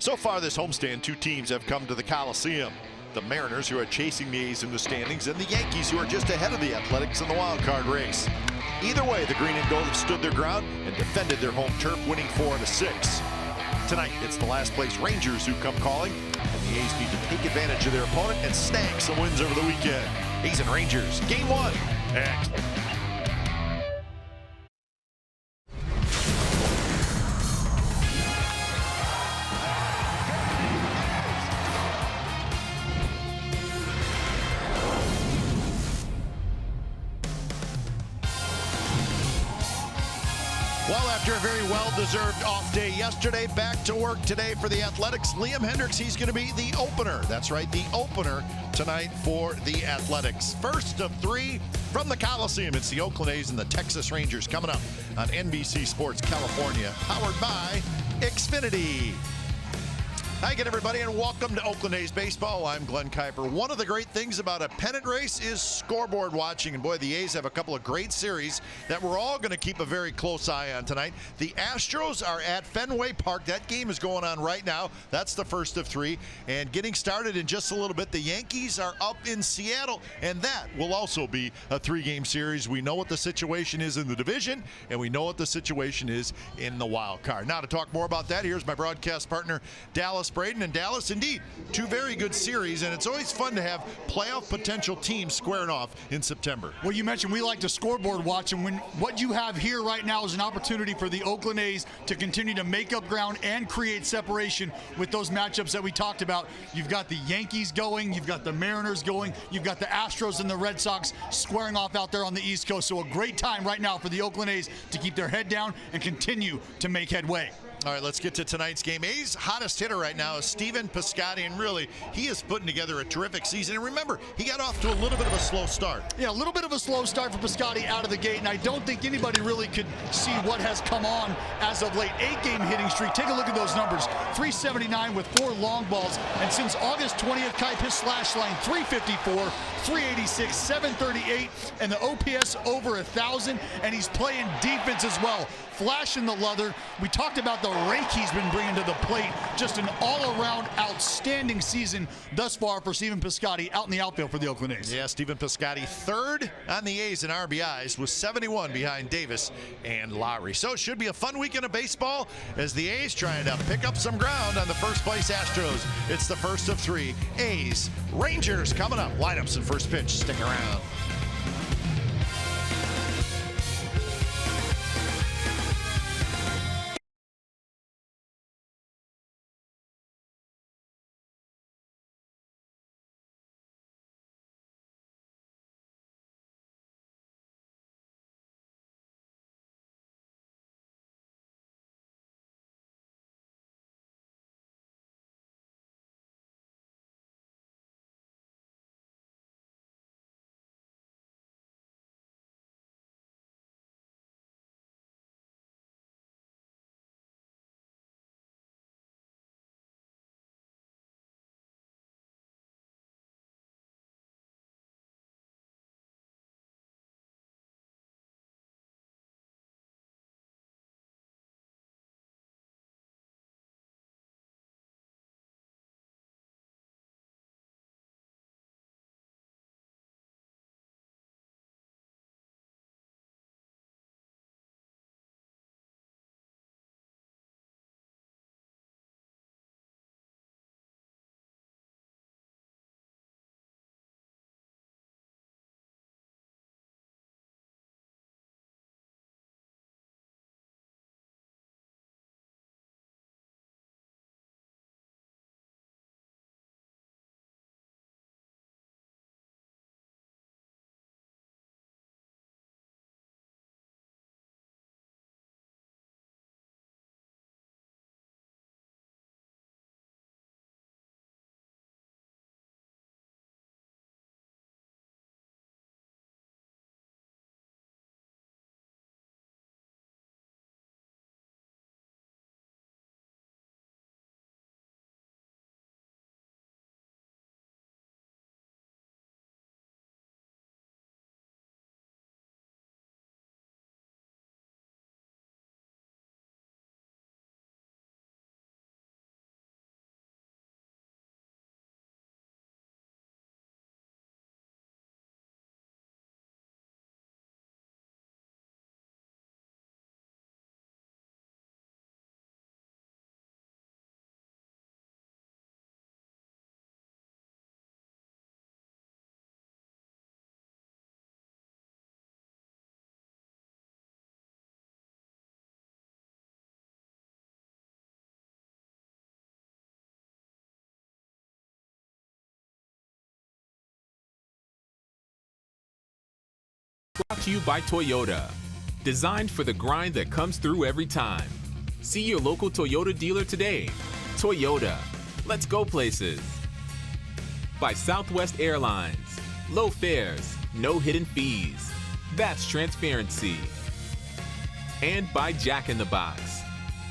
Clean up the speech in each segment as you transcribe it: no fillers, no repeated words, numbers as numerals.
So far this homestand, two teams have come to the Coliseum. The Mariners, who are chasing the A's in the standings, and the Yankees, who are just ahead of the Athletics in the wild card race. Either way, the green and gold have stood their ground and defended their home turf, winning 4-6. Tonight, it's the last place Rangers who come calling, and the A's need to take advantage of their opponent and snag some wins over the weekend. A's and Rangers, Game 1, next. Well, after a very well-deserved off day yesterday, back to work today for the Athletics. Liam Hendriks, he's going to be the opener. That's right, the opener tonight for the Athletics. First of three from the Coliseum. It's the Oakland A's and the Texas Rangers coming up on NBC Sports California, powered by Xfinity. Hi again, everybody, and welcome to Oakland A's Baseball. I'm Glenn Kuiper. One of the great things about a pennant race is scoreboard watching. And boy, the A's have a couple of great series that we're all going to keep a very close eye on tonight. The Astros are at Fenway Park. That game is going on right now. That's the first of three. And getting started in just a little bit, the Yankees are up in Seattle, and that will also be a three-game series. We know what the situation is in the division, and we know what the situation is in the wild card. Now, to talk more about that, here's my broadcast partner, Dallas Braden. And Dallas, indeed, two very good series, and it's always fun to have playoff potential teams squaring off in September. Well, you mentioned we like to scoreboard watch, and what you have here right now is an opportunity for the Oakland A's to continue to make up ground and create separation with those matchups that we talked about. You've got the Yankees going, you've got the Mariners going, you've got the Astros and the Red Sox squaring off out there on the East Coast. So a great time right now for the Oakland A's to keep their head down and continue to make headway. All right, let's get to tonight's game. A's hottest hitter right now is Stephen Piscotty, and really, he is putting together a terrific season. And remember, he got off to a little bit of a slow start. Yeah, a little bit of a slow start for Piscotty out of the gate, and I don't think anybody really could see what has come on as of late. 8-game hitting streak. Take a look at those numbers. 379 with 4 long balls, and since August 20th, Kuip, his slash line 354, 386, 738, and the OPS over 1,000, and he's playing defense as well. Flash in the leather. We talked about the rake he's been bringing to the plate. Just an all-around outstanding season thus far for Stephen Piscotty out in the outfield for the Oakland A's. Yeah, Stephen Piscotty third on the A's in RBIs with 71 behind Davis and Lowry. So it should be a fun weekend of baseball as the A's trying to pick up some ground on the first place Astros. It's the first of three. A's, Rangers coming up. Lineups and first pitch. Stick around. Brought to you by Toyota. Designed for the grind that comes through every time. See your local Toyota dealer today. Toyota. Let's go places. By Southwest Airlines. Low fares, no hidden fees. That's transparency. And by Jack in the Box.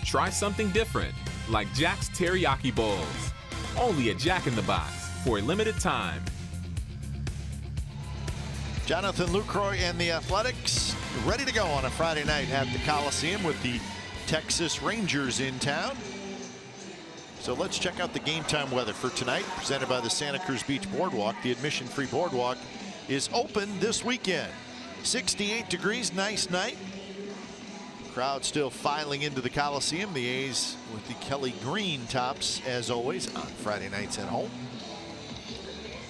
Try something different, like Jack's Teriyaki Bowls. Only at Jack in the Box for a limited time. Jonathan Lucroy and the Athletics ready to go on a Friday night at the Coliseum with the Texas Rangers in town. So let's check out the game time weather for tonight, presented by the Santa Cruz Beach Boardwalk. The admission-free boardwalk is open this weekend. 68 degrees, nice night. Crowd still filing into the Coliseum. The A's with the Kelly green tops, as always, on Friday nights at home.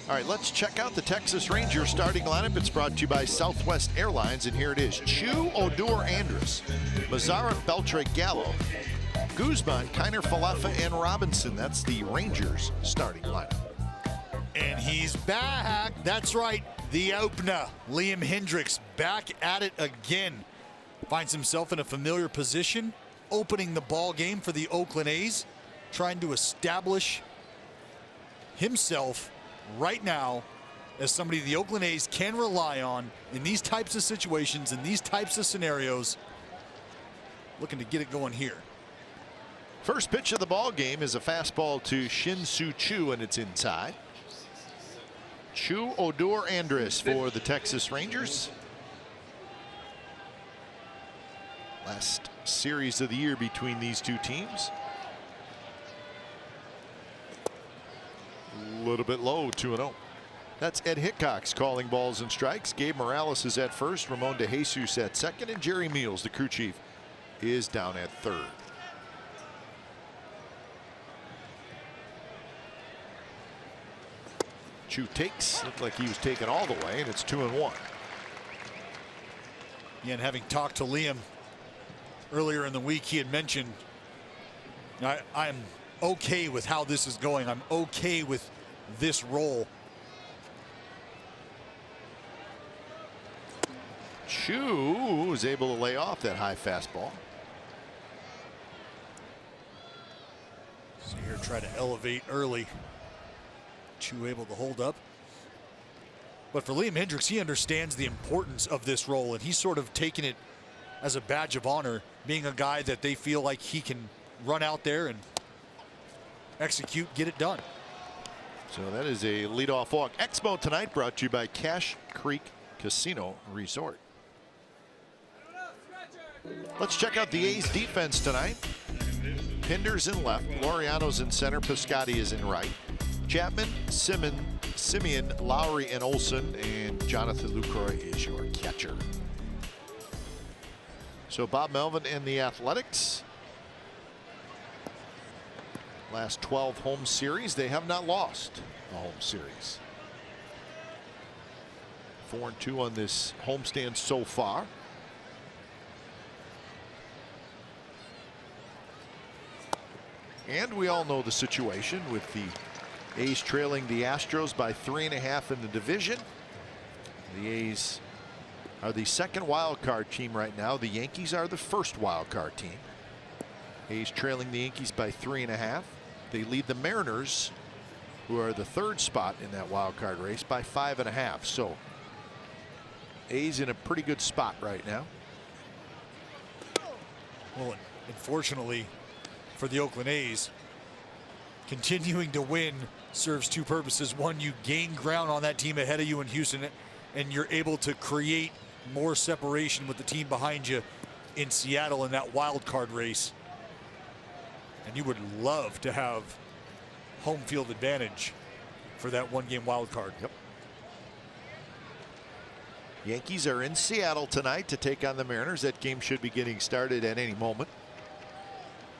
All right, let's check out the Texas Rangers starting lineup. It's brought to you by Southwest Airlines, and here it is. Chu, Odor, Andrus, Mazara, Beltre, Gallo, Guzman, Kiner, Falefa, and Robinson. That's the Rangers starting lineup. And he's back. That's right. The opener, Liam Hendriks, back at it again. Finds himself in a familiar position, opening the ball game for the Oakland A's, trying to establish himself right now as somebody the Oakland A's can rely on in these types of situations, in these types of scenarios. Looking to get it going here. First pitch of the ball game is a fastball to Shin-Soo Choo, and it's inside. Chu, Odor, Andrus for the Texas Rangers. Last series of the year between these two teams. A little bit low, 2-0. That's Ed Hickox calling balls and strikes. Gabe Morales is at first, Ramon De Jesus at second, and Jerry Meals, the crew chief, is down at third. Chu takes, looked like he was taken all the way, and it's 2-1. Yeah, and having talked to Liam earlier in the week, he had mentioned, I'm okay with how this is going. I'm okay with this role. Chu was able to lay off that high fastball. So here, try to elevate early. Chu able to hold up. But for Liam Hendriks, he understands the importance of this role, and he's sort of taken it as a badge of honor, being a guy that they feel like he can run out there and execute, get it done. So that is a leadoff walk. Expo tonight brought to you by Cache Creek Casino Resort. Let's check out the A's defense tonight. Pinder's in left, Laureano's in center, Piscotty is in right. Chapman, Simeon, Lowry, and Olson, and Jonathan Lucroy is your catcher. So Bob Melvin and the Athletics. Last 12 home series, they have not lost a home series. 4-2 on this homestand so far. And we all know the situation with the A's trailing the Astros by 3.5 in the division. The A's are the second wild card team right now. The Yankees are the first wild card team. A's trailing the Yankees by 3.5. They lead the Mariners, who are the third spot in that wild card race, by 5.5. So A's in a pretty good spot right now. Well, unfortunately for the Oakland A's, continuing to win serves two purposes. One, you gain ground on that team ahead of you in Houston, and you're able to create more separation with the team behind you in Seattle in that wild card race. And you would love to have home field advantage for that one-game wild card. Yep. Yankees are in Seattle tonight to take on the Mariners. That game should be getting started at any moment.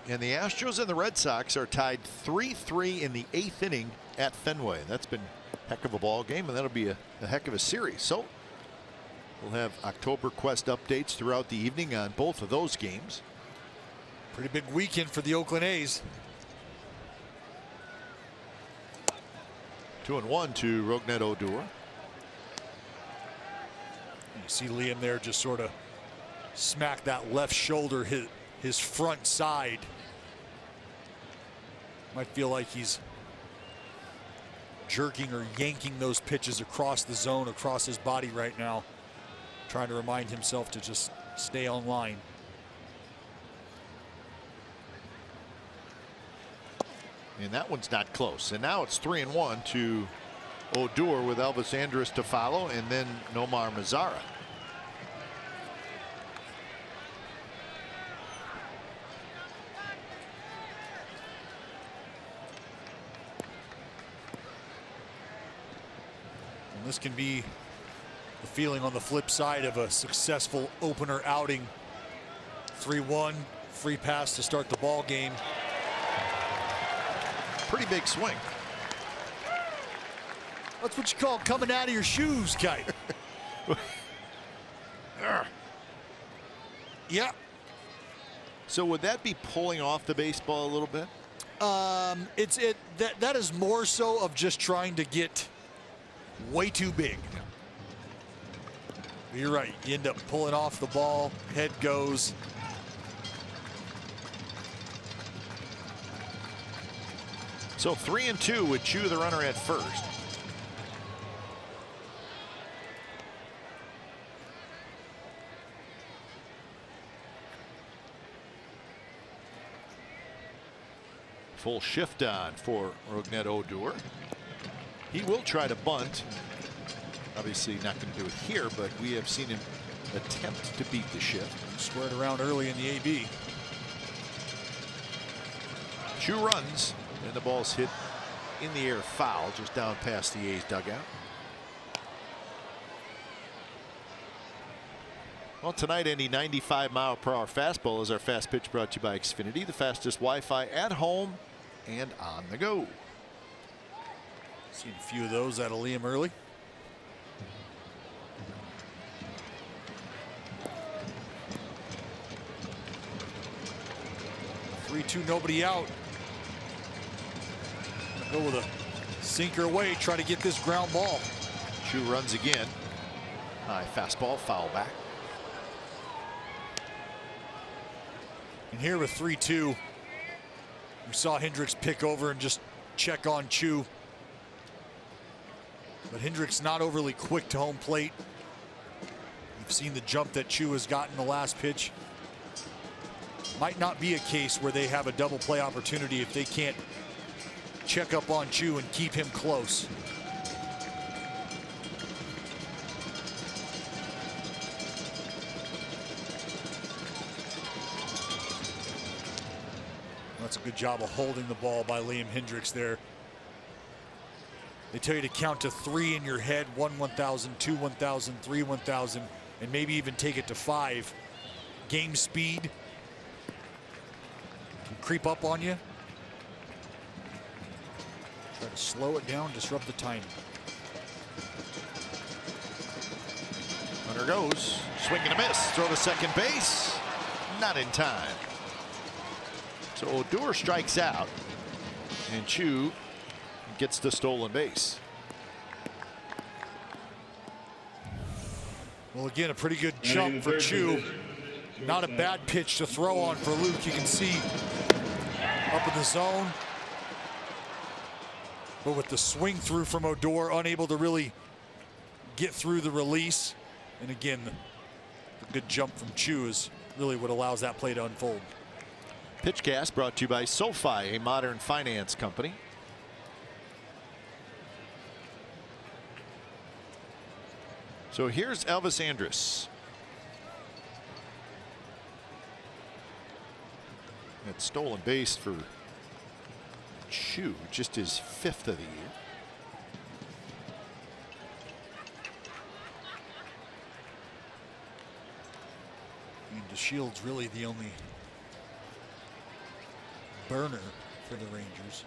And the Astros and the Red Sox are tied 3-3 in the 8th inning at Fenway. That's been a heck of a ball game, and that'll be a heck of a series. So we'll have October Quest updates throughout the evening on both of those games. Pretty big weekend for the Oakland A's. 2-1 to Rougned Odor. You see Liam there just sort of smack that left shoulder, his front side. Might feel like he's jerking or yanking those pitches across the zone, across his body right now, trying to remind himself to just stay on line. And that one's not close. And now it's 3-1 to Odor with Elvis Andrus to follow, and then Nomar Mazara. And this can be the feeling on the flip side of a successful opener outing. 3-1, free pass to start the ball game. Pretty big swing. That's what you call coming out of your shoes, Kite. Yeah. So would that be pulling off the baseball a little bit? That is more so of just trying to get way too big. You're right. You end up pulling off the ball. Head goes. So 3-2 with Chu, the runner, at first. Full shift on for Rougned Odor. He will try to bunt. Obviously not going to do it here, but we have seen him attempt to beat the shift. Squared around early in the AB. Chu runs, and the ball's hit in the air foul just down past the A's dugout. Well, tonight, any 95-mile-per-hour fastball is our fast pitch, brought to you by Xfinity, the fastest Wi-Fi at home and on the go. Seen a few of those out of Liam early. Three-two, nobody out. Go with a sinker away, try to get this ground ball. Chu runs again. High fastball, foul back. And here with 3-2, we saw Hendricks pick over and just check on Chu. But Hendricks not overly quick to home plate. You've seen the jump that Chu has gotten the last pitch. Might not be a case where they have a double play opportunity if they can't check up on Chu and keep him close. That's a good job of holding the ball by Liam Hendricks there. They tell you to count to 3 in your head: 1 1,000, 2 1,000, 3 1,000, and maybe even take it to 5. Game speed can creep up on you. Try to slow it down, disrupt the timing. Runner goes, swing and a miss, throw to second base, not in time. So Odor strikes out, and Chu gets the stolen base. Well, again, a pretty good jump for Chu. Not a bad pitch to throw on for Luke. You can see up in the zone. But with the swing through from Odor, unable to really get through the release. And again, the good jump from Chu is really what allows that play to unfold. Pitchcast brought to you by SoFi, a modern finance company. So here's Elvis Andrus. That stolen base for Chu, just his 5th of the year. And DeShield's really the only burner for the Rangers.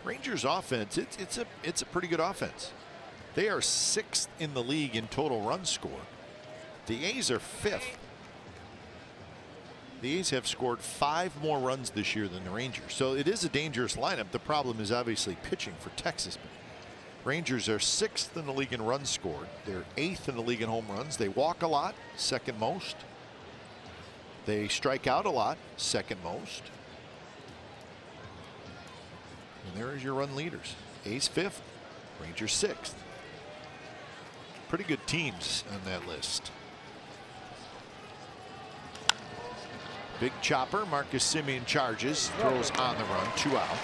Rangers offense, it's a pretty good offense. They are 6th in the league in total runs scored. The A's are 5th. The A's have scored 5 more runs this year than the Rangers. So it is a dangerous lineup. The problem is obviously pitching for Texas. Rangers are 6th in the league in runs scored. They're 8th in the league in home runs. They walk a lot, 2nd most. They strike out a lot, 2nd most. And there is your run leaders. A's 5th, Rangers 6th. Pretty good teams on that list. Big chopper. Marcus Semien charges, throws on the run, 2 outs.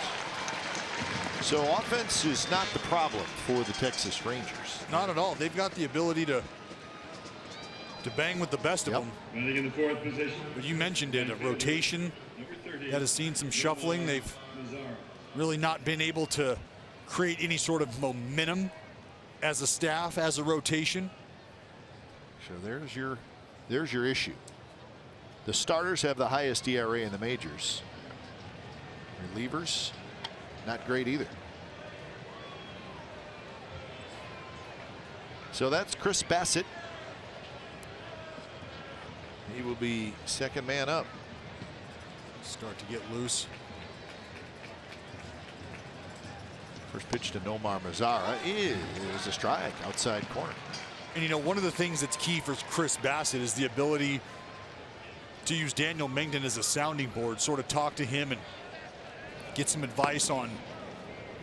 So offense is not the problem for the Texas Rangers. Not at all. They've got the ability to bang with the best of them. Running in the 4th position. But you mentioned it, a rotation that has seen some shuffling. They've really not been able to create any sort of momentum as a staff, as a rotation. So there's your issue. The starters have the highest ERA in the majors. Relievers, not great either. So that's Chris Bassett. He will be 2nd man up. Start to get loose. First pitch to Nomar Mazara is a strike outside corner. And you know, one of the things that's key for Chris Bassett is the ability to use Daniel Mengden as a sounding board, sort of talk to him and get some advice on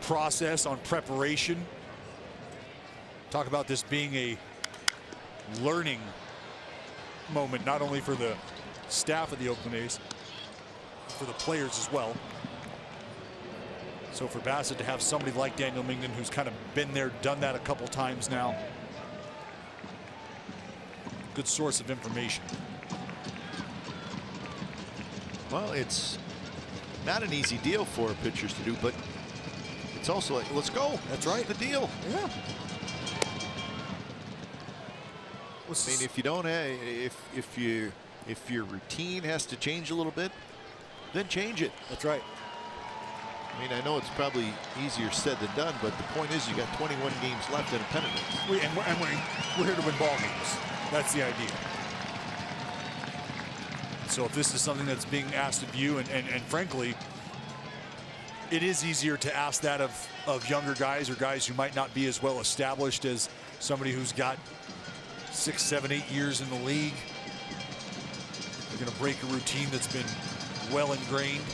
process, on preparation. Talk about this being a learning moment, not only for the staff of the Oakland A's, for the players as well. So for Bassett to have somebody like Daniel Mengden, who's kind of been there, done that a couple times now, good source of information. Well, it's not an easy deal for pitchers to do, but it's also like, let's go. That's right. The deal. Yeah. I mean, if you don't have, if your routine has to change a little bit, then change it. That's right. I mean, I know it's probably easier said than done, but the point is you got 21 games left in a pennant race. And we're here to win ball games. That's the idea. So if this is something that's being asked of you, and frankly, it is easier to ask that of younger guys or guys who might not be as well established as somebody who's got 6, 7, 8 years in the league. They're going to break a routine that's been well ingrained.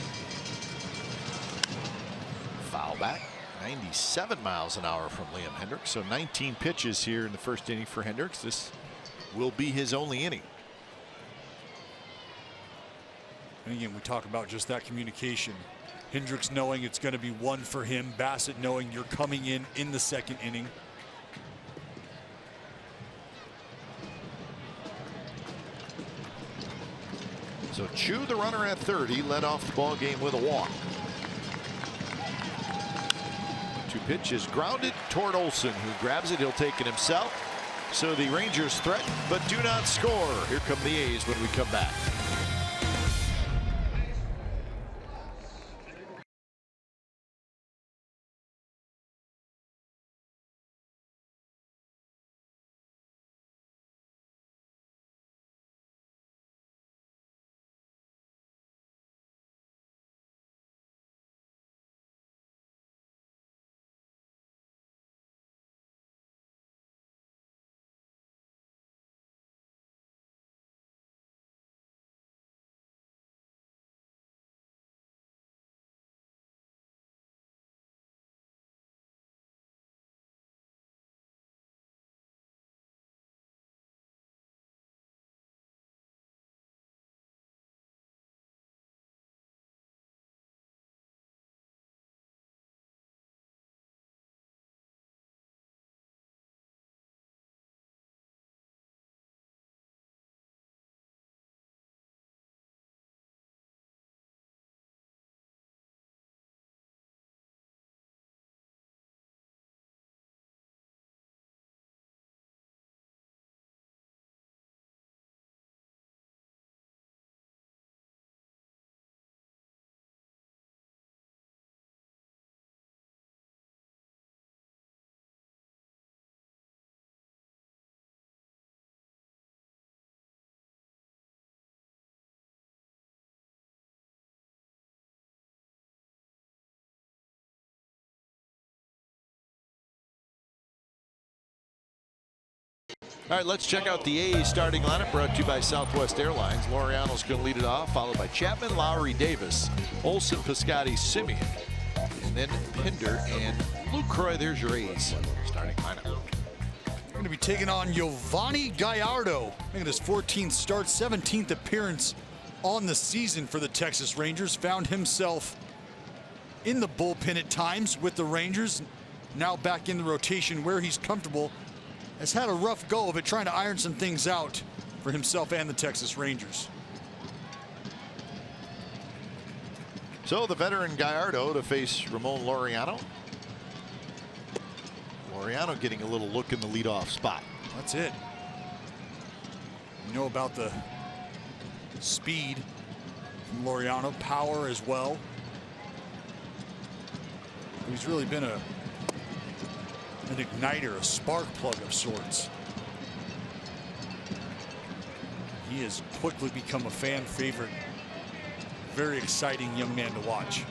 Foul back, 97 miles an hour from Liam Hendriks. So 19 pitches here in the first inning for Hendriks. This will be his only inning. And again, we talk about just that communication. Hendriks knowing it's going to be one for him. Bassett knowing you're coming in the 2nd inning. So Chu, the runner at third, he led off the ball game with a walk. 2 pitches grounded toward Olsen, who grabs it. He'll take it himself. So the Rangers threaten but do not score. Here come the A's when we come back. All right, let's check out the A's starting lineup brought to you by Southwest Airlines. Laureano's going to lead it off, followed by Chapman, Lowry, Davis, Olson, Piscotty, Simeon, and then Pinder and Lucroy. There's your A's starting lineup. We're going to be taking on Giovanni Gallardo, making his 14th start, 17th appearance on the season for the Texas Rangers. Found himself in the bullpen at times with the Rangers. Now back in the rotation where he's comfortable. Has had a rough go of it, trying to iron some things out for himself and the Texas Rangers. So the veteran Gallardo to face Ramon Laureano. Laureano getting a little look in the leadoff spot. That's it. You know about the speed from Laureano, power as well. He's really been an igniter, a spark plug of sorts. He has quickly become a fan favorite. Very exciting young man to watch.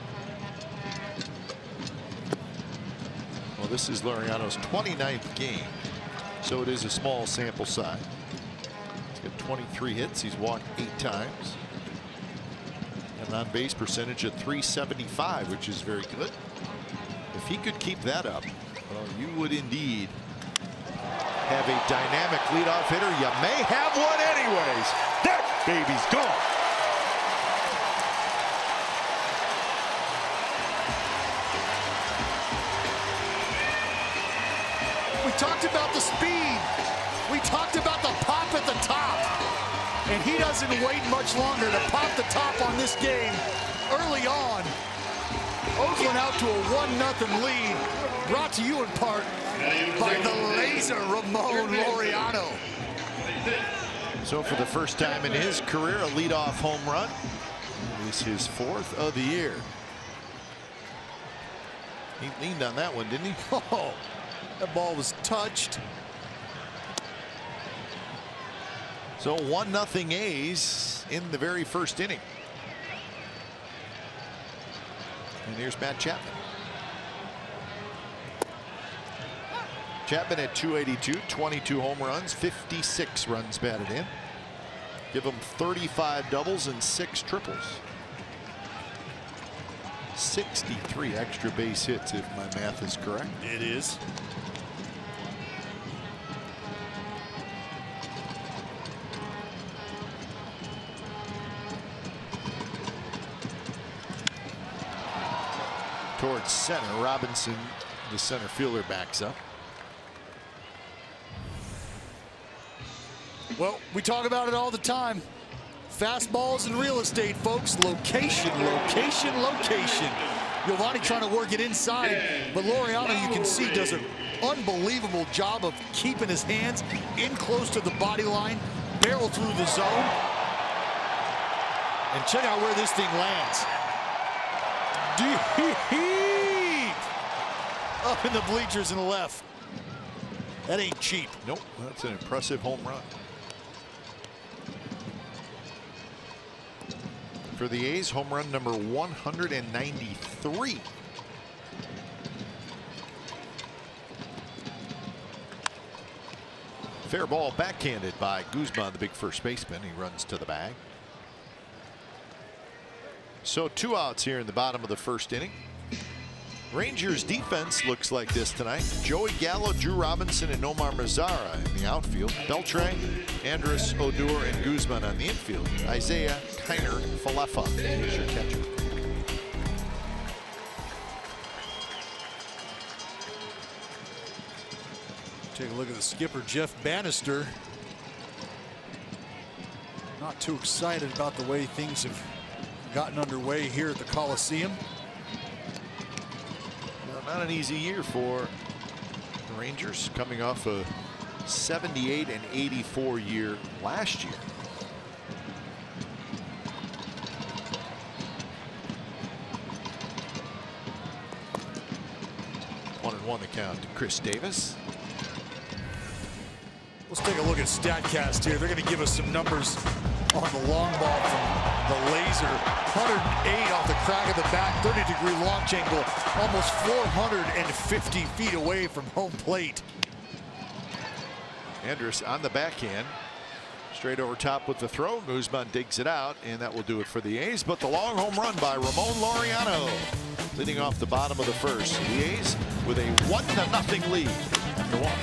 Well, this is Laureano's 29th game, so it is a small sample size. He's got 23 hits. He's walked 8 times. And on-base percentage at .375, which is very good. If he could keep that up, well, you would indeed have a dynamic leadoff hitter. You may have one anyways. That baby's gone. We talked about the speed. We talked about the pop at the top. And he doesn't wait much longer to pop the top on this game early on. Oakland out to a 1-0 lead, brought to you in part by the laser Ramon Laureano. So for the first time in his career, a leadoff home run. It is his 4th of the year. He leaned on that one, didn't he? Oh, that ball was touched. So 1-0 A's in the very first inning. And here's Matt Chapman. Chapman at .282, 22 home runs, 56 runs batted in. Give him 35 doubles and 6 triples. 63 extra base hits, if my math is correct. It is. Towards center, Robinson, the center fielder, backs up. Well, we talk about it all the time. Fastballs and real estate, folks. Location, location, location. Giovanni trying to work it inside, but Laureano, you can see, does an unbelievable job of keeping his hands in close to the body line, barrel through the zone. And check out where this thing lands. Deep up in the bleachers in the left. That ain't cheap. Nope, that's an impressive home run. For the A's, home run number 193. Fair ball backhanded by Guzman, the big first baseman. He runs to the bag. So 2 outs here in the bottom of the first inning. Rangers defense looks like this tonight. Joey Gallo, Drew Robinson, and Nomar Mazara in the outfield. Beltran, Andrus, Odor, and Guzman on the infield. Isaiah, Kiner, Falefa is your catcher. Take a look at the skipper, Jeff Bannister. Not too excited about the way things have gotten underway here at the Coliseum. Not an easy year for the Rangers, coming off a 78 and 84 year last year. One and one the count to Chris Davis. Let's take a look at StatCast here. They're going to give us some numbers on the long ball from the laser. 108 off the crack of the bat, 30-degree launch angle, almost 450 feet away from home plate. Hendricks on the backhand. Straight over top with the throw. Guzman digs it out, and that will do it for the A's. But the long home run by Ramon Laureano, leading off the bottom of the first. The A's with a 1-0 lead after one.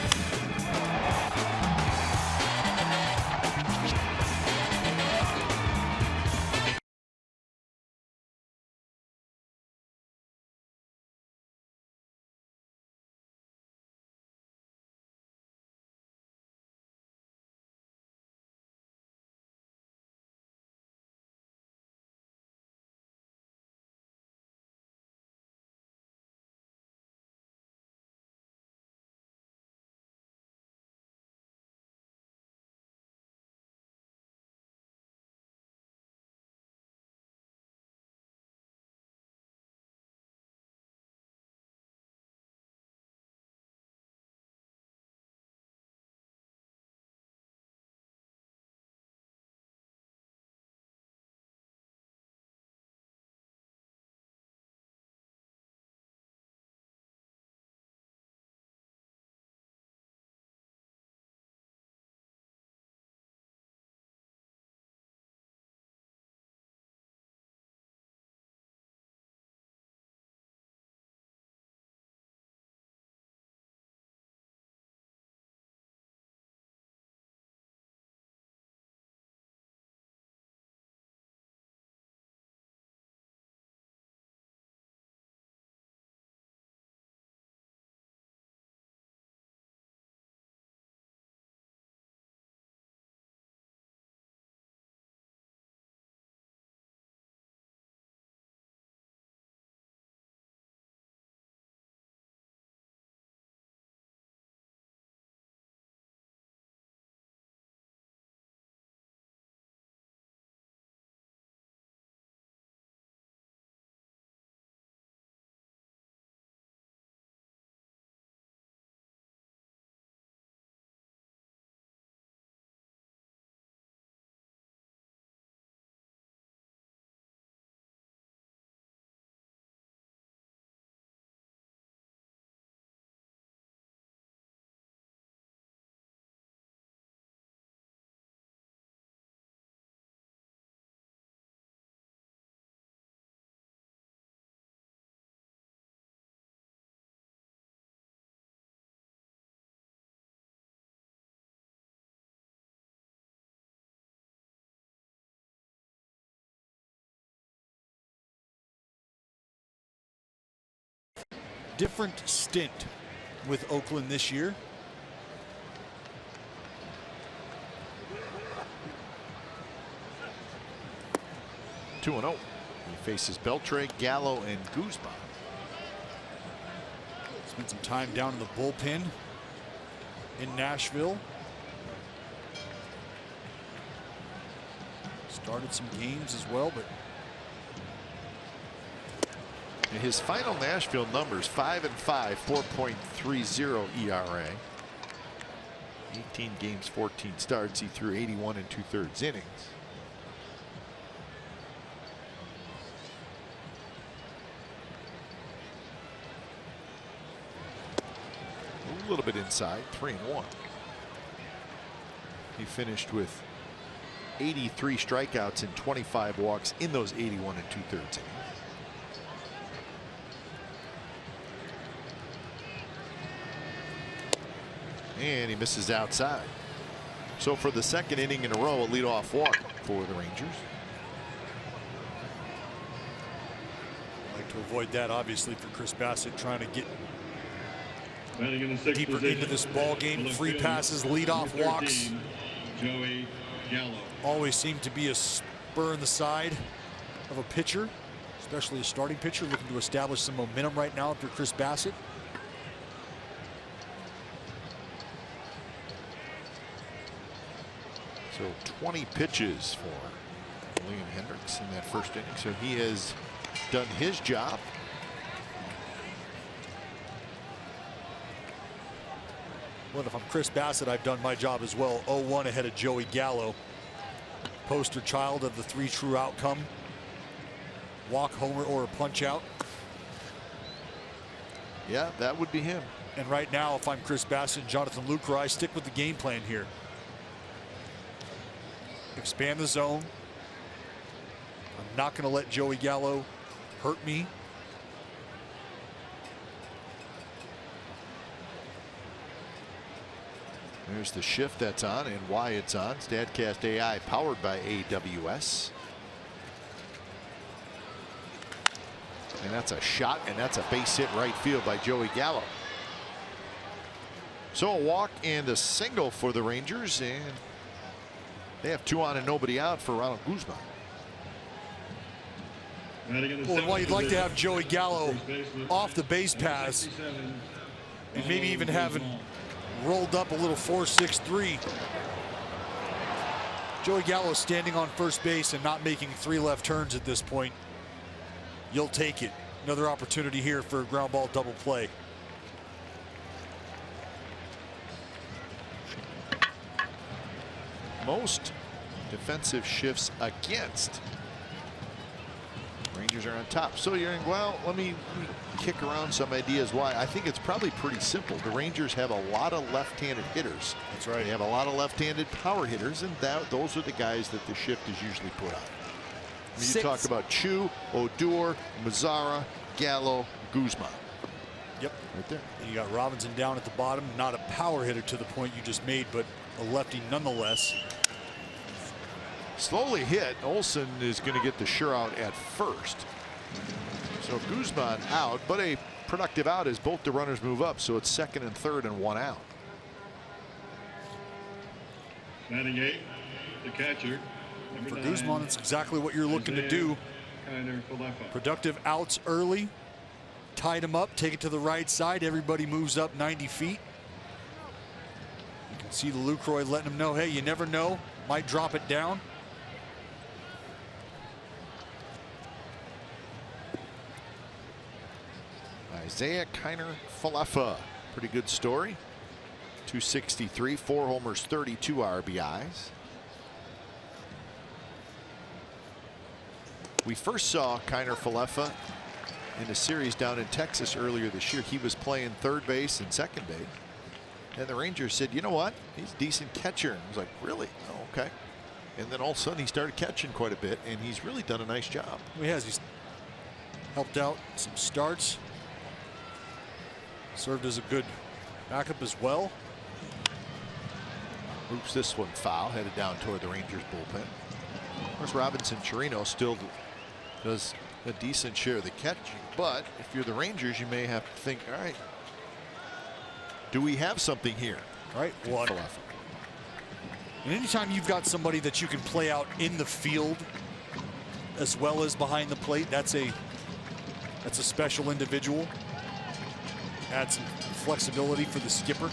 Different stint with Oakland this year. Two 2-0. He faces Beltre, Gallo, and Guzman. Spent some time down in the bullpen in Nashville. Started some games as well, but his final Nashville numbers: 5-5, 4.30 ERA. 18 games, 14 starts. He threw 81 2/3 innings. A little bit inside, 3-1. He finished with 83 strikeouts and 25 walks in those 81 2/3 innings. And he misses outside. So for the second inning in a row, a leadoff walk for the Rangers. I'd like to avoid that, obviously, for Chris Bassett, trying to get deeper into this ball game. Free passes, leadoff walks. Joey Gallo. Always seem to be a spur in the side of a pitcher, especially a starting pitcher looking to establish some momentum right now after Chris Bassett. So 20 pitches for Liam Hendricks in that first inning. So he has done his job. Well, if I'm Chris Bassett, I've done my job as well. 0-1 ahead of Joey Gallo. Poster child of the 3 true outcome. Walk, homer, or a punch out. Yeah, that would be him. And right now, if I'm Chris Bassett and Jonathan Lucroy, I stick with the game plan here. Expand the zone. I'm not going to let Joey Gallo hurt me. There's the shift that's on and why it's on. StatCast AI powered by AWS. And that's a shot, and that's a base hit right field by Joey Gallo. So a walk and a single for the Rangers, and they have 2 on and nobody out for Ronald Guzman. Well, while you'd like to have Joey Gallo off the base pass, and maybe even having rolled up a little 4-6-3. Joey Gallo standing on first base and not making 3 left turns at this point. You'll take it. Another opportunity here for a ground ball double play. Most defensive shifts against. Rangers are on top. So you're in, well, let me kick around some ideas why. I think it's probably pretty simple. The Rangers have a lot of left-handed hitters. That's right. They have a lot of left-handed power hitters, and those are the guys that the shift is usually put on. I mean, you talk about Chu, Odor, Mazzara, Gallo, Guzman. Yep. Right there. And you got Robinson down at the bottom. Not a power hitter to the point you just made, but a lefty nonetheless. Slowly hit. Olsen is going to get the sure out at first. So Guzman out, but a productive out as both the runners move up. So it's second and third and 1 out. Batting 8, the catcher. For Guzman, it's exactly what you're looking to do. Productive outs early. Tied him up, take it to the right side. Everybody moves up 90 feet. You can see the Lucroy letting him know, hey, you never know. Might drop it down. Isaiah Kiner-Falefa. Pretty good story. 263, 4 homers, 32 RBIs. We first saw Kiner-Falefa in a series down in Texas earlier this year. He was playing third base and second base. And the Rangers said, you know what? He's a decent catcher. And I was like, really? Oh, okay. And then all of a sudden he started catching quite a bit, and he's really done a nice job. He has. He's helped out some starts. Served as a good backup as well. Oops, this one foul, headed down toward the Rangers bullpen. Of course, Robinson Chirino still does a decent share of the catching, but if you're the Rangers, you may have to think, all right, do we have something here? Right. One. And anytime you've got somebody that you can play out in the field as well as behind the plate, that's a special individual. Add some flexibility for the skipper.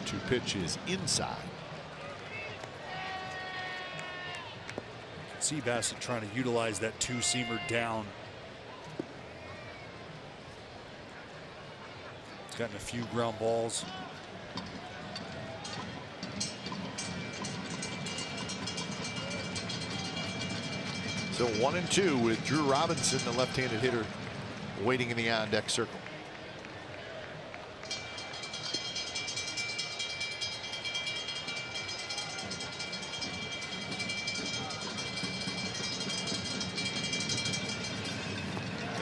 Two pitches inside. See Bassett trying to utilize that 2-seamer down. He's gotten a few ground balls. So 1-2 with Drew Robinson, the left-handed hitter, waiting in the on-deck circle.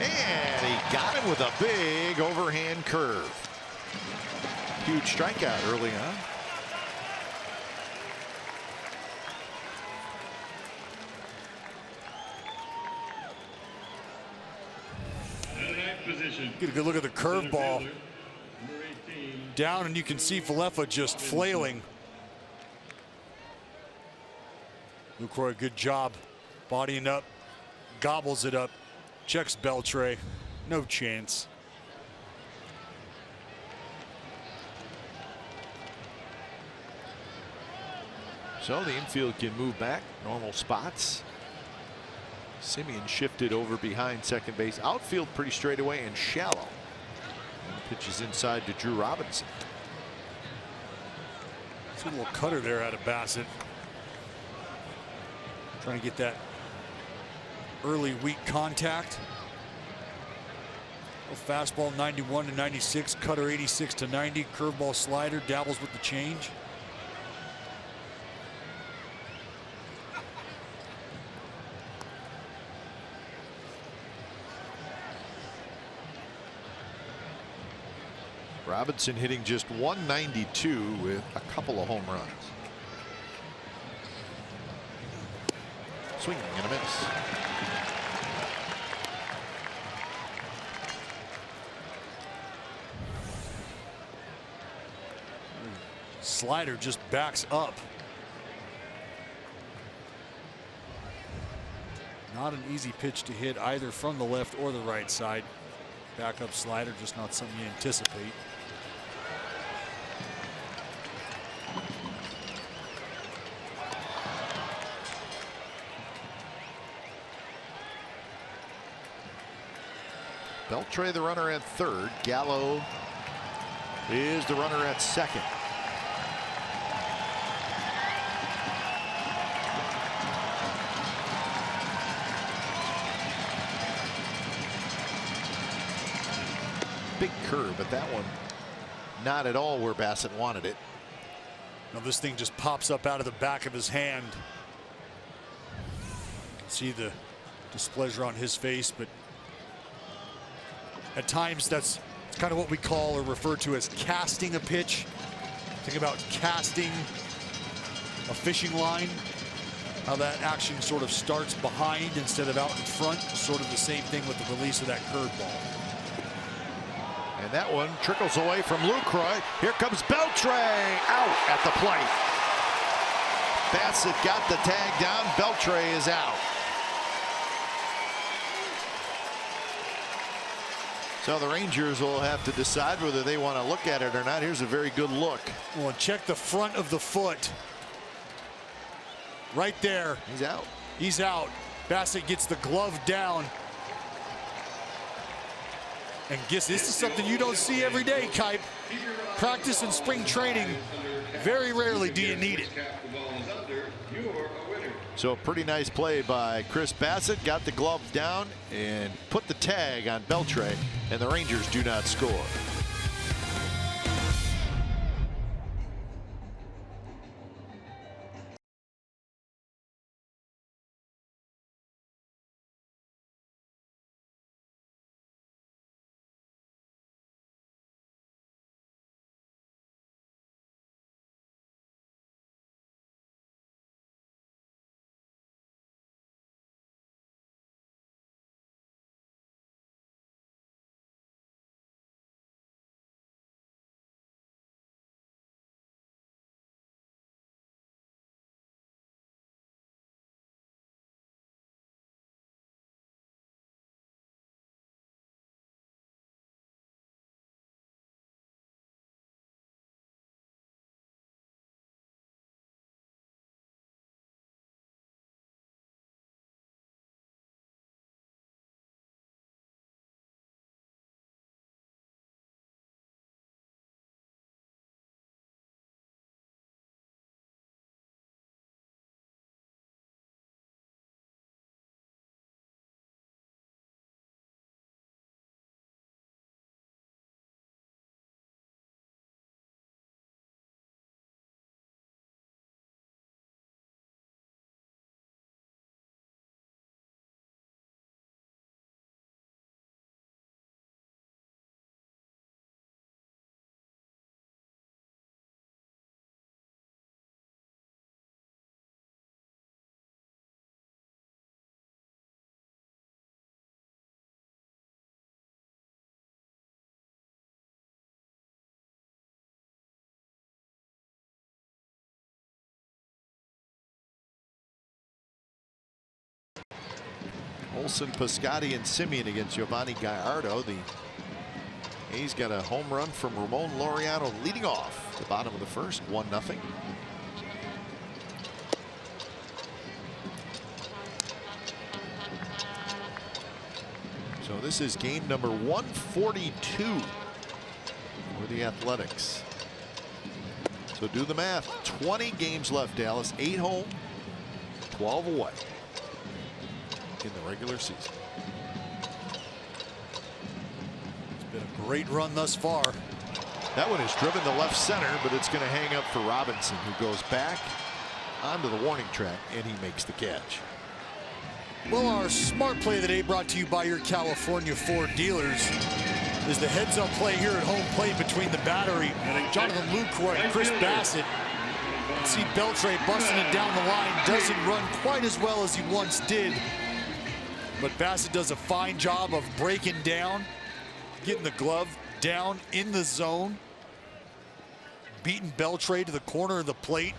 And he got him with a big overhand curve. Huge strikeout early on. Get a good look at the curveball. Down, and you can see Falefa just flailing. Lucroy, good job bodying up, gobbles it up, checks Beltre. No chance. So the infield can move back, normal spots. Simeon shifted over behind second base. Outfield pretty straight away and shallow. And pitches inside to Drew Robinson. See a little cutter there out of Bassett. Trying to get that early weak contact. Fastball 91 to 96, cutter 86 to 90, curveball slider, dabbles with the change. Robinson hitting just 192 with a couple of home runs. Swinging and a miss. Slider just backs up. Not an easy pitch to hit either from the left or the right side. Backup slider, just not something you anticipate. Beltre the runner at third. Gallo is the runner at second. Big curve, but that one not at all where Bassett wanted it. Now this thing just pops up out of the back of his hand. See the displeasure on his face, but at times that's kind of what we call or refer to as casting a pitch. Think about casting a fishing line, how that action sort of starts behind instead of out in front. Sort of the same thing with the release of that curveball. And that one trickles away from Lucroy. Here comes Beltre out at the plate. Bassett got the tag down. Beltre is out. So the Rangers will have to decide whether they want to look at it or not. Here's a very good look. Well, check the front of the foot. Right there. He's out. He's out. Bassett gets the glove down. And guess this is something you don't see every day, Kipe. Practice and spring training, very rarely do you need it. So a pretty nice play by Chris Bassett. Got the glove down and put the tag on Beltre, and the Rangers do not score. Olson, Piscotti, and Simeon against Giovanni Gallardo. The A's got a home run from Ramon Laureano leading off the bottom of the first, 1-0. So this is game number 142 for the Athletics. So do the math. 20 games left, Dallas. 8 home, 12 away. in the regular season. It's been a great run thus far. That one is driven to left center, but it's going to hang up for Robinson, who goes back onto the warning track, and he makes the catch. Well, our smart play of the day, brought to you by your California Ford dealers, is the heads-up play here at home plate between the battery, Jonathan Lucroy and Chris Bassett. See Beltre busting it down the line. Doesn't run quite as well as he once did, but Bassett does a fine job of breaking down, getting the glove down in the zone, beating Beltre to the corner of the plate.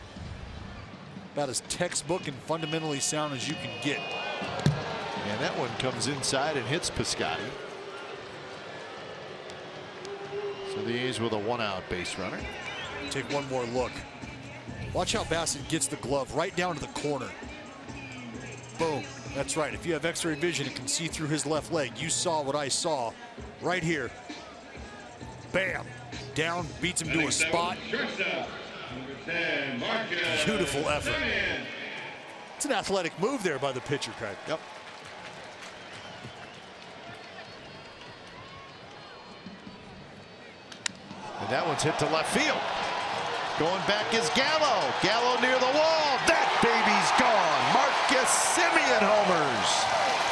About as textbook and fundamentally sound as you can get. And that one comes inside and hits Piscotty. So the A's with a 1-out base runner. Take one more look. Watch how Bassett gets the glove right down to the corner. Boom. That's right. If you have X-ray vision, it can see through his left leg. You saw what I saw right here. Bam. Down, beats him to a spot. Beautiful effort. It's an athletic move there by the pitcher, Craig. Yep. And that one's hit to left field. Going back is Gallo. Gallo near the wall. That baby's gone. Marcus Semien homers.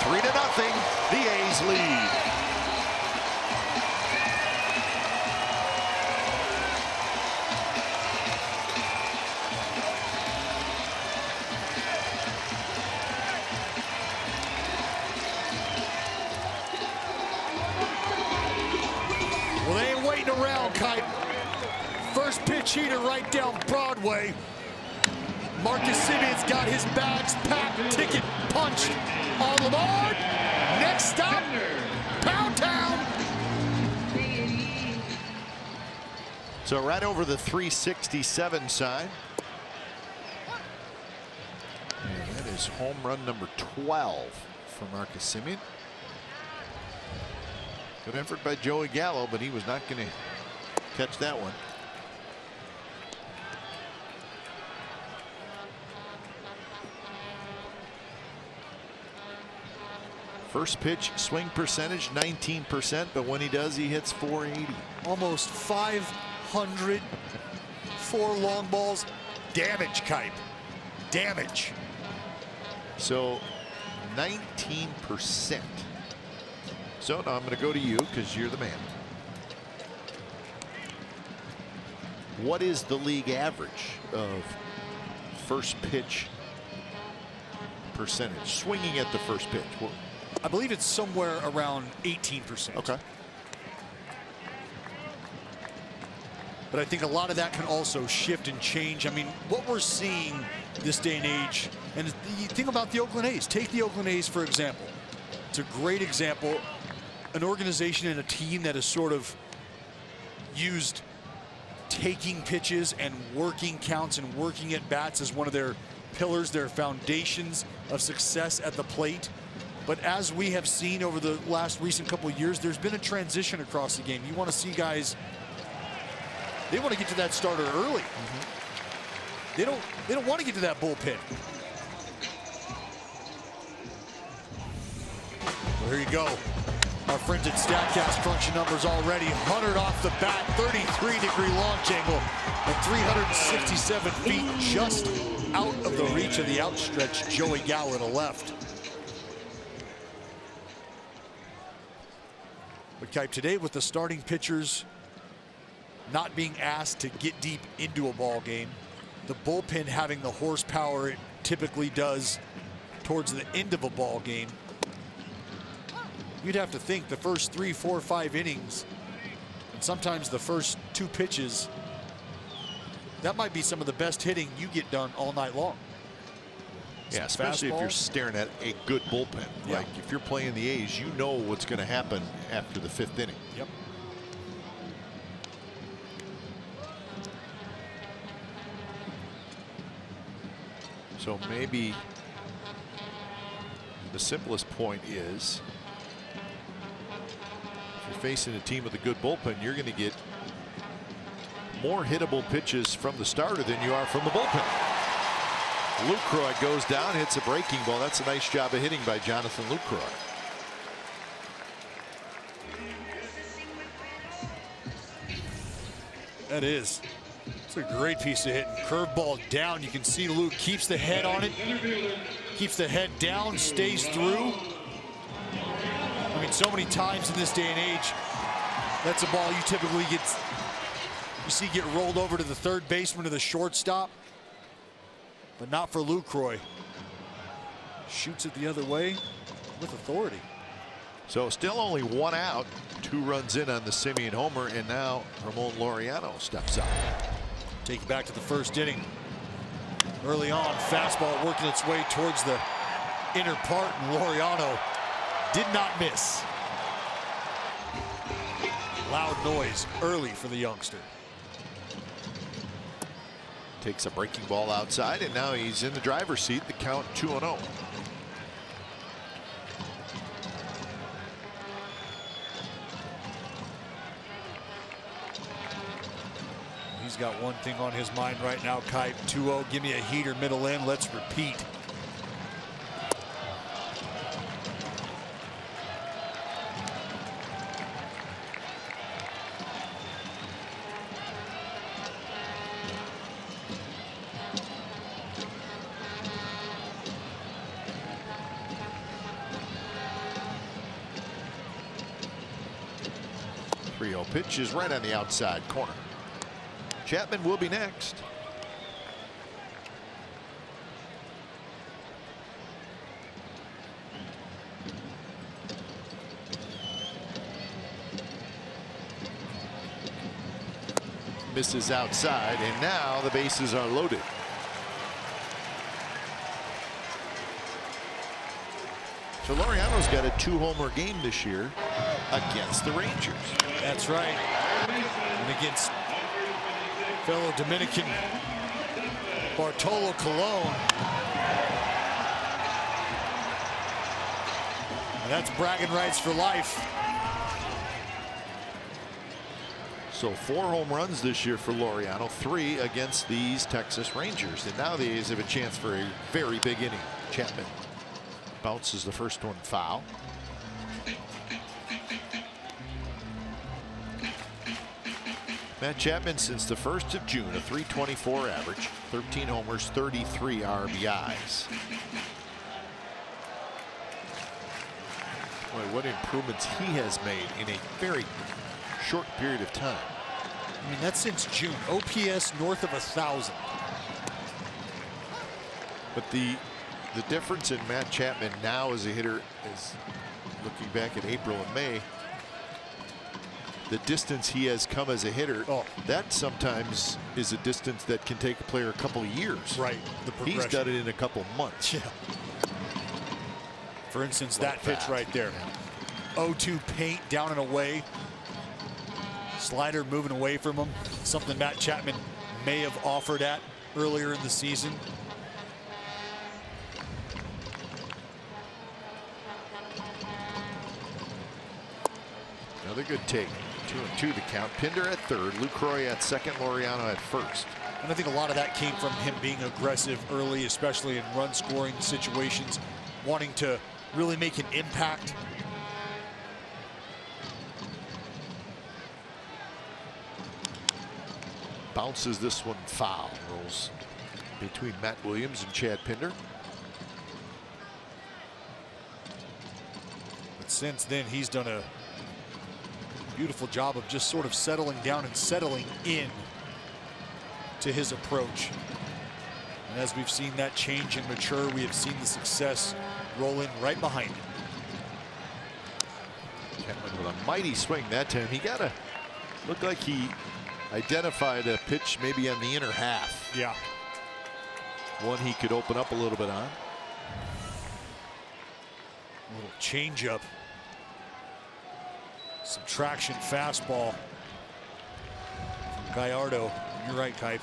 3-0. The A's lead. Well, they ain't waiting around, Kite. First pitch heater right down Broadway. Marcus Semien's got his bags packed, ticket punched on the board. Next stop, Pound Town. So right over the 367 sign. And that is home run number 12 for Marcus Semien. Good effort by Joey Gallo, but he was not going to catch that one. First pitch swing percentage 19%, but when he does, he hits 480. Almost 500 4 long balls. Damage, Kite. Damage. So 19%. So now I'm going to go to you because you're the man. What is the league average of first pitch percentage? Swinging at the first pitch. Well, I believe it's somewhere around 18%. okay. But I think a lot of that can also shift and change. I mean, what we're seeing this day and age, and you think about the Oakland A's. Take the Oakland A's, for example. It's a great example. An organization and a team that has sort of used taking pitches and working counts and working at bats as one of their pillars, their foundations of success at the plate. But as we have seen over the last recent couple of years, there's been a transition across the game. You want to see guys, they want to get to that starter early. They don't want to get to that bullpen. Well, here you go. Our friends at StatCast crunching numbers already. 100 off the bat, 33-degree launch angle, and 367 feet just out of the reach of the outstretched Joey Gallo to left. But Kipe, today with the starting pitchers not being asked to get deep into a ball game, the bullpen having the horsepower it typically does towards the end of a ball game, you'd have to think the first 3, 4, 5 innings, and sometimes the first 2 pitches, that might be some of the best hitting you get done all night long. Yeah, especially if you're staring at a good bullpen. Yeah. Like if you're playing the A's, you know what's going to happen after the 5th inning. Yep. So maybe the simplest point is, if you're facing a team with a good bullpen, you're going to get more hittable pitches from the starter than you are from the bullpen. Lucroy goes down, hits a breaking ball. That's a nice job of hitting by Jonathan Lucroy. That is. It's a great piece of hitting. Curveball down. You can see Luke keeps the head on it. Keeps the head down, stays through. I mean, so many times in this day and age, that's a ball you typically see get rolled over to the third baseman or the shortstop. But not for Lucroy. Shoots it the other way with authority. So still only 1 out, 2 runs in on the Simeon homer, and now Ramon Laureano steps up. Take it back to the first inning. Early on, fastball working its way towards the inner part, and Laureano did not miss. Loud noise early for the youngster. Takes a breaking ball outside, and now he's in the driver's seat. The count 2-0. He's got one thing on his mind right now, Kite. 2-0, give me a heater middle in. Let's repeat. Pitch is right on the outside corner. Chapman will be next. Misses outside, and now the bases are loaded. So Laureano's got a 2-homer game this year against the Rangers. That's right. And against fellow Dominican Bartolo Colon. And that's bragging rights for life. So 4 home runs this year for Laureano, 3 against these Texas Rangers. And now the A's have a chance for a very big inning. Chapman bounces the first one foul. Matt Chapman, since the 1st of June, a .324 average, 13 homers, 33 RBIs. Boy, what improvements he has made in a very short period of time. I mean, that's since June. OPS north of 1,000. But the difference in Matt Chapman now as a hitter is, looking back at April and May, the distance he has come as a hitter, that sometimes is a distance that can take a player a couple of years. Right. He's done it in a couple months. Yeah. For instance, that pitch right there. 0-2 paint down and away. Slider moving away from him. Something Matt Chapman may have offered at earlier in the season. Another good take. 2-2 the count. Pinder at third, Lucroy at second, Laureano at first. And I think a lot of that came from him being aggressive early, especially in run scoring situations, wanting to really make an impact. Bounces this one foul. Rolls between Matt Williams and Chad Pinder. But since then, he's done a beautiful job of just sort of settling down and settling in to his approach. And as we've seen that change and mature, we have seen the success roll in right behind him. Chapman with a mighty swing that time. He got a, looked like he identified a pitch maybe on the inner half. Yeah. One he could open up a little bit on. A little changeup. Subtraction fastball from Gallardo. You're right, Kipe.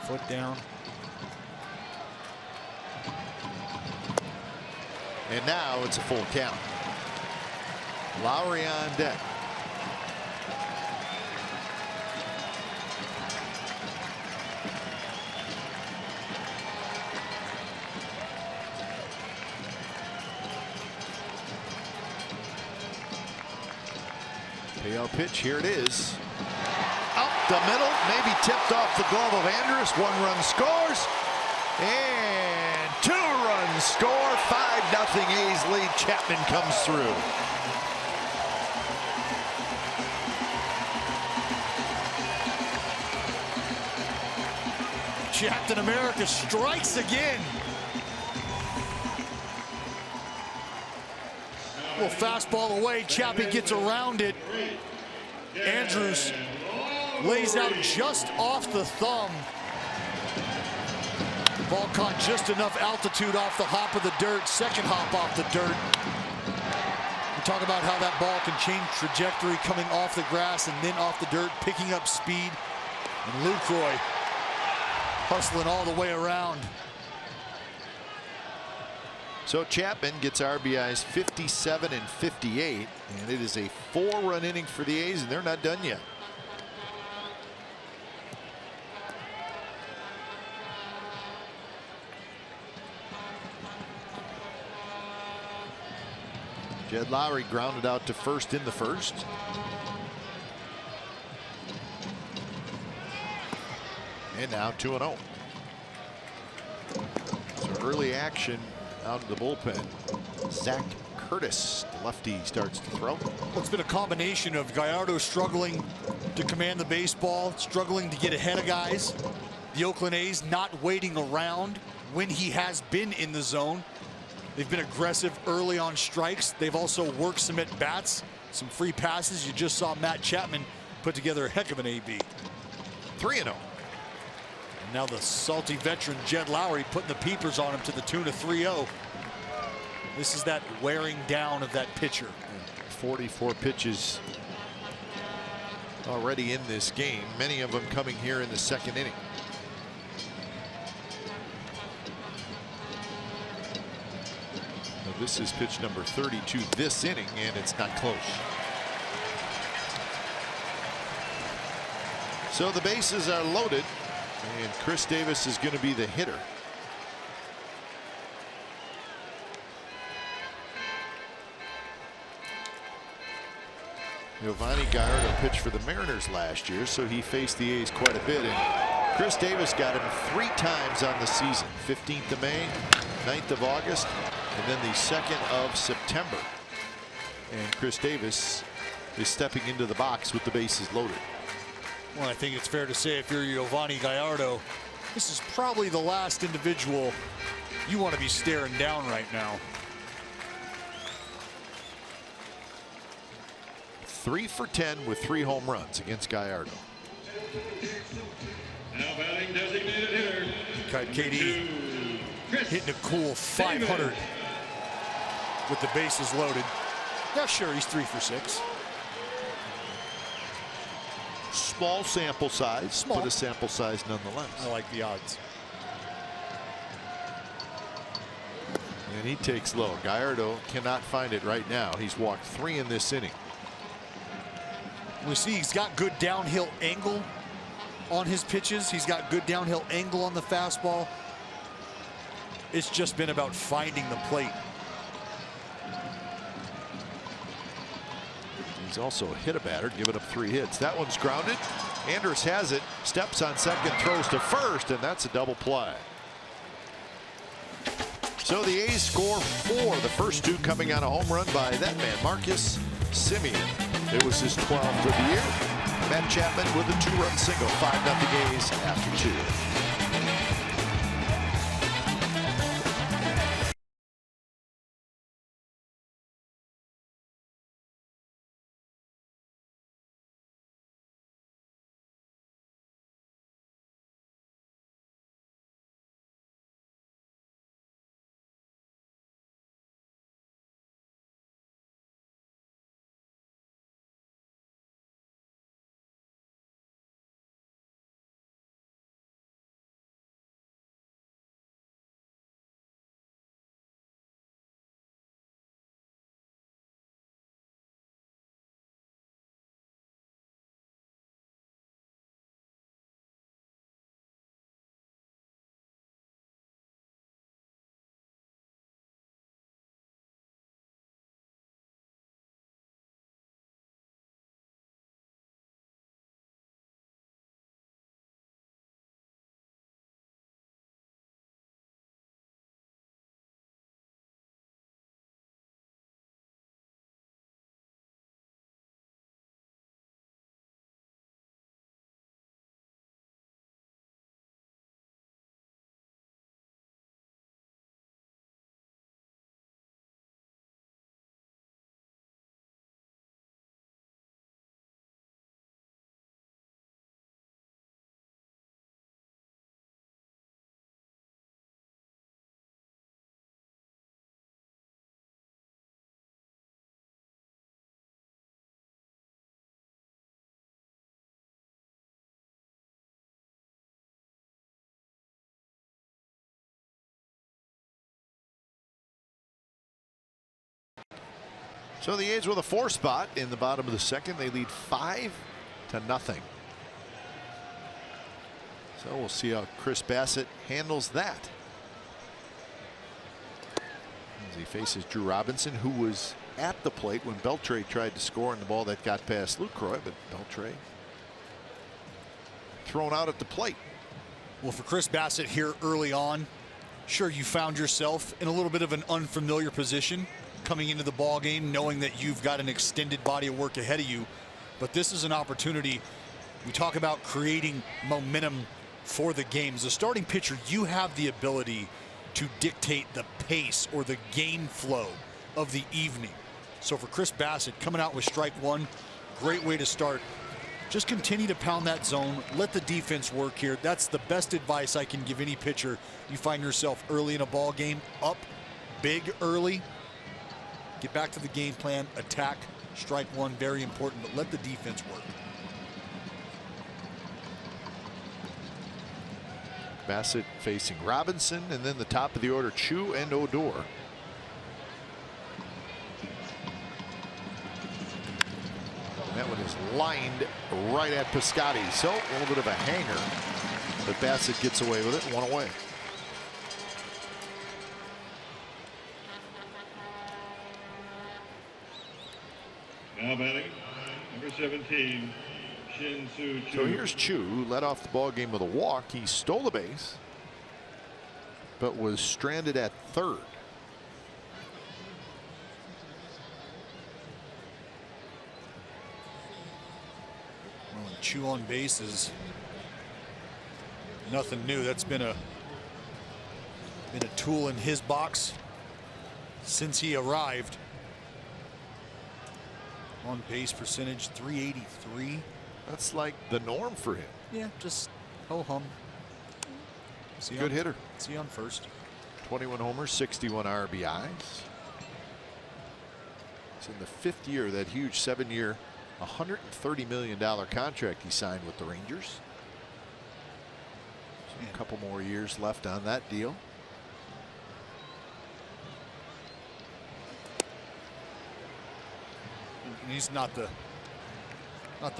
Foot down. And now it's a full count. Lowry on deck. Payout pitch, here it is. Up the middle, maybe tipped off the glove of Andrus. 1 run scores. And 2 runs score. 5-0 A's lead. Chapman comes through. Captain America strikes again. Little fastball away. Chappie gets around it. Andrus lays out just off the thumb. Ball caught just enough altitude off the hop of the dirt. Second hop off the dirt. We talk about how that ball can change trajectory coming off the grass and then off the dirt, picking up speed. And Lucroy hustling all the way around. So Chapman gets RBIs 57 and 58, and it is a 4-run inning for the A's, and they're not done yet. Jed Lowry grounded out to first in the first. And now 2-0. So early action out of the bullpen. Zach Curtis, the lefty, starts to throw. It's been a combination of Gallardo struggling to command the baseball, struggling to get ahead of guys. The Oakland A's not waiting around when he has been in the zone. They've been aggressive early on strikes. They've also worked some at bats, some free passes. You just saw Matt Chapman put together a heck of an AB. 3-0. Now the salty veteran Jed Lowry putting the peepers on him to the tune of 3-0. This is that wearing down of that pitcher. 44 pitches already in this game, many of them coming here in the second inning. Now this is pitch number 32 this inning, and it's not close. So the bases are loaded. And Chris Davis is going to be the hitter. Giovanni Gallardo pitched for the Mariners last year, so he faced the A's quite a bit. And Chris Davis got him 3 times on the season. 15th of May, 9th of August, and then the 2nd of September. And Chris Davis is stepping into the box with the bases loaded. Well, I think it's fair to say if you're Giovanni Gallardo, this is probably the last individual you want to be staring down right now. 3 for 10 with 3 home runs against Gallardo. Now batting designated hitter. KD hitting a cool 500 with the bases loaded. Yeah, sure, he's 3 for 6. Small sample size, but a sample size nonetheless. I like the odds. And he takes low. Gallardo cannot find it right now. He's walked 3 in this inning. We see he's got good downhill angle on his pitches. He's got good downhill angle on the fastball. It's just been about finding the plate. He's also hit a batter, given up 3 hits. That one's grounded. Andrus has it, steps on second, throws to first, and that's a double play. So the A's score 4, the first 2 coming on a home run by that man, Marcus Semien. It was his 12th of the year. Matt Chapman with a 2-run single, 5-0 A's after 2. So the A's with a 4 spot in the bottom of the second. They lead 5-0. So we'll see how Chris Bassett handles that as he faces Drew Robinson, who was at the plate when Beltre tried to score on the ball that got past Lucroy, but Beltre thrown out at the plate. Well, for Chris Bassett here early on, sure, you found yourself in a little bit of an unfamiliar position coming into the ball game, knowing that you've got an extended body of work ahead of you. But this is an opportunity. We talk about creating momentum for the game. As a starting pitcher, you have the ability to dictate the pace or the game flow of the evening. So for Chris Bassett, coming out with strike one, great way to start. Just continue to pound that zone. Let the defense work here. That's the best advice I can give any pitcher. You find yourself early in a ball game, up big early. Get back to the game plan, attack, strike one, very important, but let the defense work. Bassett facing Robinson, and then the top of the order, Chu and Odor. And that one is lined right at Piscotty. So a little bit of a hanger, but Bassett gets away with it, 1 away. Now batting, number 17, Shin Soo Chu. So here's Chu, who led off the ball game with a walk. He stole the base, but was stranded at third. Well, Chu on base is nothing new. That's been a tool in his box since he arrived. On base percentage 383. That's like the norm for him. Yeah, just ho-hum. Good hitter. See on first. 21 homers, 61 RBIs. It's in the 5th year, that huge 7-year, $130 million contract he signed with the Rangers. So a couple more years left on that deal. And he's not the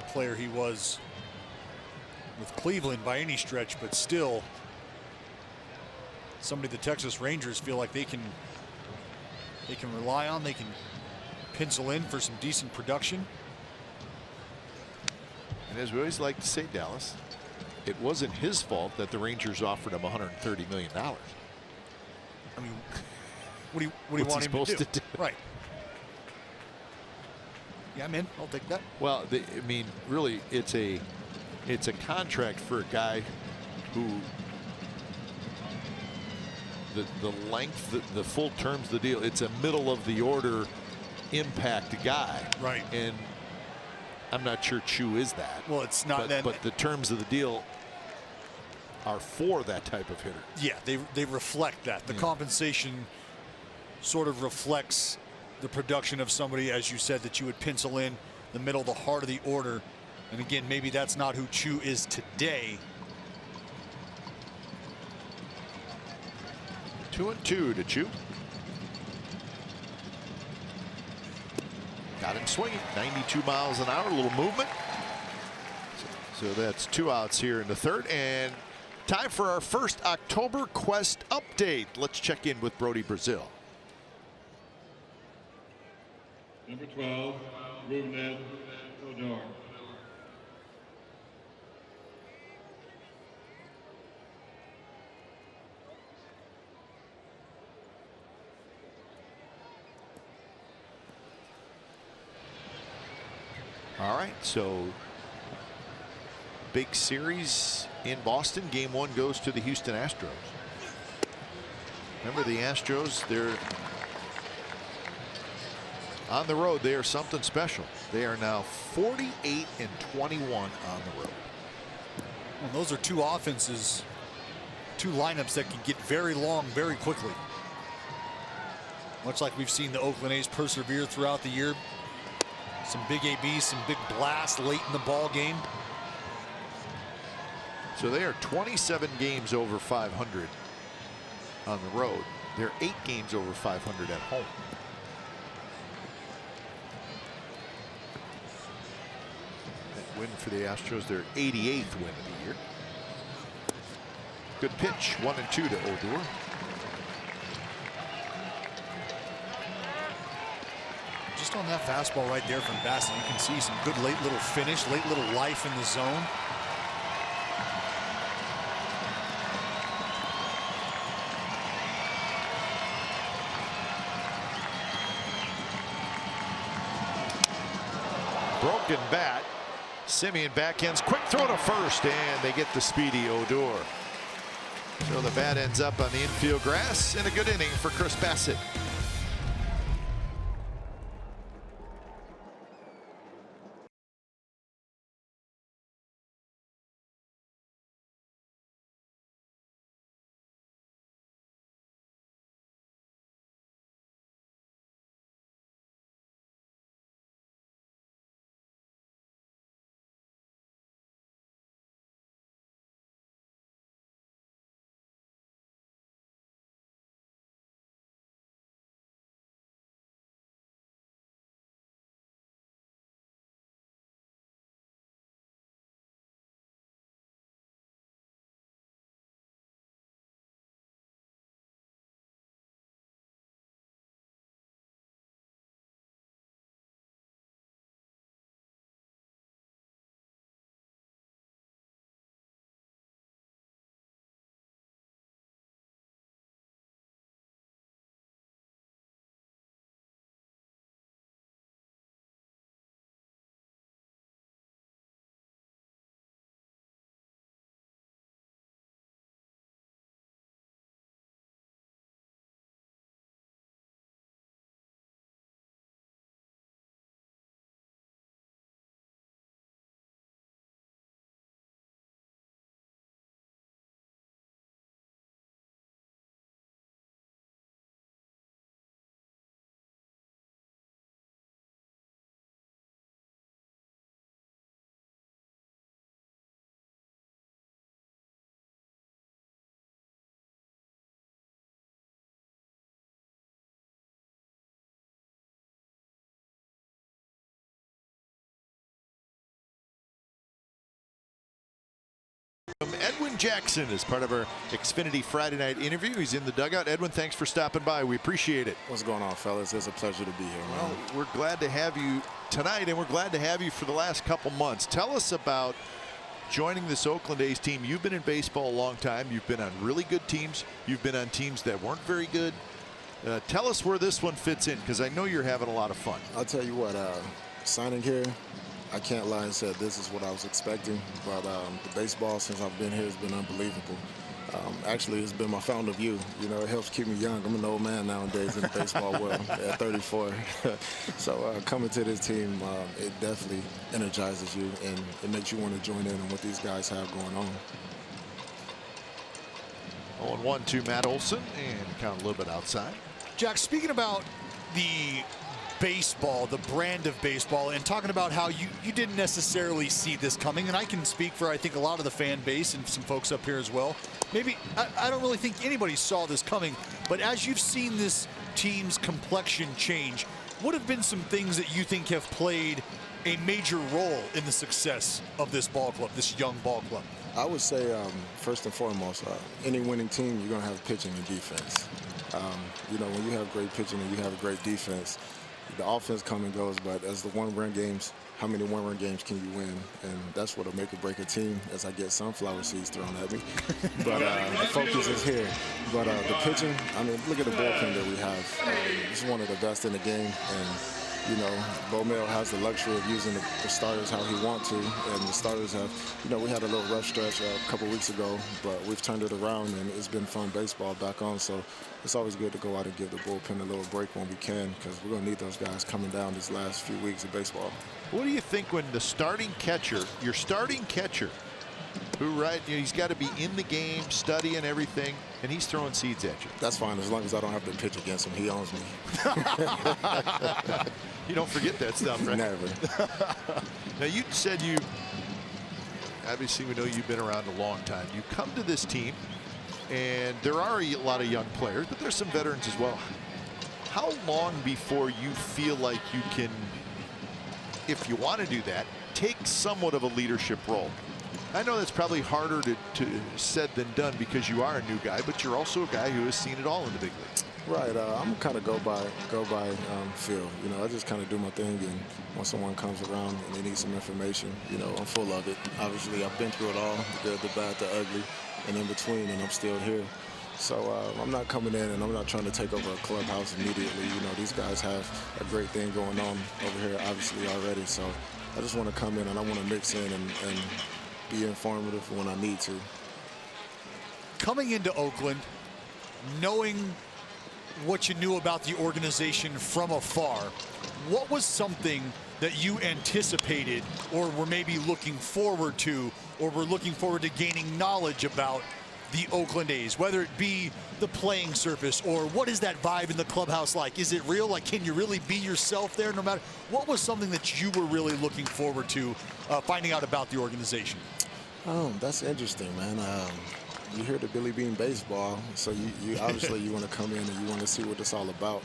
player he was with Cleveland by any stretch, but still somebody the Texas Rangers feel like they can rely on, they can pencil in for some decent production. And as we always like to say, Dallas, it wasn't his fault that the Rangers offered him $130 million. I mean, what do you want him supposed to do? Right. Yeah, I'm in. I'll take that. Well, I mean, really, it's a contract for a guy who the length, the full terms of the deal. It's a middle of the order impact guy. Right. And I'm not sure Chu is that. Well, it's not that. But the terms of the deal are for that type of hitter. Yeah, they reflect that. The compensation sort of reflects the production of somebody, as you said, that you would pencil in the middle, the heart of the order. And again, maybe that's not who Chu is today. 2-2 to Chu. Got him swinging, 92 miles an hour, a little movement. So that's 2 outs here in the third, and time for our first October Quest update. Let's check in with Brody Brazil. Number 12, Rougned Odor. All right, so big series in Boston. Game 1 goes to the Houston Astros. Remember, the Astros, they're on the road. They are something special. They are now 48-21 on the road. Well, those are two offenses, two lineups that can get very long very quickly. Much like we've seen the Oakland A's persevere throughout the year. Some big ABs, some big blasts late in the ball game. So they are 27 games over 500 on the road. They're 8 games over 500 at home. win for the Astros, their 88th win of the year. Good pitch, 1-2 to Odor. Just on that fastball right there from Bassett, you can see some good late little finish, late little life in the zone. Broken bat. Simeon backhands, quick throw to first, and they get the speedy Odor. So the bat ends up on the infield grass in a good inning for Chris Bassett. Edwin Jackson is part of our Xfinity Friday night interview. He's in the dugout. Edwin, thanks for stopping by. We appreciate it. What's going on, fellas? It's a pleasure to be here, man. Well, we're glad to have you tonight, and we're glad to have you for the last couple months. Tell us about joining this Oakland A's team. You've been in baseball a long time. You've been on really good teams. You've been on teams that weren't very good. Tell us where this one fits in, because I know you're having a lot of fun. I'll tell you what, signing here, I can't lie and say this is what I was expecting, but the baseball since I've been here has been unbelievable. Actually, it's been my fountain of youth. You know, it helps keep me young. I'm an old man nowadays in the baseball world at 34. So coming to this team, it definitely energizes you, and it makes you want to join in on what these guys have going on. 0-1 to Matt Olson, and count a little bit outside. Jack, speaking about the baseball, the brand of baseball, and talking about how you didn't necessarily see this coming, and I can speak for, I think, a lot of the fan base and some folks up here as well. Maybe, I don't really think anybody saw this coming, but as you've seen this team's complexion change, what have been some things that you think have played a major role in the success of this ball club, this young ball club? I would say, first and foremost, any winning team, you're going to have pitching and defense. You know, when you have great pitching and you have a great defense, the offense comes and goes, but as the one-run games, how many one-run games can you win? And that's what'll make or break a team, as I get sunflower seeds thrown at me. But the focus is here. But the pitching, I mean, look at the bullpen that we have. It's one of the best in the game. And, you know, Bomel has the luxury of using the starters how he wants to. And the starters have, you know, we had a little rough stretch a couple weeks ago, but we've turned it around, and it's been fun baseball back on. So it's always good to go out and give the bullpen a little break when we can, because we're going to need those guys coming down these last few weeks of baseball. What do you think when the starting catcher, your starting catcher, who, right, you know, he's got to be in the game, studying everything, and he's throwing seeds at you? That's fine, as long as I don't have to pitch against him. He owns me. You don't forget that stuff, right? Never. Now, you said obviously we know you've been around a long time. You come to this team, and there are a lot of young players, but there's some veterans as well. How long before you feel like you can if you want to do that, take somewhat of a leadership role. I know that's probably harder to said than done because you are a new guy, but you're also a guy who has seen it all in the big leagues. Right. I'm kind of go by feel. You know, I just kind of do my thing, and when someone comes around and they need some information, you know, I'm full of it. Obviously, I've been through it all, the good, the bad, the ugly, and in between, and I'm still here. So I'm not coming in and I'm not trying to take over a clubhouse immediately. You know, these guys have a great thing going on over here, obviously, already. So I just want to come in and I want to mix in and be informative when I need to. Coming into Oakland, knowing what you knew about the organization from afar, what was something that you anticipated or were maybe looking forward to, or were looking forward to gaining knowledge about the Oakland A's, whether it be the playing surface or what is that vibe in the clubhouse like? Is it real? Like, can you really be yourself there no matter? What was something that you were really looking forward to finding out about the organization? That's interesting, man. You hear the Billy Bean baseball, so you obviously you want to come in and you want to see what it's all about.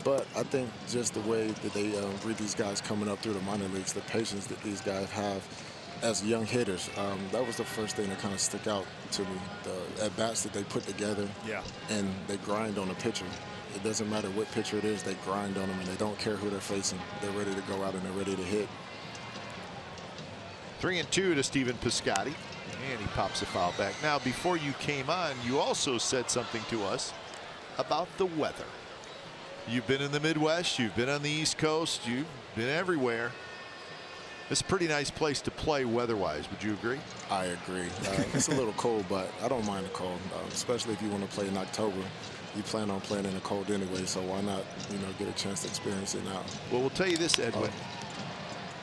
But I think just the way that they read these guys coming up through the minor leagues, the patience that these guys have as young hitters, that was the first thing that kind of stuck out to me. The at-bats that they put together, and they grind on a pitcher. It doesn't matter what pitcher it is, they grind on them, and they don't care who they're facing. They're ready to go out and they're ready to hit. 3-2 to Stephen Piscotty, and he pops a foul back. Now, before you came on, you also said something to us about the weather. You've been in the Midwest, you've been on the East Coast, you've been everywhere. It's a pretty nice place to play weather-wise. Would you agree? I agree. It's a little cold, but I don't mind the cold, especially if you want to play in October. You plan on playing in the cold anyway, so why not, you know, get a chance to experience it now? Well, we'll tell you this, Edwin.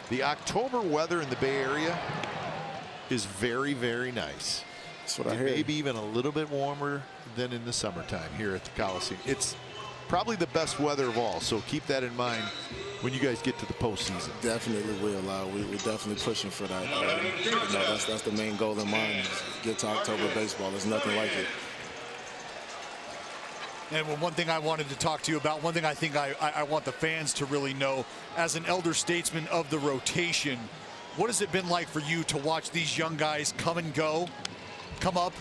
The October weather in the Bay Area is very, very nice. That's what I hear. Maybe even a little bit warmer than in the summertime here at the Coliseum. It's probably the best weather of all, so keep that in mind when you guys get to the postseason. Definitely will. We're definitely pushing for that. You know, that's the main goal in mind, is get to October baseball. There's nothing like it. And one thing I wanted to talk to you about, one thing I think I want the fans to really know, as an elder statesman of the rotation, what has it been like for you to watch these young guys come and go, come up,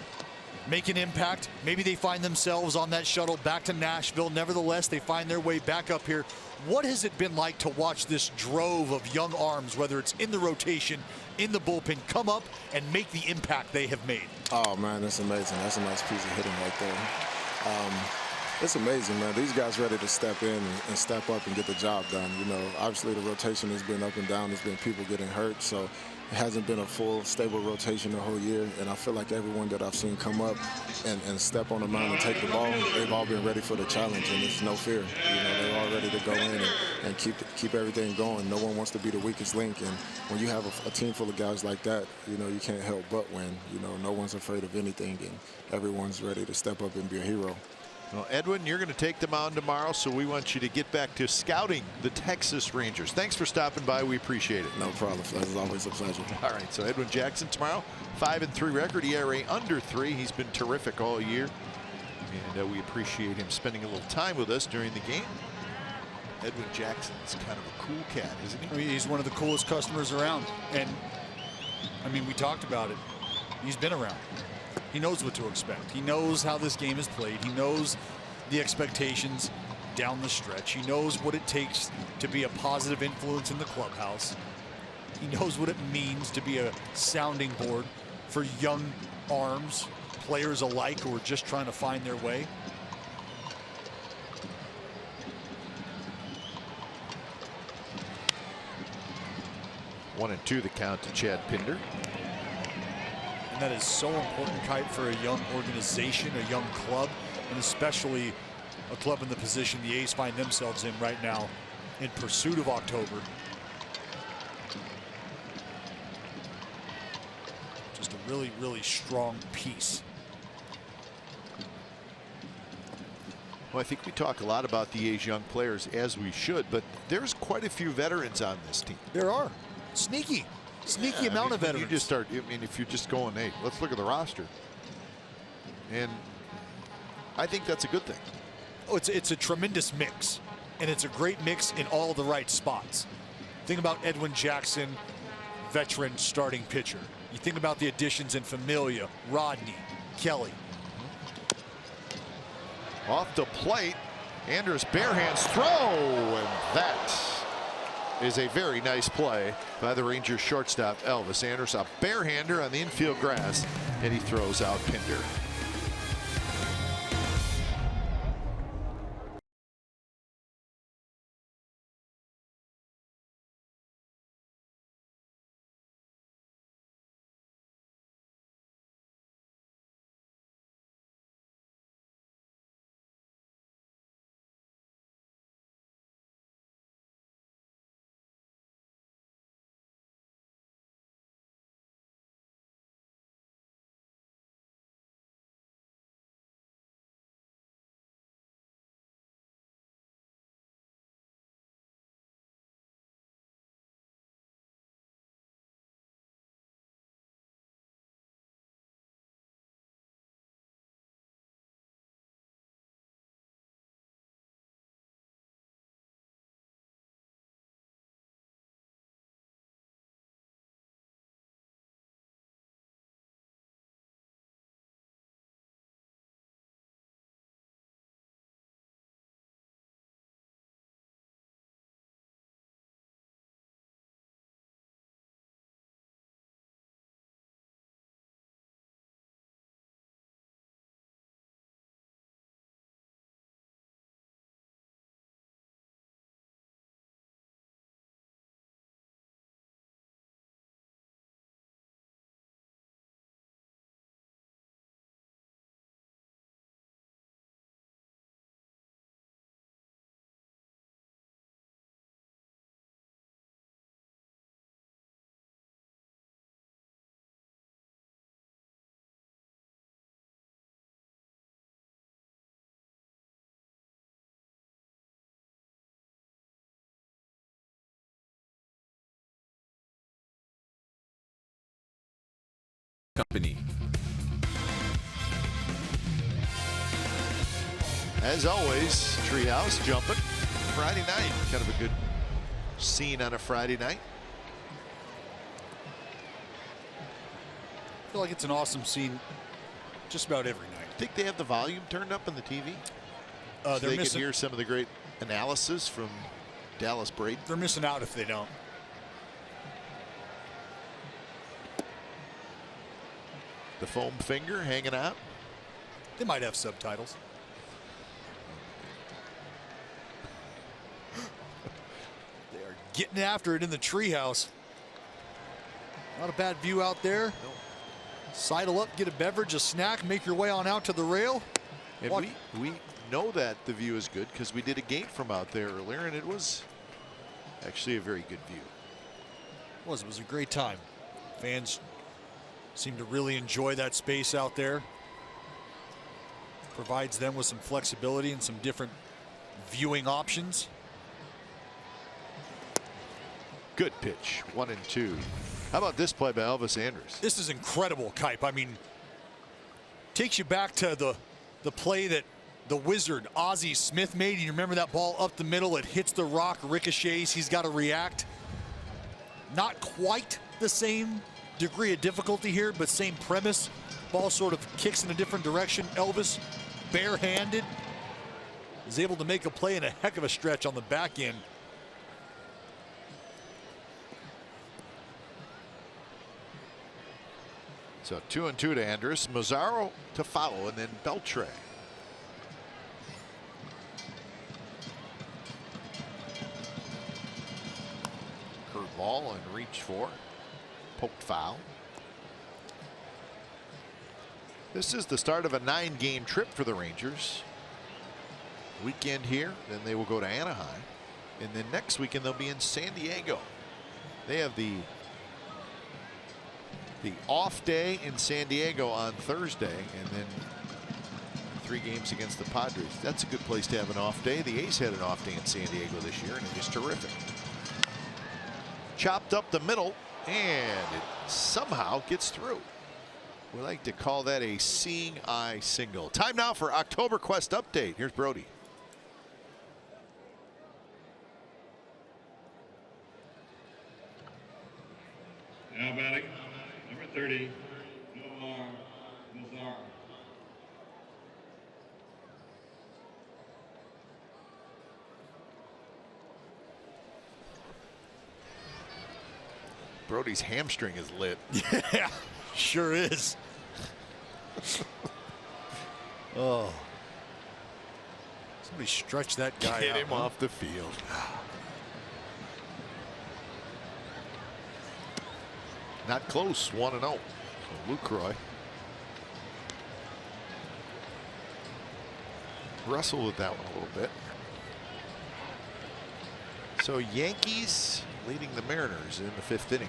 make an impact? Maybe they find themselves on that shuttle back to Nashville. Nevertheless, they find their way back up here. What has it been like to watch this drove of young arms, whether it's in the rotation, in the bullpen, come up and make the impact they have made? Oh, man, that's amazing. That's a nice piece of hitting right there. It's amazing, man. These guys ready to step in and step up and get the job done. You know, obviously the rotation has been up and down. There's been people getting hurt, so it hasn't been a full, stable rotation the whole year. And I feel like everyone that I've seen come up and step on the mound and take the ball, they've all been ready for the challenge, and there's no fear. You know, they're all ready to go in and keep everything going. No one wants to be the weakest link, and when you have a team full of guys like that, you know, you can't help but win. You know, no one's afraid of anything, and everyone's ready to step up and be a hero. Well, Edwin, you're going to take them on tomorrow, so we want you to get back to scouting the Texas Rangers. Thanks for stopping by. We appreciate it. No problem. It's always a pleasure. All right, so Edwin Jackson tomorrow, 5-3 record, ERA under 3. He's been terrific all year, and we appreciate him spending a little time with us during the game. Edwin Jackson's kind of a cool cat, isn't he? I mean, he's one of the coolest customers around, and I mean, we talked about it. He's been around. He knows what to expect. He knows how this game is played. He knows the expectations down the stretch. He knows what it takes to be a positive influence in the clubhouse. He knows what it means to be a sounding board for young arms, players alike who are just trying to find their way. One and two the count to Chad Pinder. That is so important, Kite, for a young organization, a young club, and especially a club in the position the A's find themselves in right now in pursuit of October. Just a really, really strong piece. Well, I think we talk a lot about the A's young players, as we should, but there's quite a few veterans on this team. There are. Sneaky amount of veterans. You just start, I mean, if you're just going, hey, let's look at the roster. And I think that's a good thing. Oh, it's a tremendous mix, and it's a great mix in all the right spots. Think about Edwin Jackson, veteran starting pitcher. You think about the additions in Familia, Rodney, Kelly. Off the plate, Anders bare hands throw, and that is a very nice play by the Rangers shortstop Elvis Anders. A barehander on the infield grass, and he throws out Pinder. Company. As always, Treehouse jumping. Friday night, kind of a good scene on a Friday night. I feel like it's an awesome scene just about every night. Think they have the volume turned up on the TV? So They're they missing, could hear some of the great analysis from Dallas Braden. they're missing out if they don't. The foam finger hanging out. They might have subtitles. They are getting after it in the treehouse. Not a bad view out there. No. Sidle up, get a beverage, a snack, make your way on out to the rail. And we know that the view is good because we did a game from out there earlier, and it was actually a very good view. It was a great time. Fans seem to really enjoy that space out there. Provides them with some flexibility and some different viewing options. Good pitch, 1-2. How about this play by Elvis Anders? This is incredible, Kipe. I mean, takes you back to the play that the Wizard, Ozzie Smith, made. You remember that ball up the middle, it hits the rock, ricochets, he's got to react. Not quite the same degree of difficulty here, but same premise. Ball sort of kicks in a different direction. Elvis, barehanded, is able to make a play in a heck of a stretch on the back end. So 2-2 to Anders, Mazzaro to follow, and then Beltre. Curveball and reach for. Poked foul. This is the start of a 9-game trip for the Rangers. Weekend here, then they will go to Anaheim. And then next weekend they'll be in San Diego. They have the off day in San Diego on Thursday, and then 3 games against the Padres. That's a good place to have an off day. The A's had an off day in San Diego this year, and it was terrific. Chopped up the middle, and it somehow gets through. We like to call that a seeing eye single. Time now for October Quest update. Here's Brody. Now batting, number 30, Nomar Nazar. Brody's hamstring is lit. Yeah, sure is. Oh. Somebody stretch that guy Get out. him off the field. Not close, 1-0. So Lucroy wrestled with that one a little bit. So Yankees leading the Mariners in the 5th inning.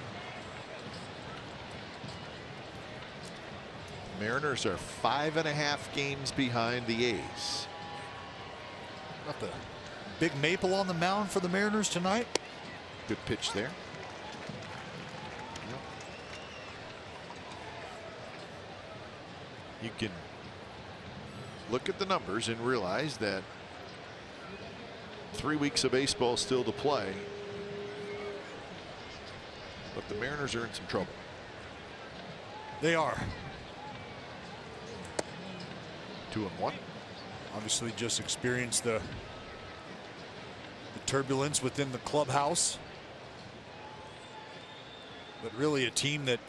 Mariners are 5.5 games behind the A's. Got the big maple on the mound for the Mariners tonight. Good pitch there. You can look at the numbers and realize that 3 weeks of baseball still to play. But the Mariners are in some trouble. They are. 2-1. Obviously just experienced the turbulence within the clubhouse. But really a team that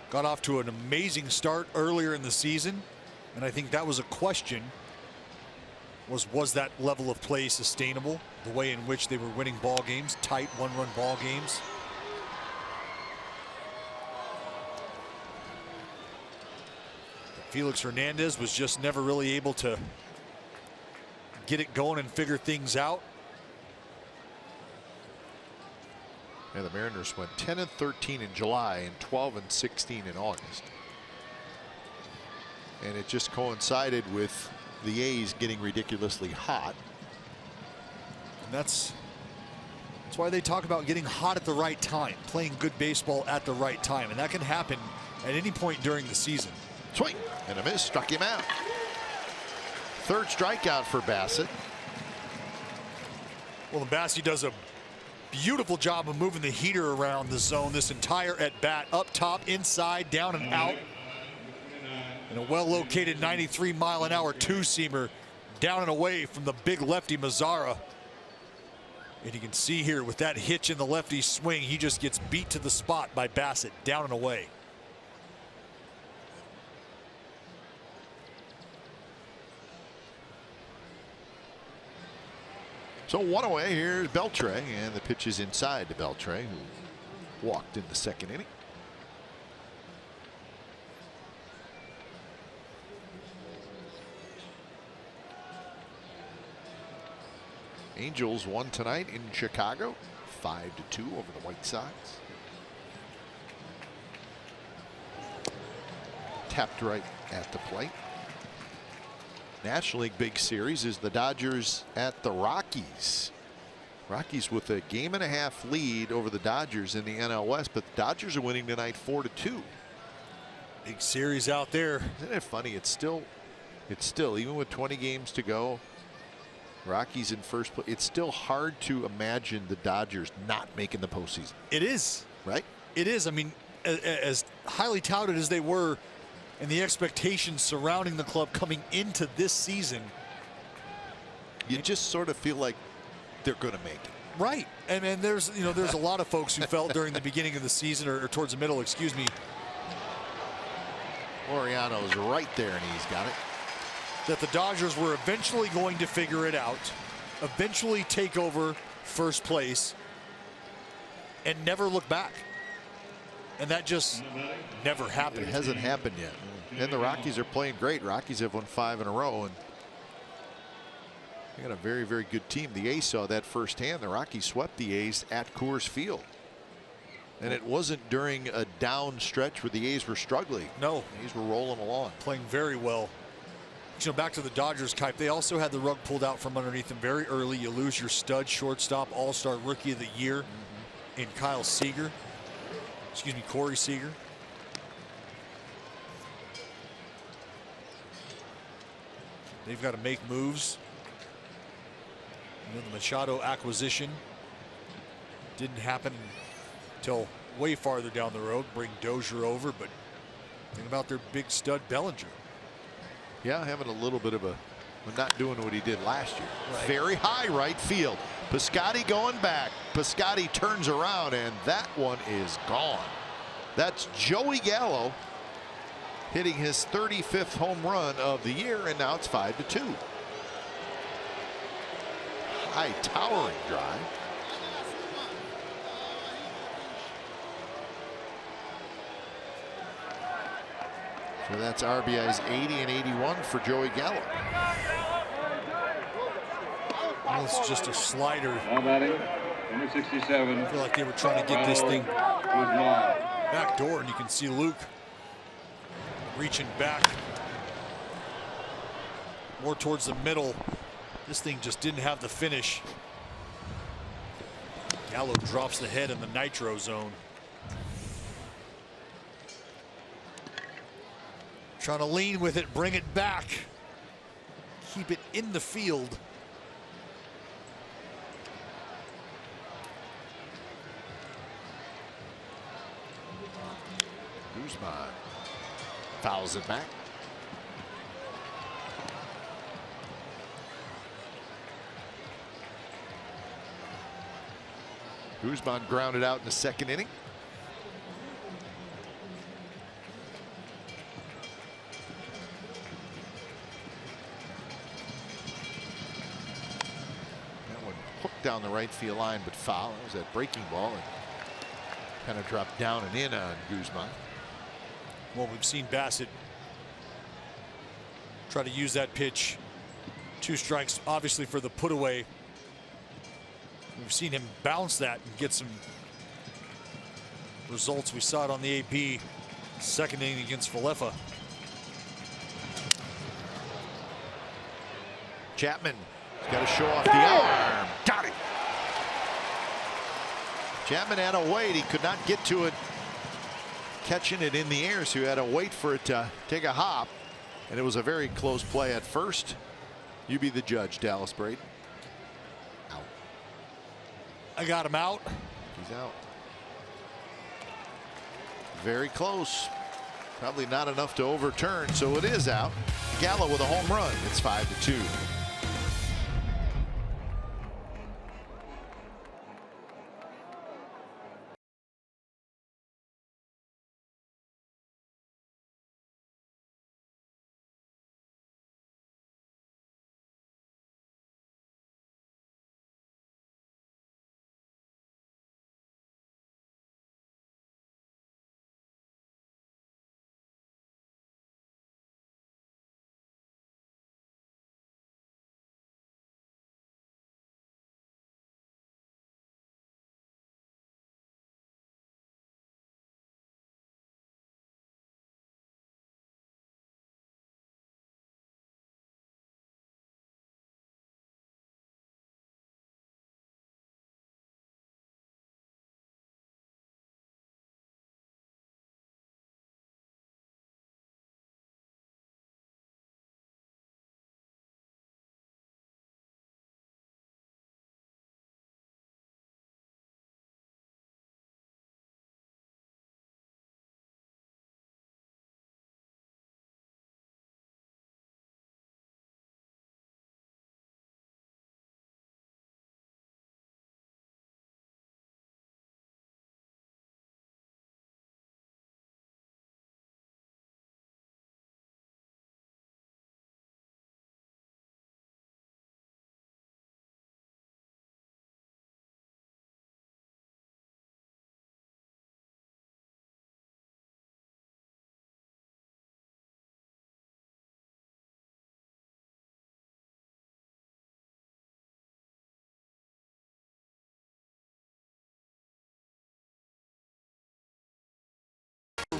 got off to an amazing start earlier in the season. And I think that was a question. Was that level of play sustainable? The way in which they were winning ball games, tight one-run ball games. Felix Hernandez was just never really able to get it going and figure things out. And the Mariners went 10-13 in July and 12-16 in August. And it just coincided with the A's getting ridiculously hot. And that's why they talk about getting hot at the right time, playing good baseball at the right time. And that can happen at any point during the season. Swing and a miss, struck him out. 3rd strikeout for Bassett. Well, Bassett does a beautiful job of moving the heater around the zone this entire at bat, up top, inside, down and out. And a well-located 93-mile-an-hour two-seamer down and away from the big lefty Mazzara. And you can see here with that hitch in the lefty swing, he just gets beat to the spot by Bassett, down and away. So 1 away, here's Beltre, and the pitch is inside to Beltre, who walked in the 2nd inning. Angels won tonight in Chicago, 5-2 over the White Sox. Tapped right at the plate. National League big series is the Dodgers at the Rockies. Rockies with a 1.5 lead over the Dodgers in the NL West, but the Dodgers are winning tonight 4-2. Big series out there. Isn't it funny? It's still even with 20 games to go, Rockies in first place. It's still hard to imagine the Dodgers not making the postseason. It is. Right? It is. I mean, as highly touted as they were, and the expectations surrounding the club coming into this season, you just sort of feel like they're going to make it. Right. And there's a lot of folks who felt during the beginning of the season, or towards the middle, excuse me. Laureano's right there, and he's got it. That the Dodgers were eventually going to figure it out, eventually take over first place, and never look back. And that just never happened. It hasn't happened yet. And the Rockies are playing great. Rockies have won 5 in a row, and they got a very, very good team. The A's saw that firsthand. The Rockies swept the A's at Coors Field. And it wasn't during a down stretch where the A's were struggling. No. The A's were rolling along. Playing very well. Back to the Dodgers, Kipe, they also had the rug pulled out from underneath them very early. You lose your stud shortstop, all-star rookie of the year in Kyle Seager. Excuse me, Corey Seager. They've got to make moves. The Machado acquisition didn't happen until way farther down the road, bring Dozier over, but think about their big stud Bellinger. Yeah, having a little bit of a, not doing what he did last year. Right. Very high right field. Piscotty going back. Piscotty turns around, and that one is gone. That's Joey Gallo hitting his 35th home run of the year, and now it's 5-2. High towering drive. So that's RBIs 80 and 81 for Joey Gallo. Well, it's just a slider. Now batting, number 67. I feel like they were trying to get this thing back door, and you can see Luke reaching back more towards the middle. This thing just didn't have the finish. Gallo drops the head in the nitro zone. Trying to lean with it, bring it back, keep it in the field. Guzman fouls it back. Guzman grounded out in the second inning. That one hooked down the right field line, but foul. It was that breaking ball and kind of dropped down and in on Guzman. Well, we've seen Bassett try to use that pitch. 2 strikes, obviously, for the put away. We've seen him bounce that and get some results. We saw it on the AP second inning against Falefa. Chapman got to show off the arm. Got it. Chapman had to wait. He could not get to it, catching it in the air, so he had to wait for it to take a hop. And it was a very close play at first. You be the judge, Dallas Braden. Out. I got him out. He's out. Very close. Probably not enough to overturn, so it is out. Gallo with a home run. It's 5-2.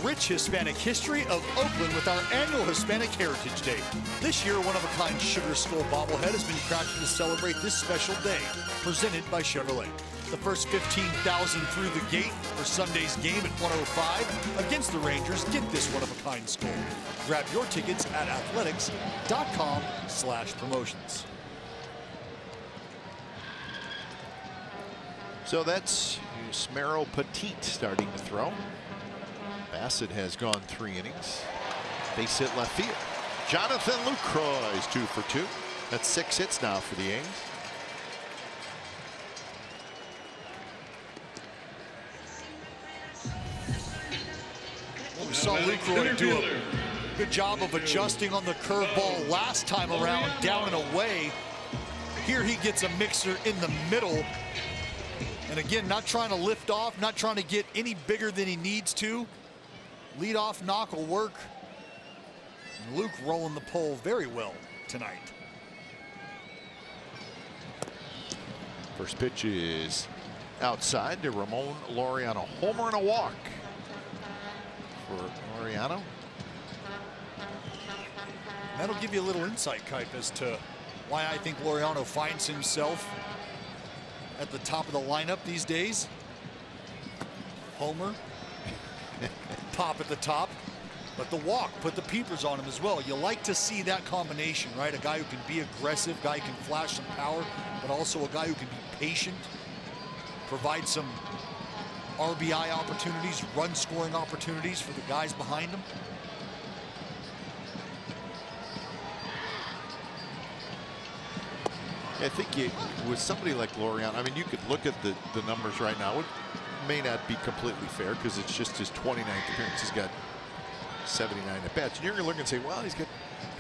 Rich Hispanic history of Oakland with our annual Hispanic Heritage Day. This year, one-of-a-kind Sugar Skull bobblehead has been crafted to celebrate this special day, presented by Chevrolet. The first 15,000 through the gate for Sunday's game at 105 against the Rangers get this one-of-a-kind skull. Grab your tickets at athletics.com/promotions. So that's Smero Petit starting to throw. Bassett has gone 3 innings. Base hit left field. Jonathan Lucroy is 2 for 2. That's 6 hits now for the A's. Well, we saw Lucroy do a good job of adjusting on the curveball last time around, down and away. Here he gets a mixer in the middle. And again, not trying to lift off, not trying to get any bigger than he needs to. Leadoff knock will work. And Luke rolling the pole very well tonight. First pitch is outside to Ramon Laureano. Homer and a walk for Laureano. That'll give you a little insight, Kipe, as to why I think Laureano finds himself at the top of the lineup these days. Homer, pop at the top, but the walk put the peepers on him as well. You like to see that combination, right? A guy who can be aggressive, guy who can flash some power, but also a guy who can be patient, provide some RBI opportunities, run scoring opportunities for the guys behind him. I think with somebody like Laureano, I mean, you could look at the numbers right now. It may not be completely fair because it's just his 29th appearance. He's got 79 at bats. And you're going to look and say, well, he's got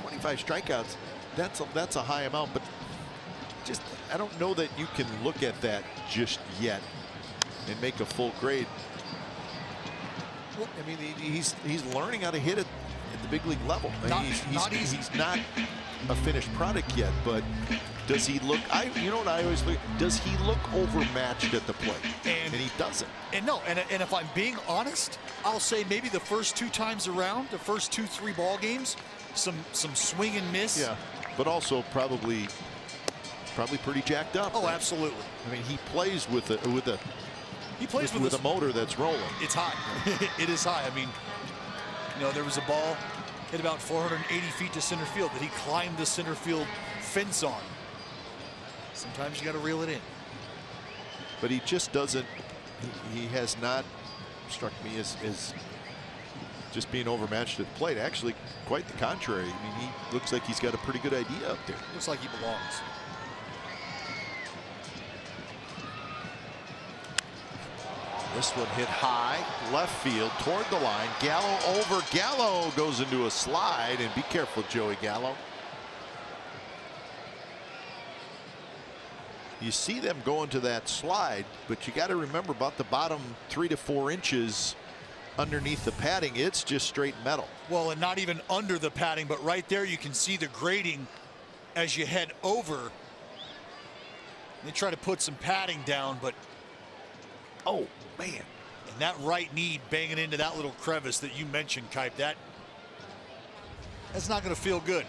25 strikeouts. That's a high amount, but just I don't know that you can look at that just yet and make a full grade. Well, I mean, he's learning how to hit it at the big league level. He's not a finished product yet, but does he look? You know what I always look? Does he look overmatched at the plate? And he doesn't. And no, and if I'm being honest, I'll say maybe the first 2 times around, the first 2-3 ball games, some swing and miss. Yeah, but also probably pretty jacked up. Oh, right? Absolutely. I mean, he plays with a motor that's rolling. It's high. It is high. I mean, you know, there was a ball hit about 480 feet to center field that he climbed the center field fence on. Sometimes you got to reel it in. But he just doesn't. He has not struck me as just being overmatched at the plate. Actually, quite the contrary. I mean, he looks like he's got a pretty good idea up there. Looks like he belongs. This one hit high, left field, toward the line. Gallo over. Gallo goes into a slide, and be careful, Joey Gallo. You see them go into that slide, but you got to remember about the bottom 3 to 4 inches underneath the padding. It's just straight metal. Well, and not even under the padding, but right there you can see the grading as you head over. They try to put some padding down, but oh man, and that right knee banging into that little crevice that you mentioned, Kipe, that's not going to feel good.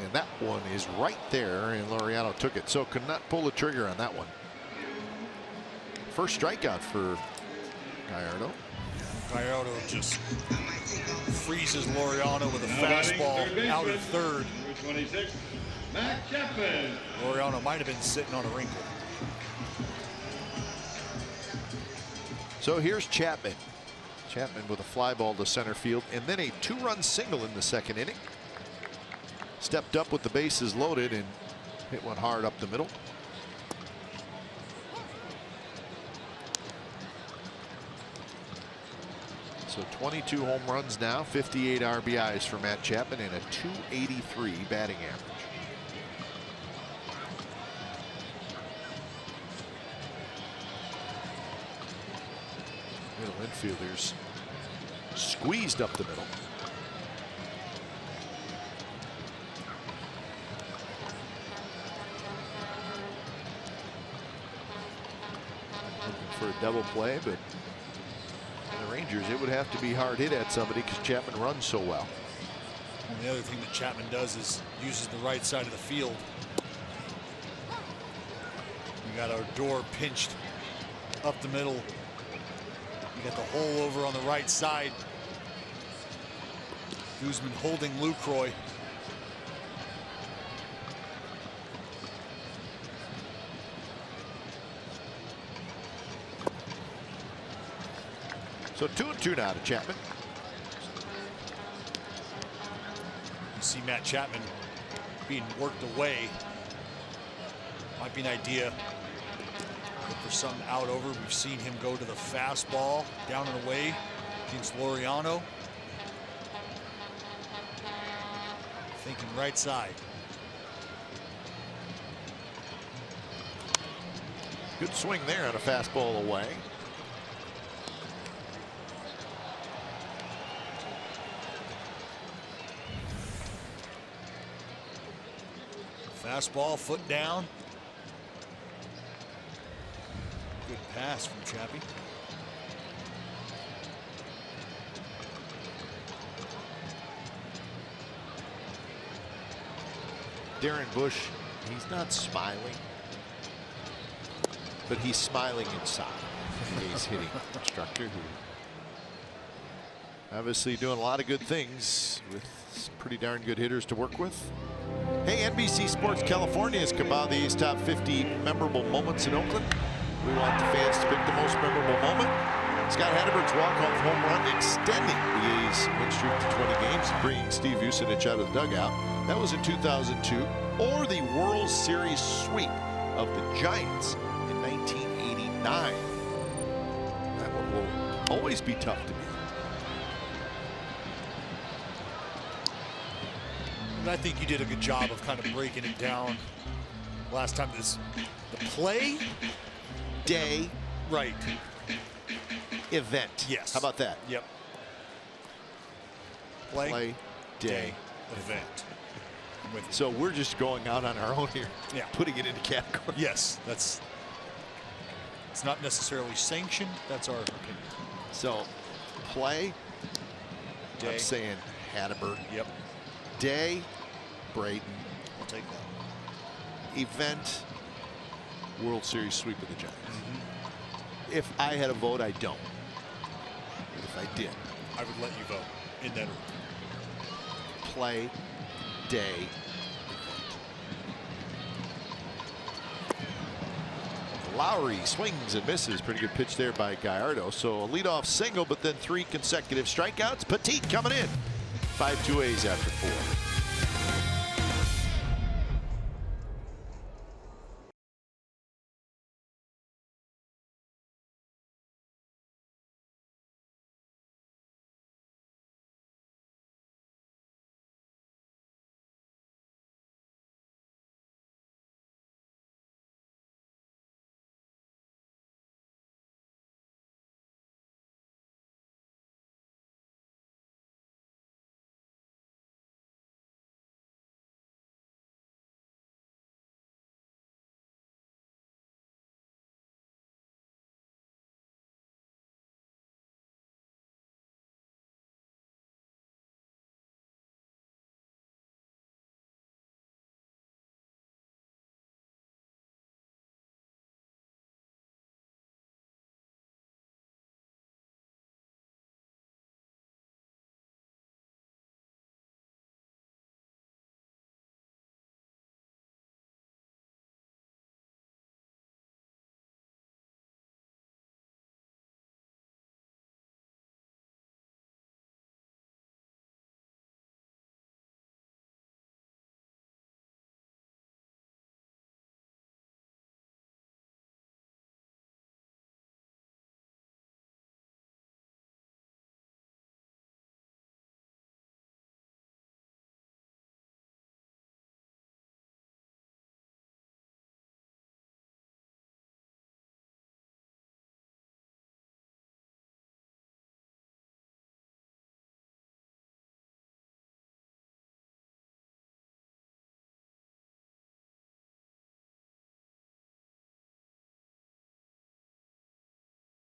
And that one is right there, and Laureano took it, so could not pull the trigger on that one. First strikeout for Gallardo. Gallardo just freezes Laureano with a fastball out of third. Number 26, Matt Chapman. Laureano might have been sitting on a wrinkle. So here's Chapman. Chapman with a fly ball to center field, and then a 2-run single in the second inning. Stepped up with the bases loaded and hit one hard up the middle. So 22 home runs now, 58 RBIs for Matt Chapman, and a .283 batting average. Middle infielders squeezed up the middle. Looking for a double play, but the Rangers, it would have to be hard hit at somebody because Chapman runs so well. And the other thing that Chapman does is uses the right side of the field. You got Odor pinched up the middle. You got the hole over on the right side. Guzman holding Lucroy. So 2-2 now to Chapman. You see Matt Chapman being worked away. Might be an idea. Look for something out over. We've seen him go to the fastball down and away against Laureano. Thinking right side. Good swing there on a fastball away. Fastball, foot down. Good pass from Chappie. Darren Bush, he's not smiling, but he's smiling inside. He's hitting instructor who obviously doing a lot of good things with some pretty darn good hitters to work with. Hey, NBC Sports California has compiled the A's top 50 memorable moments in Oakland. We want the fans to pick the most memorable moment. Scott Hatteberg's walk-off home run extending the A's win streak to 20 games, bringing Steve Vucinich out of the dugout. That was in 2002. Or the World Series sweep of the Giants in 1989. That one will always be tough to beat. And I think you did a good job of kind of breaking it down last time. The play, Day, right? Event. Yes. How about that? Yep. Play, day, event. I'm with you. So we're just going out on our own here, Yeah. putting it into category. Yes, it's not necessarily sanctioned. That's our opinion. So play, Day. I'm saying Hatteberg. Yep. Day, Brayton. I'll take that. Event, World Series sweep of the Giants. If I had a vote, I don't. But if I did, I would let you vote in that order. play, day, Lowry swings and misses. Pretty good pitch there by Gallardo. So a leadoff single, but then 3 consecutive strikeouts. Petit coming in. 5-2 A's after 4.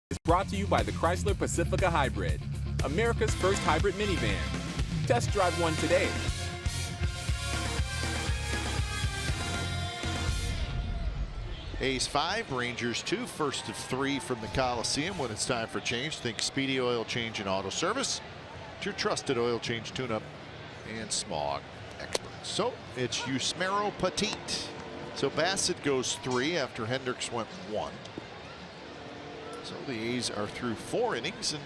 Is brought to you by the Chrysler Pacifica Hybrid, America's first hybrid minivan. Test drive one today. A's 5, Rangers 2, first of 3 from the Coliseum. When it's time for change, think Speedy Oil Change and Auto Service. Your trusted oil change, tune-up, and smog experts. So it's Yusmeiro Petit. So Bassett goes 3 after Hendricks went 1. So the A's are through 4 innings, and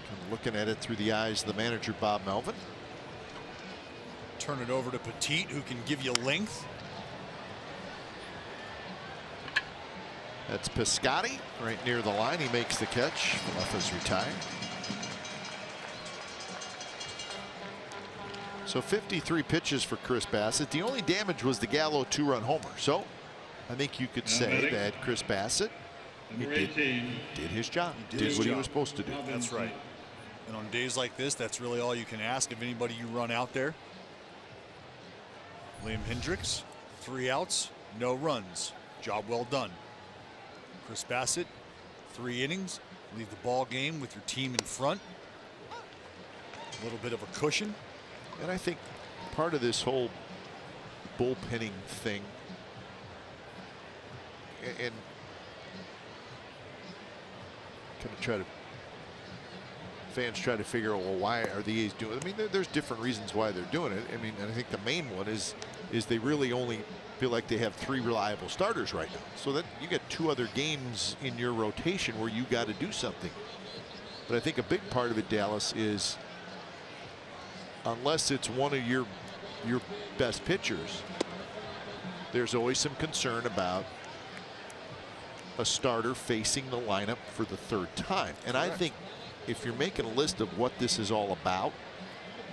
kind of looking at it through the eyes of the manager, Bob Melvin. Turn it over to Petit, who can give you length. That's Piscotty right near the line. He makes the catch. Leffer's retired. So 53 pitches for Chris Bassett. The only damage was the Gallo 2-run homer. So I think you could say that Chris Bassett did his job. He did what he was supposed to do. That's right. And on days like this, that's really all you can ask of anybody you run out there. Liam Hendricks, 3 outs, no runs. Job well done. Chris Bassett, 3 innings. Leave the ball game with your team in front. A little bit of a cushion. And I think part of this whole bullpenning thing, and kind of fans try to figure out, well, why are the A's doing it? I mean, there's different reasons why they're doing it. I mean, and I think the main one is they really only feel like they have 3 reliable starters right now. So that you get 2 other games in your rotation where you got to do something. But I think a big part of it, Dallas, is unless it's one of your best pitchers, there's always some concern about a starter facing the lineup for the 3rd time. And correct. I think if you're making a list of what this is all about,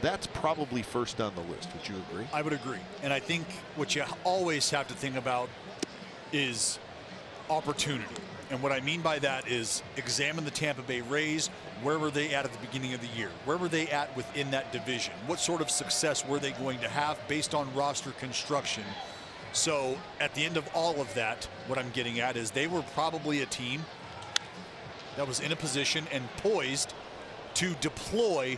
that's probably first on the list. Would you agree? I would agree. And I think what you always have to think about is opportunity. And what I mean by that is examine the Tampa Bay Rays. Where were they at the beginning of the year? Where were they at within that division? What sort of success were they going to have based on roster construction? So at the end of all of that, what I'm getting at is they were probably a team that was in a position and poised to deploy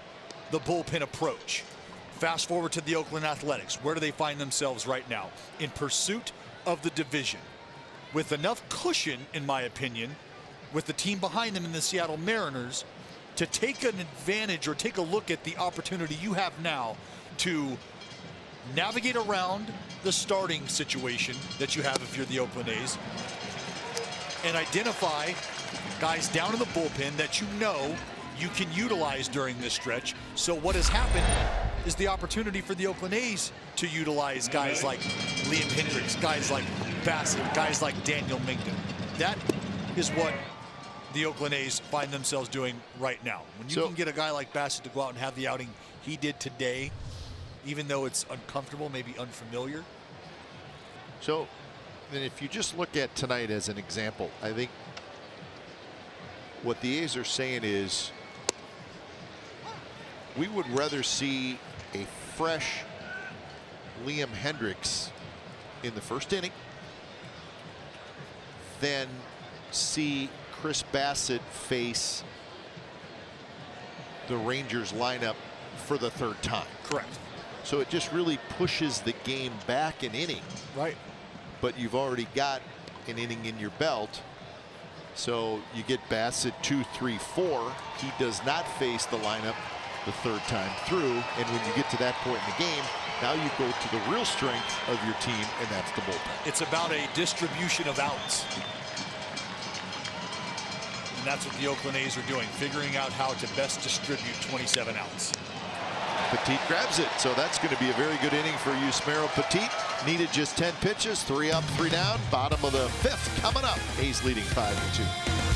the bullpen approach. Fast forward to the Oakland Athletics. Where do they find themselves right now? In pursuit of the division. With enough cushion, in my opinion, with the team behind them in the Seattle Mariners, to take an advantage or take a look at the opportunity you have now to navigate around the starting situation that you have if you're the Oakland A's and identify guys down in the bullpen that you know you can utilize during this stretch. So what has happened is the opportunity for the Oakland A's to utilize guys like Liam Hendricks, guys like Bassett, guys like Daniel Mington. That is what the Oakland A's find themselves doing right now. When you can get a guy like Bassett to go out and have the outing he did today, even though it's uncomfortable, maybe unfamiliar. So then if you just look at tonight as an example, I think what the A's are saying is we would rather see a fresh Liam Hendricks in the 1st inning than see Chris Bassett face the Rangers lineup for the 3rd time. Correct. So it just really pushes the game back an inning. Right. But you've already got an inning in your belt. So you get Bassett 2, 3, 4. He does not face the lineup the 3rd time through. And when you get to that point in the game, now you go to the real strength of your team, and that's the bullpen. It's about a distribution of outs. And that's what the Oakland A's are doing, figuring out how to best distribute 27 outs. Petit grabs it, so that's going to be a very good inning for Yusmeiro Petit. Needed just 10 pitches, 3 up, 3 down. Bottom of the 5th coming up. A's leading 5-2.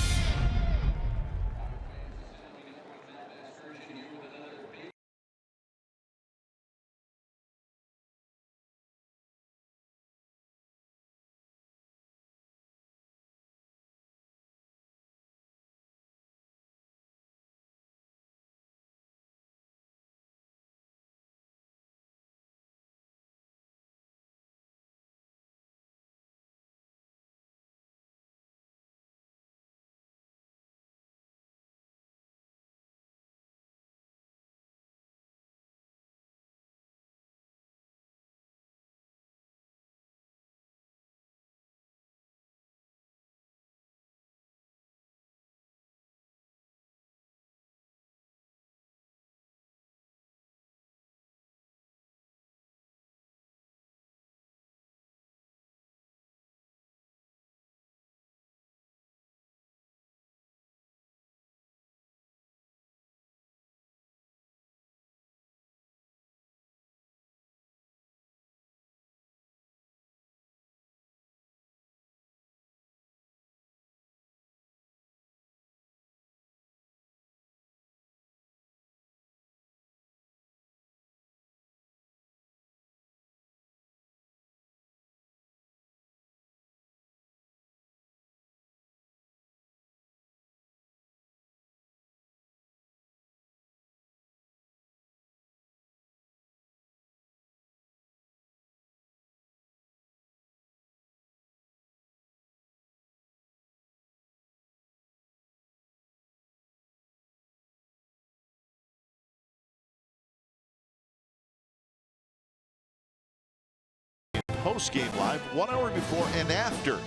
post-game live 1 hour before and after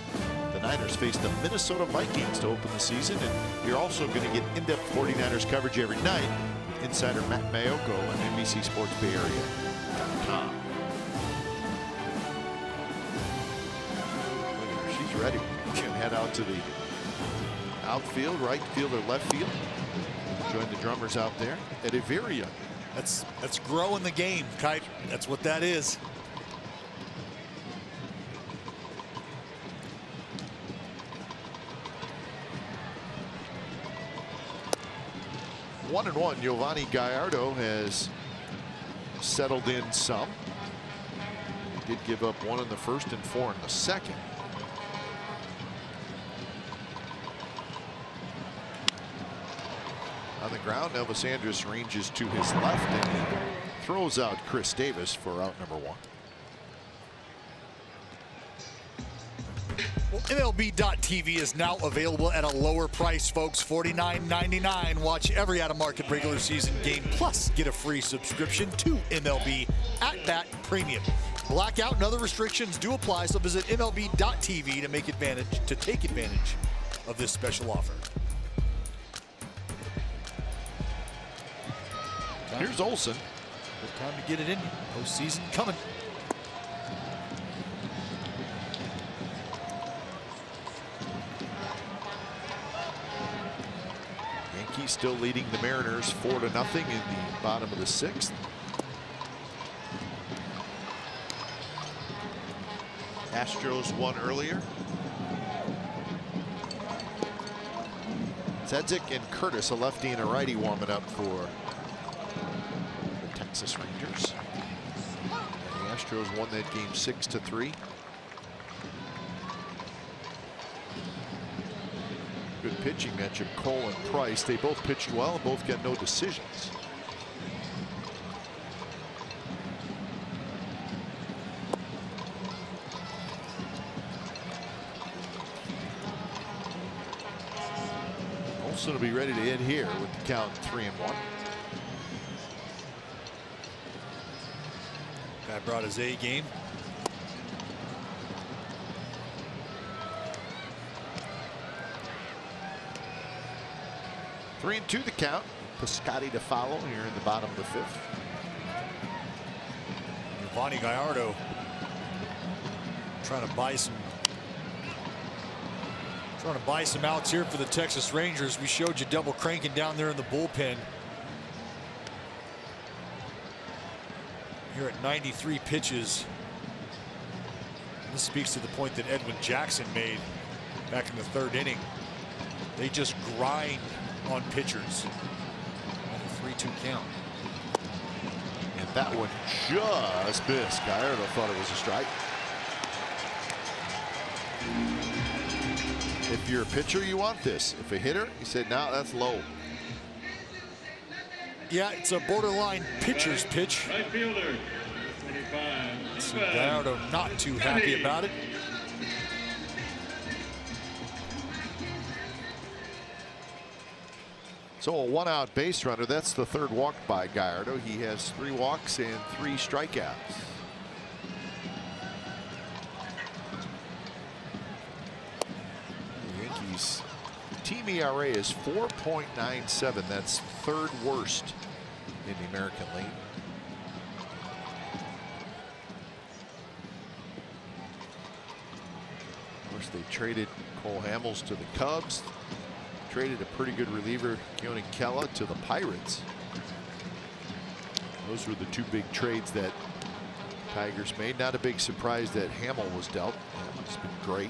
the Niners face the Minnesota Vikings to open the season. And you're also going to get in-depth 49ers coverage every night with insider Matt Mayoko on NBC Sports Bay Area.com. She's ready. She can head out to the outfield, right field, or left field. Join the drummers out there at Averia. That's growing the game, Kite. That's what that is. One and one. Giovanni Gallardo has settled in some. He did give up 1 in the first and 4 in the second. On the ground, Elvis Andrus ranges to his left and he throws out Chris Davis for out number 1. Well, MLB.TV is now available at a lower price, folks. $49.99. Watch every out-of-market regular season game, plus get a free subscription to MLB At Bat Premium. Blackout and other restrictions do apply, so visit MLB.TV to take advantage of this special offer. Here's Olsen. Good time to get it in. Postseason coming. Yankees still leading the Mariners 4-0 in the bottom of the 6th. Astros won earlier. Zedzik and Curtis, a lefty and a righty, warming up for the Texas Rangers. And the Astros won that game 6-3. Good pitching matchup, Cole and Price. They both pitched well and both got no decisions. Olsen will be ready to hit here with the count 3-1. Guy brought his A game. Three and 2 the count. Piscotti to follow here in the bottom of the 5th. Giovanni Gallardo trying to buy some outs here for the Texas Rangers. We showed you double cranking down there in the bullpen. Here at 93 pitches. This speaks to the point that Edwin Jackson made back in the 3rd inning. They just grind on pitchers. On a 3-2 count. And that one just missed. Gallardo thought it was a strike. If you're a pitcher, you want this. If a hitter, you say, no, that's low. Yeah, it's a borderline pitcher's pitch. Right fielder, 25. So Gallardo not too happy about it. So a 1-out base runner. That's the 3rd walk by Gallardo. He has 3 walks and 3 strikeouts. The Yankees team ERA is 4.97. That's 3rd worst in the American League. Of course, they traded Cole Hamels to the Cubs. Traded a pretty good reliever, Keone Kela, to the Pirates. Those were the 2 big trades that Tigers made. Not a big surprise that Hamill was dealt. He's been great.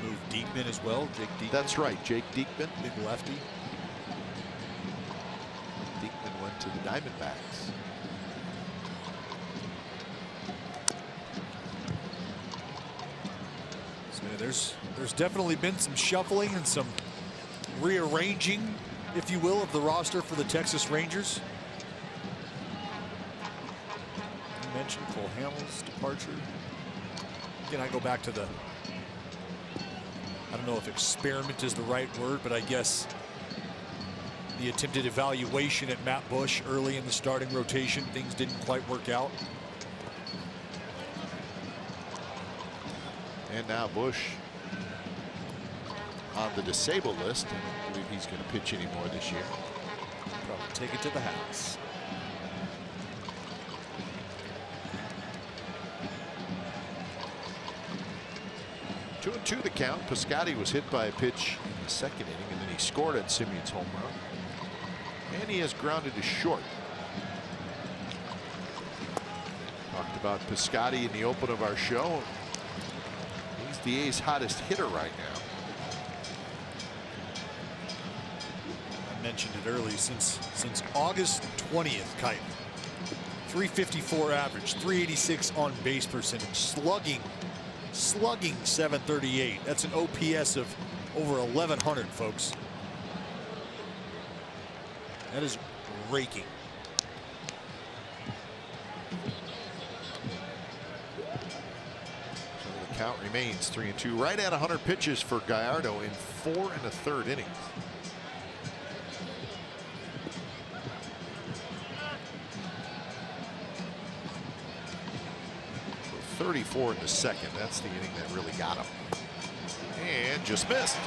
Moved Diekman as well. Jake Diekman. That's right, Jake Diekman. Big lefty. Diekman went to the Diamondbacks. So there's definitely been some shuffling and some rearranging, if you will, of the roster for the Texas Rangers. You mentioned Cole Hamels' departure. Again, I go back to the, I don't know if experiment is the right word, but I guess the attempted evaluation at Matt Bush early in the starting rotation. Things didn't quite work out. And now Bush on the disabled list. I don't believe he's going to pitch anymore this year. Probably take it to the house. Two and two the count. Piscotty was hit by a pitch in the second inning, and then he scored on Simeon's home run. And he has grounded to short. Talked about Piscotty in the open of our show. He's the A's hottest hitter right now. I mentioned it early, since August 20th, Kite. 354 average, 386 on base percentage, slugging 738. That's an OPS of over 1,100, folks. That is raking. So the count remains 3-2. Right at 100 pitches for Gallardo in 4 1/3 innings. So 34 in the second. That's the inning that really got him. And just missed.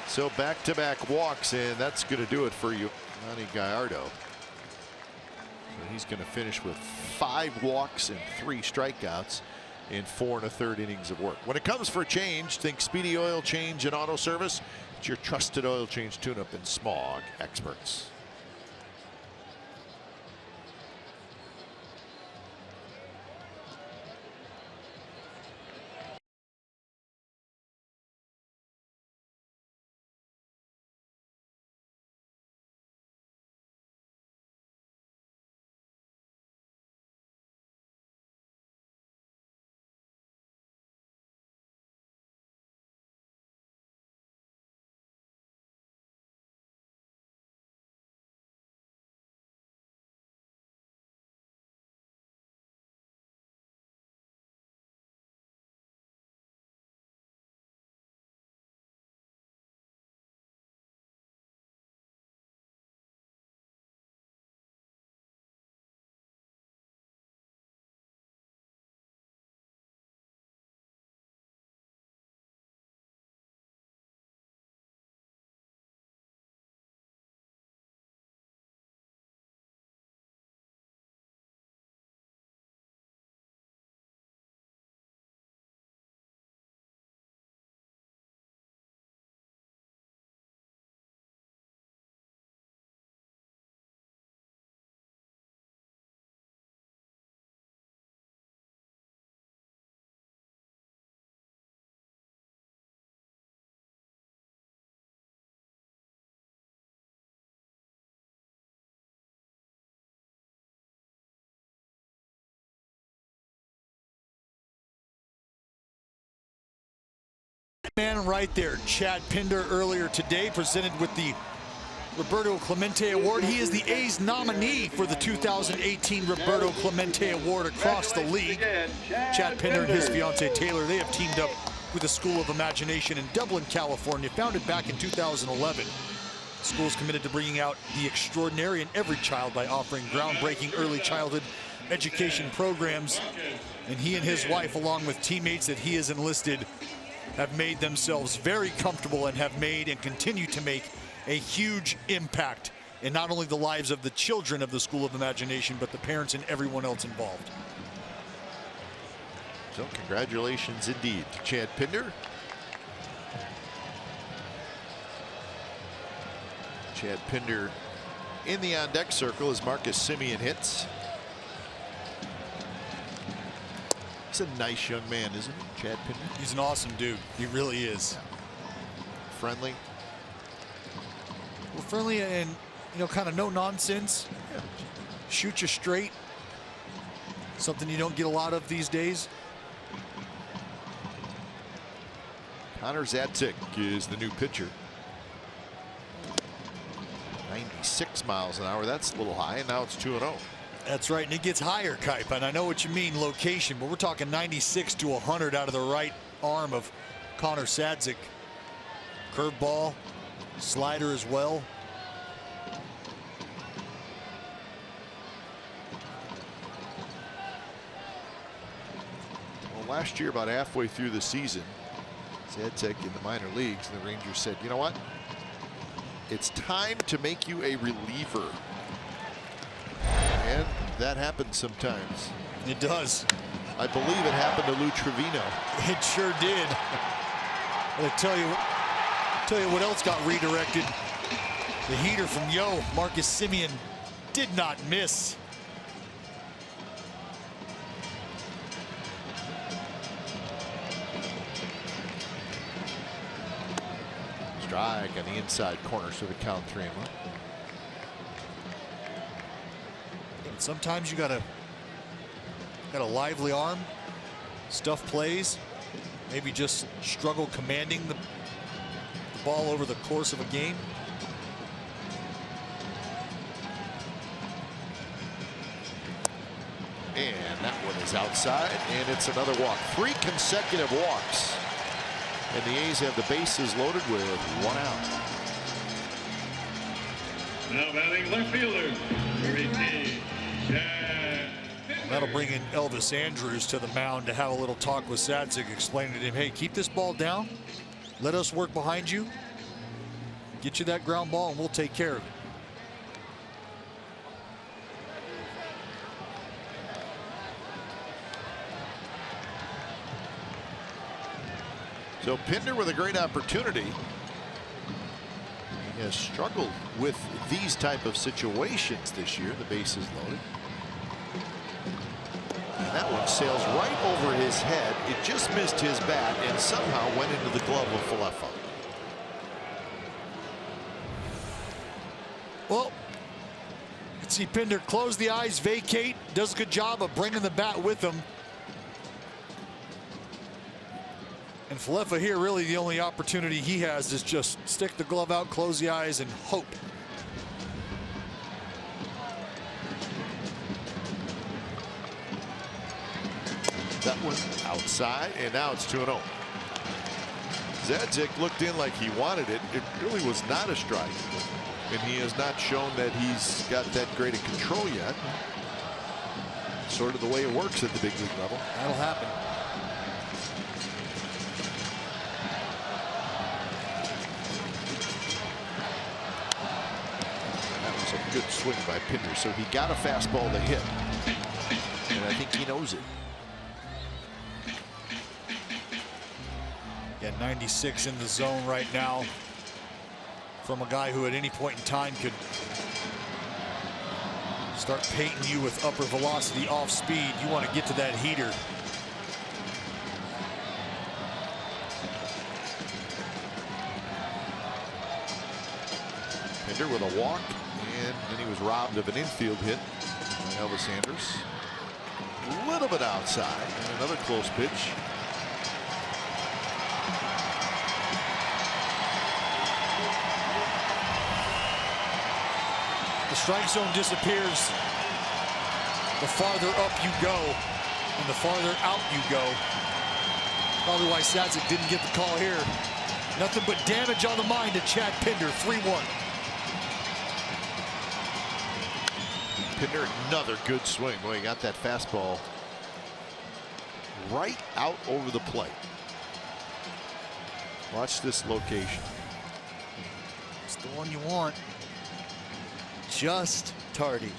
So back-to-back walks, and that's going to do it for you, Manny Gallardo. So he's going to finish with 5 walks and 3 strikeouts in 4 1/3 innings of work. When it comes for a change, think Speedy Oil Change and Auto Service. It's your trusted oil change tune-up and smog experts. Man right there, Chad Pinder, earlier today, presented with the Roberto Clemente Award. He is the A's nominee for the 2018 Roberto Clemente Award across the league. Chad Pinder and his fiancee Taylor, they have teamed up with the School of Imagination in Dublin, California, founded back in 2011. The school is committed to bringing out the extraordinary in every child by offering groundbreaking early childhood education programs. And he and his wife, along with teammates that he has enlisted, have made themselves very comfortable and have made and continue to make a huge impact in not only the lives of the children of the School of Imagination, but the parents and everyone else involved. So congratulations indeed to Chad Pinder. Chad Pinder in the on-deck circle as Marcus Semien hits. He's a nice young man, isn't he, Chad Pinder? He's an awesome dude. He really is. Friendly. Well, friendly and, you know, kind of no nonsense. Yeah. Shoot you straight. Something you don't get a lot of these days. Connor Zatzik is the new pitcher. 96 miles an hour. That's a little high, and now it's 2-0. That's right, and it gets higher, Kipe, and I know what you mean, location, but we're talking 96 to 100 out of the right arm of Connor Zatzik. Curveball, slider as well. last year, about halfway through the season, Zadzik in the minor leagues, the Rangers said, you know what? It's time to make you a reliever. And that happens sometimes. It does. I believe it happened to Lou Trevino. It sure did. I'll tell you what else got redirected. The heater from Marcus Semien did not miss. Strike on the inside corner, so the count 3-1. And sometimes you got a lively arm, stuff plays, maybe just struggle commanding the ball over the course of a game. And that one is outside, and it's another walk. 3 consecutive walks. And the A's have the bases loaded with 1 out. Now batting left fielder, number 18, Chad. That'll bring in Elvis Andrews to the mound to have a little talk with Zadzik, explaining to him, hey, keep this ball down. Let us work behind you. Get you that ground ball, and we'll take care of it. So Pinder with a great opportunity. He has struggled with these type of situations this year. The bases loaded. And that one sails right over his head. It just missed his bat and somehow went into the glove of Falefa. Well, you can see Pinder close the eyes, vacate, does a good job of bringing the bat with him. And Falefa here, really the only opportunity he has is just stick the glove out, close the eyes, and hope. That one outside, and now it's 2-0. Zadzik looked in like he wanted it. It really was not a strike. And he has not shown that he's got that great a control yet. Sort of the way it works at the big league level. That'll happen. A good swing by Pinder, so he got a fastball to hit, and I think he knows it. Yeah, 96 in the zone right now from a guy who at any point in time could start painting you with upper velocity off speed. You want to get to that heater. Pinder with a walk. And then he was robbed of an infield hit by Elvis Sanders. A little bit outside, and another close pitch. The strike zone disappears the farther up you go, and the farther out you go. Probably why Zadzik didn't get the call here. Nothing but damage on the mind to Chad Pinder, 3-1. Pinder, another good swing. Boy, he got that fastball right out over the plate. Watch this location. It's the one you want. Just tardy.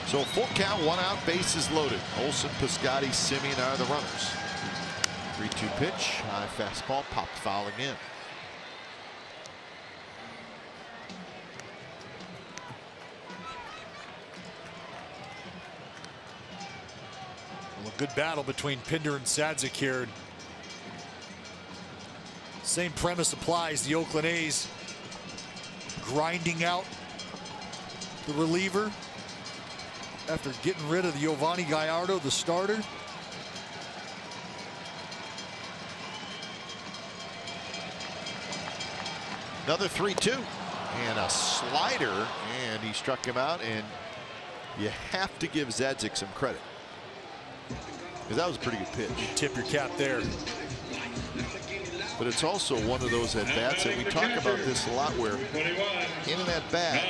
So full count, 1 out, bases loaded. Olson, Piscotty, Semien are the runners. 3-2 pitch, high fastball, popped foul again. Well, a good battle between Pinder and Zadzik here. Same premise applies. The Oakland A's grinding out the reliever after getting rid of the Giovanni Gallardo, the starter. Another 3-2 and a slider, and he struck him out, and you have to give Zadzik some credit because that was a pretty good pitch. Tip your cap there. But it's also one of those at-bats that we talk about this a lot, where in an at-bat,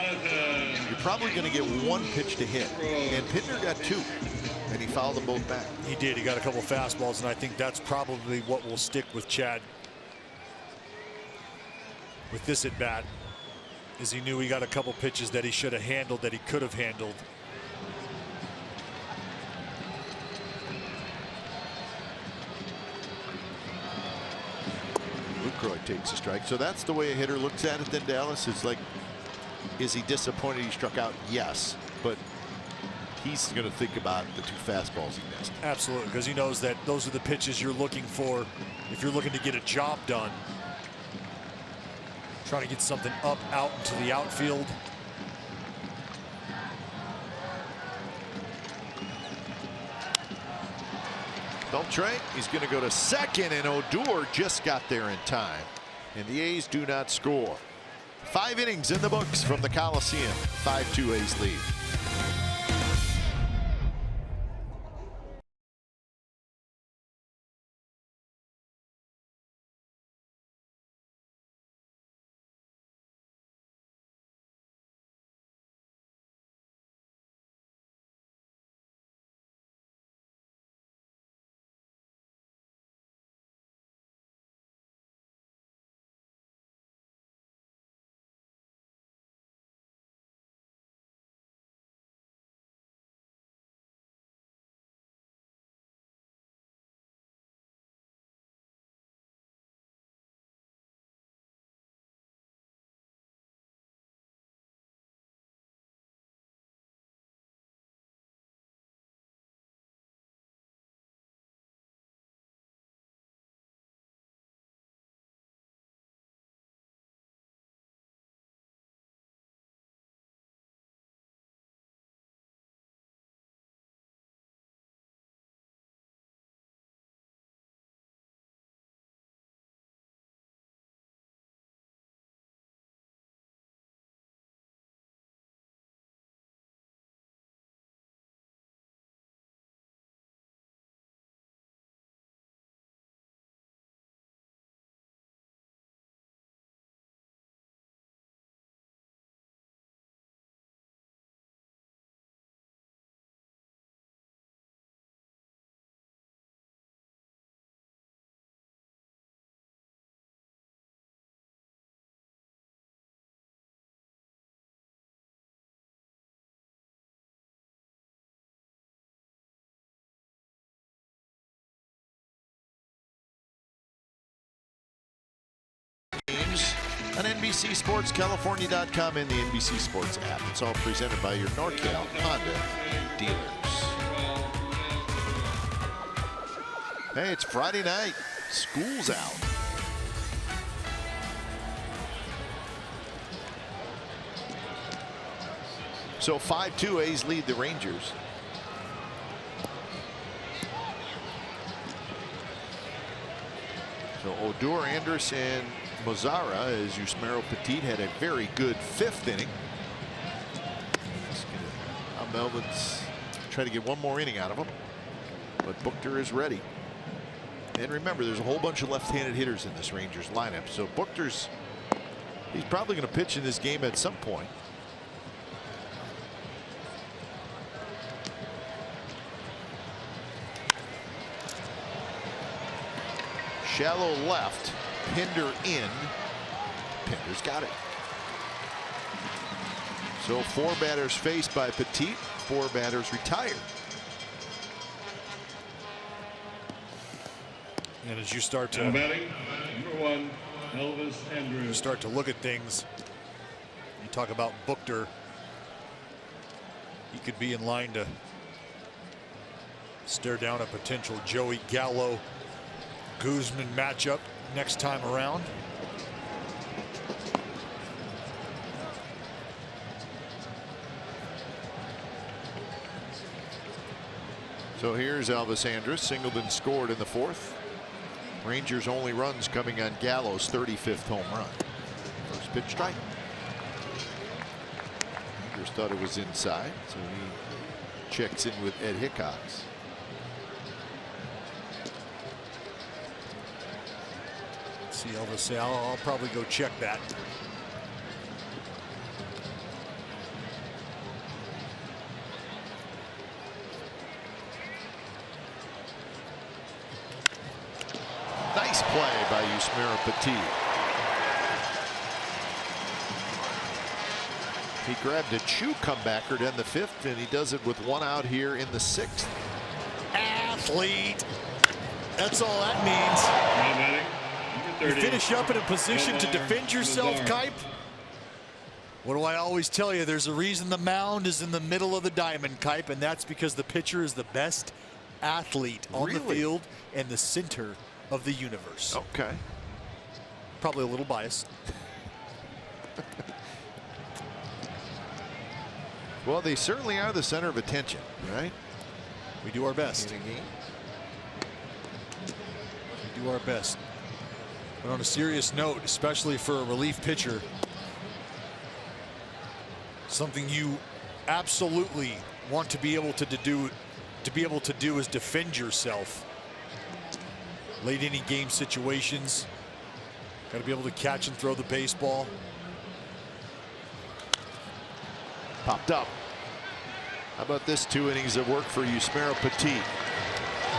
you're probably going to get one pitch to hit. And Pittner got two, and he fouled them both back. He did. He got a couple fastballs, and I think that's probably what will stick with Chad with this at-bat, is he knew he got a couple pitches that he should have handled, that he could have handled. Lucroy takes a strike. So that's the way a hitter looks at it then, Dallas. It's like, is he disappointed he struck out? Yes, but he's going to think about the two fastballs he missed. Absolutely, because he knows that those are the pitches you're looking for if you're looking to get a job done. Trying to get something up, out into the outfield. Beltre, he's going to go to second, and Odor just got there in time. And the A's do not score. 5 innings in the books from the Coliseum. 5-2 A's lead. On NBCSportsCalifornia.com and the NBC Sports app. It's all presented by your NorCal Honda dealers. Hey, it's Friday night. School's out. So 5-2 A's lead the Rangers. So Odor, Andrus, and Mazara, as Yusmeiro Petit had a very good 5th inning. Melvin's trying to get one more inning out of him, but Buchter is ready. And remember, there's a whole bunch of left-handed hitters in this Rangers lineup, so he's probably going to pitch in this game at some point. Shallow left. Pinder in. Pinder's got it. So 4 batters faced by Petit, 4 batters retired. And as you start to start to look at things, you talk about Buchter. He could be in line to stare down a potential Joey Gallo-Guzman matchup next time around. So here's Elvis Andrus. Singleton scored in the 4th. Rangers' only runs coming on Gallo's 35th home run. First pitch strike. Andrus thought it was inside, so he checks in with Ed Hickox. See Elvis say, I'll probably go check that. Nice play by Yusmeiro Petit. He grabbed a chew comebacker to end the 5th, and he does it with 1 out here in the 6th. Athlete. That's all that means. You finish up in a position to defend yourself, Kipe. What do I always tell you? There's a reason the mound is in the middle of the diamond, Kipe, and that's because the pitcher is the best athlete on the field and the center of the universe. Okay. Probably a little biased. Well, they certainly are the center of attention, right? We do our best. We do our best. But on a serious note, especially for a relief pitcher, something you absolutely want to be able to do is defend yourself. Late inning game situations, got to be able to catch and throw the baseball. Popped up. How about this 2 innings of work for Yusmeiro Petit?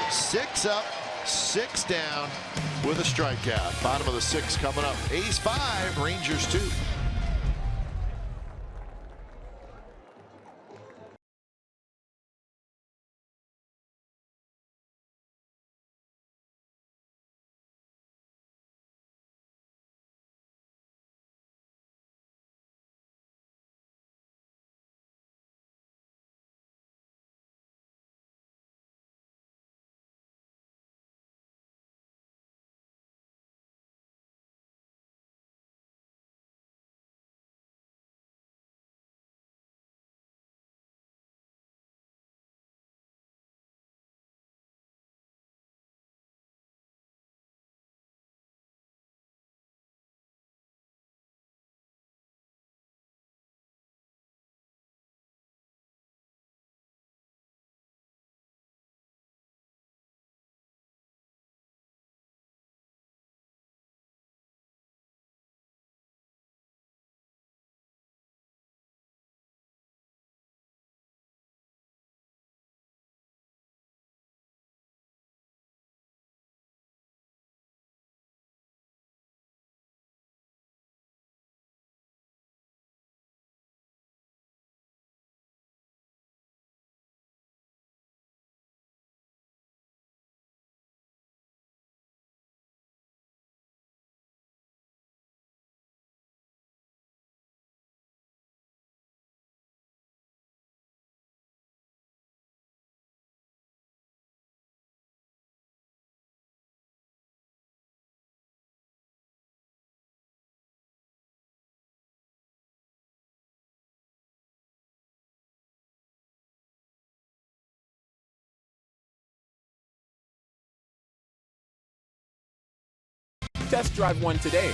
6 up, 6 down with a strikeout. Bottom of the 6th coming up. A's 5, Rangers 2. Test drive one today.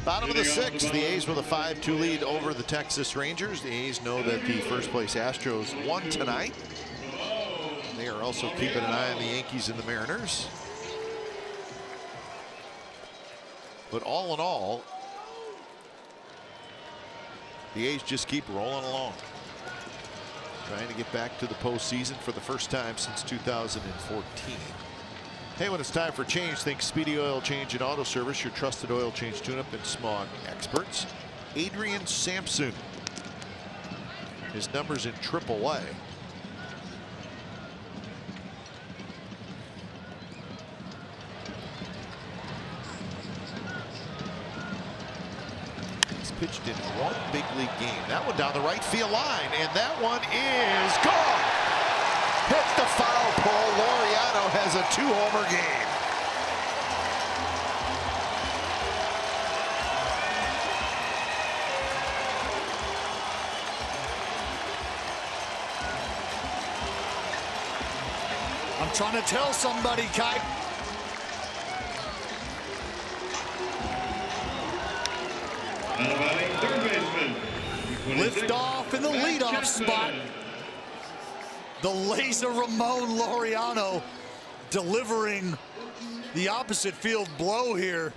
Bottom of the 6th, the A's with a 5-2 lead over the Texas Rangers. The A's know that the first place Astros won tonight. They are also keeping an eye on the Yankees and the Mariners. But all in all, the A's just keep rolling along, trying to get back to the postseason for the first time since 2014. Hey, when it's time for change, think Speedy Oil Change and Auto Service, your trusted oil change tune-up and smog experts. Adrian Sampson. His number's in AAA. He's pitched in one big league game. That one down the right field line, and that one is gone. Hit the foul pole. Laureano has a 2-homer game. I'm trying to tell somebody, Kipe. Third baseman. Lift off in the leadoff spot. The laser Ramon Laureano delivering the opposite field blow here.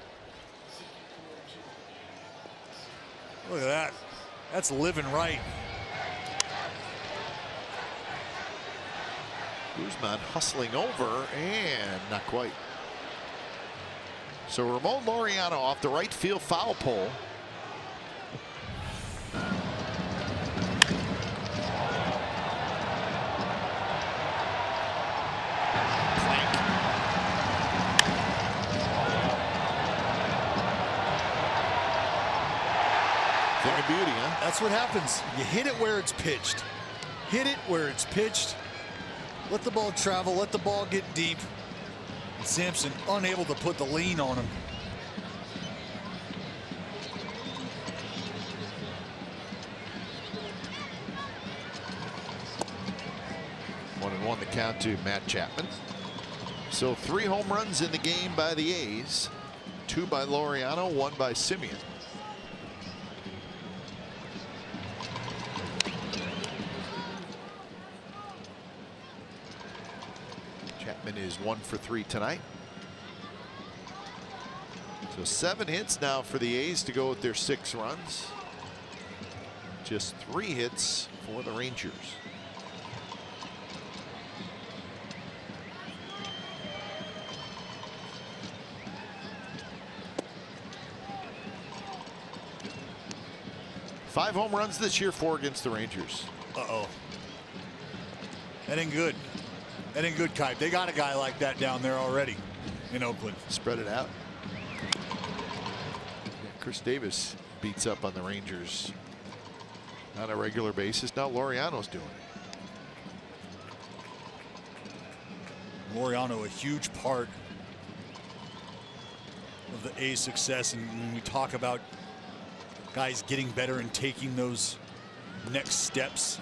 Look at that. That's living right. Guzman hustling over, and not quite. So Ramon Laureano off the right field foul pole. Thing of beauty, huh? That's what happens. You hit it where it's pitched. Hit it where it's pitched. Let the ball travel. Let the ball get deep. Sampson unable to put the lean on him. One and one the count to Matt Chapman. So 3 home runs in the game by the A's. 2 by Laureano, 1 by Simeon. Chapman is 1 for 3 tonight. So 7 hits now for the A's to go with their 6 runs. Just 3 hits for the Rangers. Five home runs this year, 4 against the Rangers. Uh-oh. That ain't good. That ain't good, Kite. They got a guy like that down there already in Oakland. Spread it out. Yeah, Chris Davis beats up on the Rangers on a regular basis. Now Laureano's doing it. Laureano, a huge part of the A's success. And when we talk about guys getting better and taking those next steps,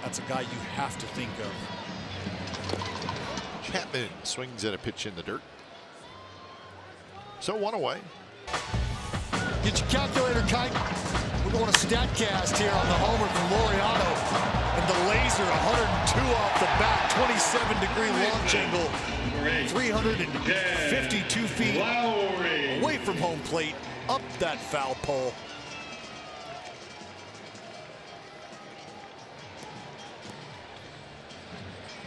that's a guy you have to think of. Chapman swings at a pitch in the dirt. So 1 away. Get your calculator, Kite. We're going to StatCast here on the homer from Laureano. And the laser, 102 off the bat, 27-degree launch angle, 352 feet away from home plate, up that foul pole.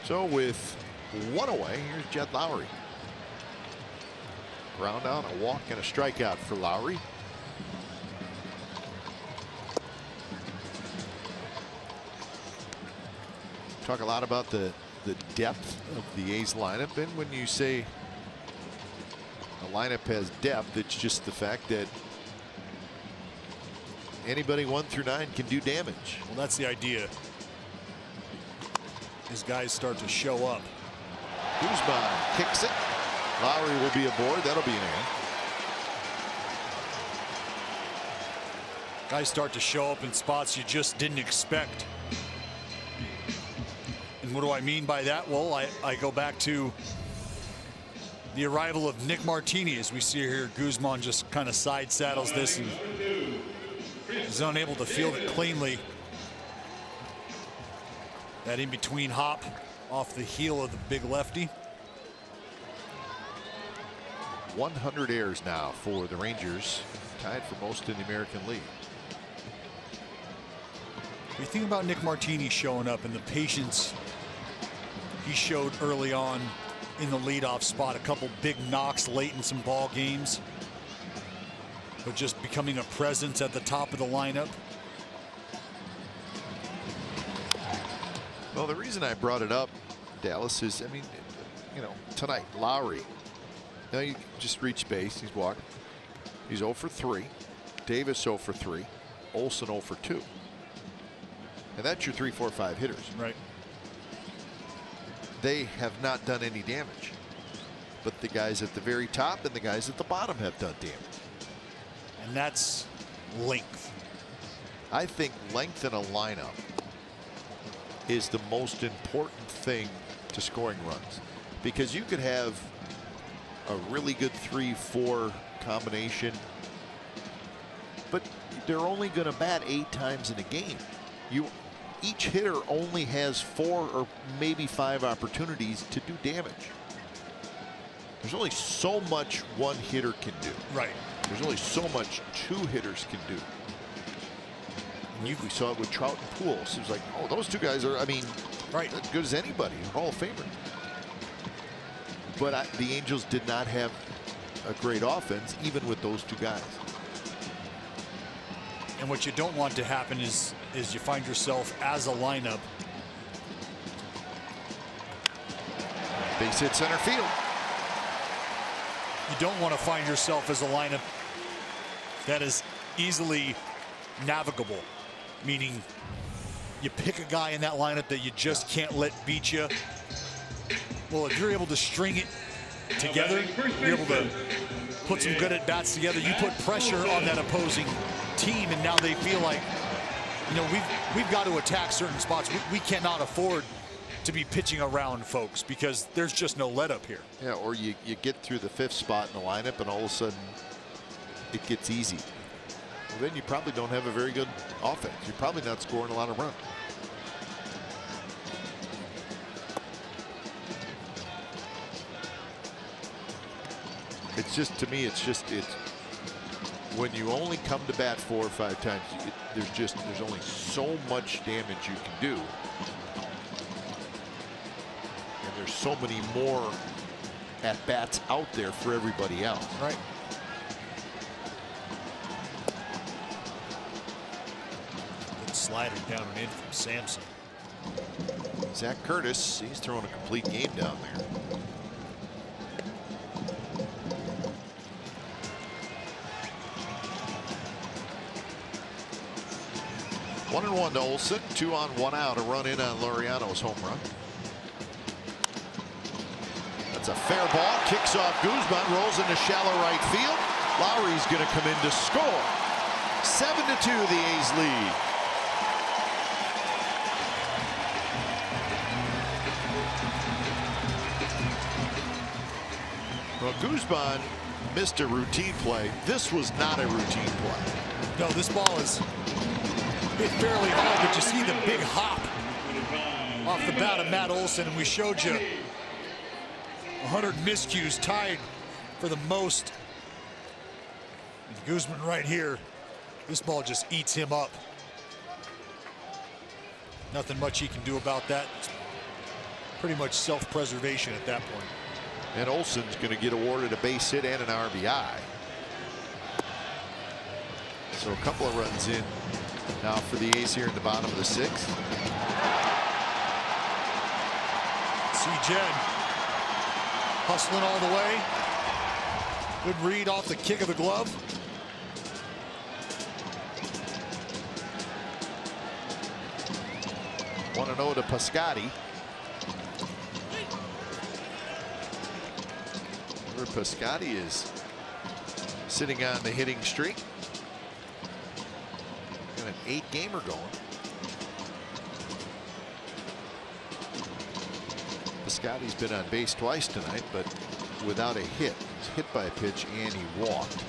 So with 1 away, here's Jed Lowry. Ground out, a walk, and a strikeout for Lowry. Talk a lot about the depth of the A's lineup, and when you say a lineup has depth, it's just the fact that anybody 1 through 9 can do damage. Well, that's the idea. These guys start to show up. Guzman kicks it. Lowry will be aboard. That'll be an A. Guys start to show up in spots you just didn't expect. And what do I mean by that? Well, I go back to the arrival of Nick Martini. As we see here, Guzman just kind of side saddles this and is unable to field it cleanly. That in-between hop off the heel of the big lefty. 100 errors now for the Rangers, tied for most in the American League. We think about Nick Martini showing up and the patience he showed early on in the leadoff spot. A couple big knocks late in some ball games, but just becoming a presence at the top of the lineup. Well, the reason I brought it up, Dallas, is, I mean, you know, tonight, Lowry. Now you just reach base. He's walked. He's 0 for 3. Davis 0 for 3. Olsen 0 for 2. And that's your 3, 4, 5 hitters. Right. They have not done any damage. But the guys at the very top and the guys at the bottom have done damage. And that's length. I think length in a lineup is the most important thing to scoring runs, because you could have a really good 3-4 combination, but they're only going to bat 8 times in a game. each hitter only has 4 or maybe 5 opportunities to do damage. There's only so much one hitter can do. Right. There's only so much 2 hitters can do. We saw it with Trout and Pujols. It was like, oh, those 2 guys are, I mean, right, as good as anybody, Hall of Famer. But the Angels did not have a great offense, even with those 2 guys. And what you don't want to happen is you find yourself as a lineup. Base hit center field. You don't want to find yourself as a lineup that is easily navigable, meaning you pick a guy in that lineup that you just can't let beat you. Well, if you're able to string it together, you're able to put some good at-bats together, you put pressure on that opposing team, and now they feel like, you know, we've got to attack certain spots. We cannot afford to be pitching around folks because there's just no let up here. Yeah, or you get through the 5th spot in the lineup and all of a sudden it gets easy. Well, then you probably don't have a very good offense. You're probably not scoring a lot of runs. It's just, to me, it's when you only come to bat 4 or 5 times, there's only so much damage you can do. And there's so many more at-bats out there for everybody else. Right. Good slider down and in from Sampson. Zach Curtis, he's throwing a complete game down there. 1-1 to Olsen, 2 on 1 out, a run in on Laureano's home run. That's a fair ball, kicks off Guzman, rolls into shallow right field. Lowry's going to come in to score. 7-2 the A's lead. Well, Guzman missed a routine play. This was not a routine play. No, this ball is hit fairly hard, but you see the big hop off the bat of Matt Olson, and we showed you 100 miscues, tied for the most. And Guzman right here, this ball just eats him up. Nothing much he can do about that. It's pretty much self-preservation at that point. And Olson's going to get awarded a base hit and an RBI. So a couple of runs in now for the A's here in the bottom of the 6th. See Jed hustling all the way. Good read off the kick of the glove. Want to know to Piscotty. Where Piscotty is sitting on the hitting streak. Got an 8-gamer going. Piscotty's been on base twice tonight, but without a hit. He's hit by a pitch and he walked.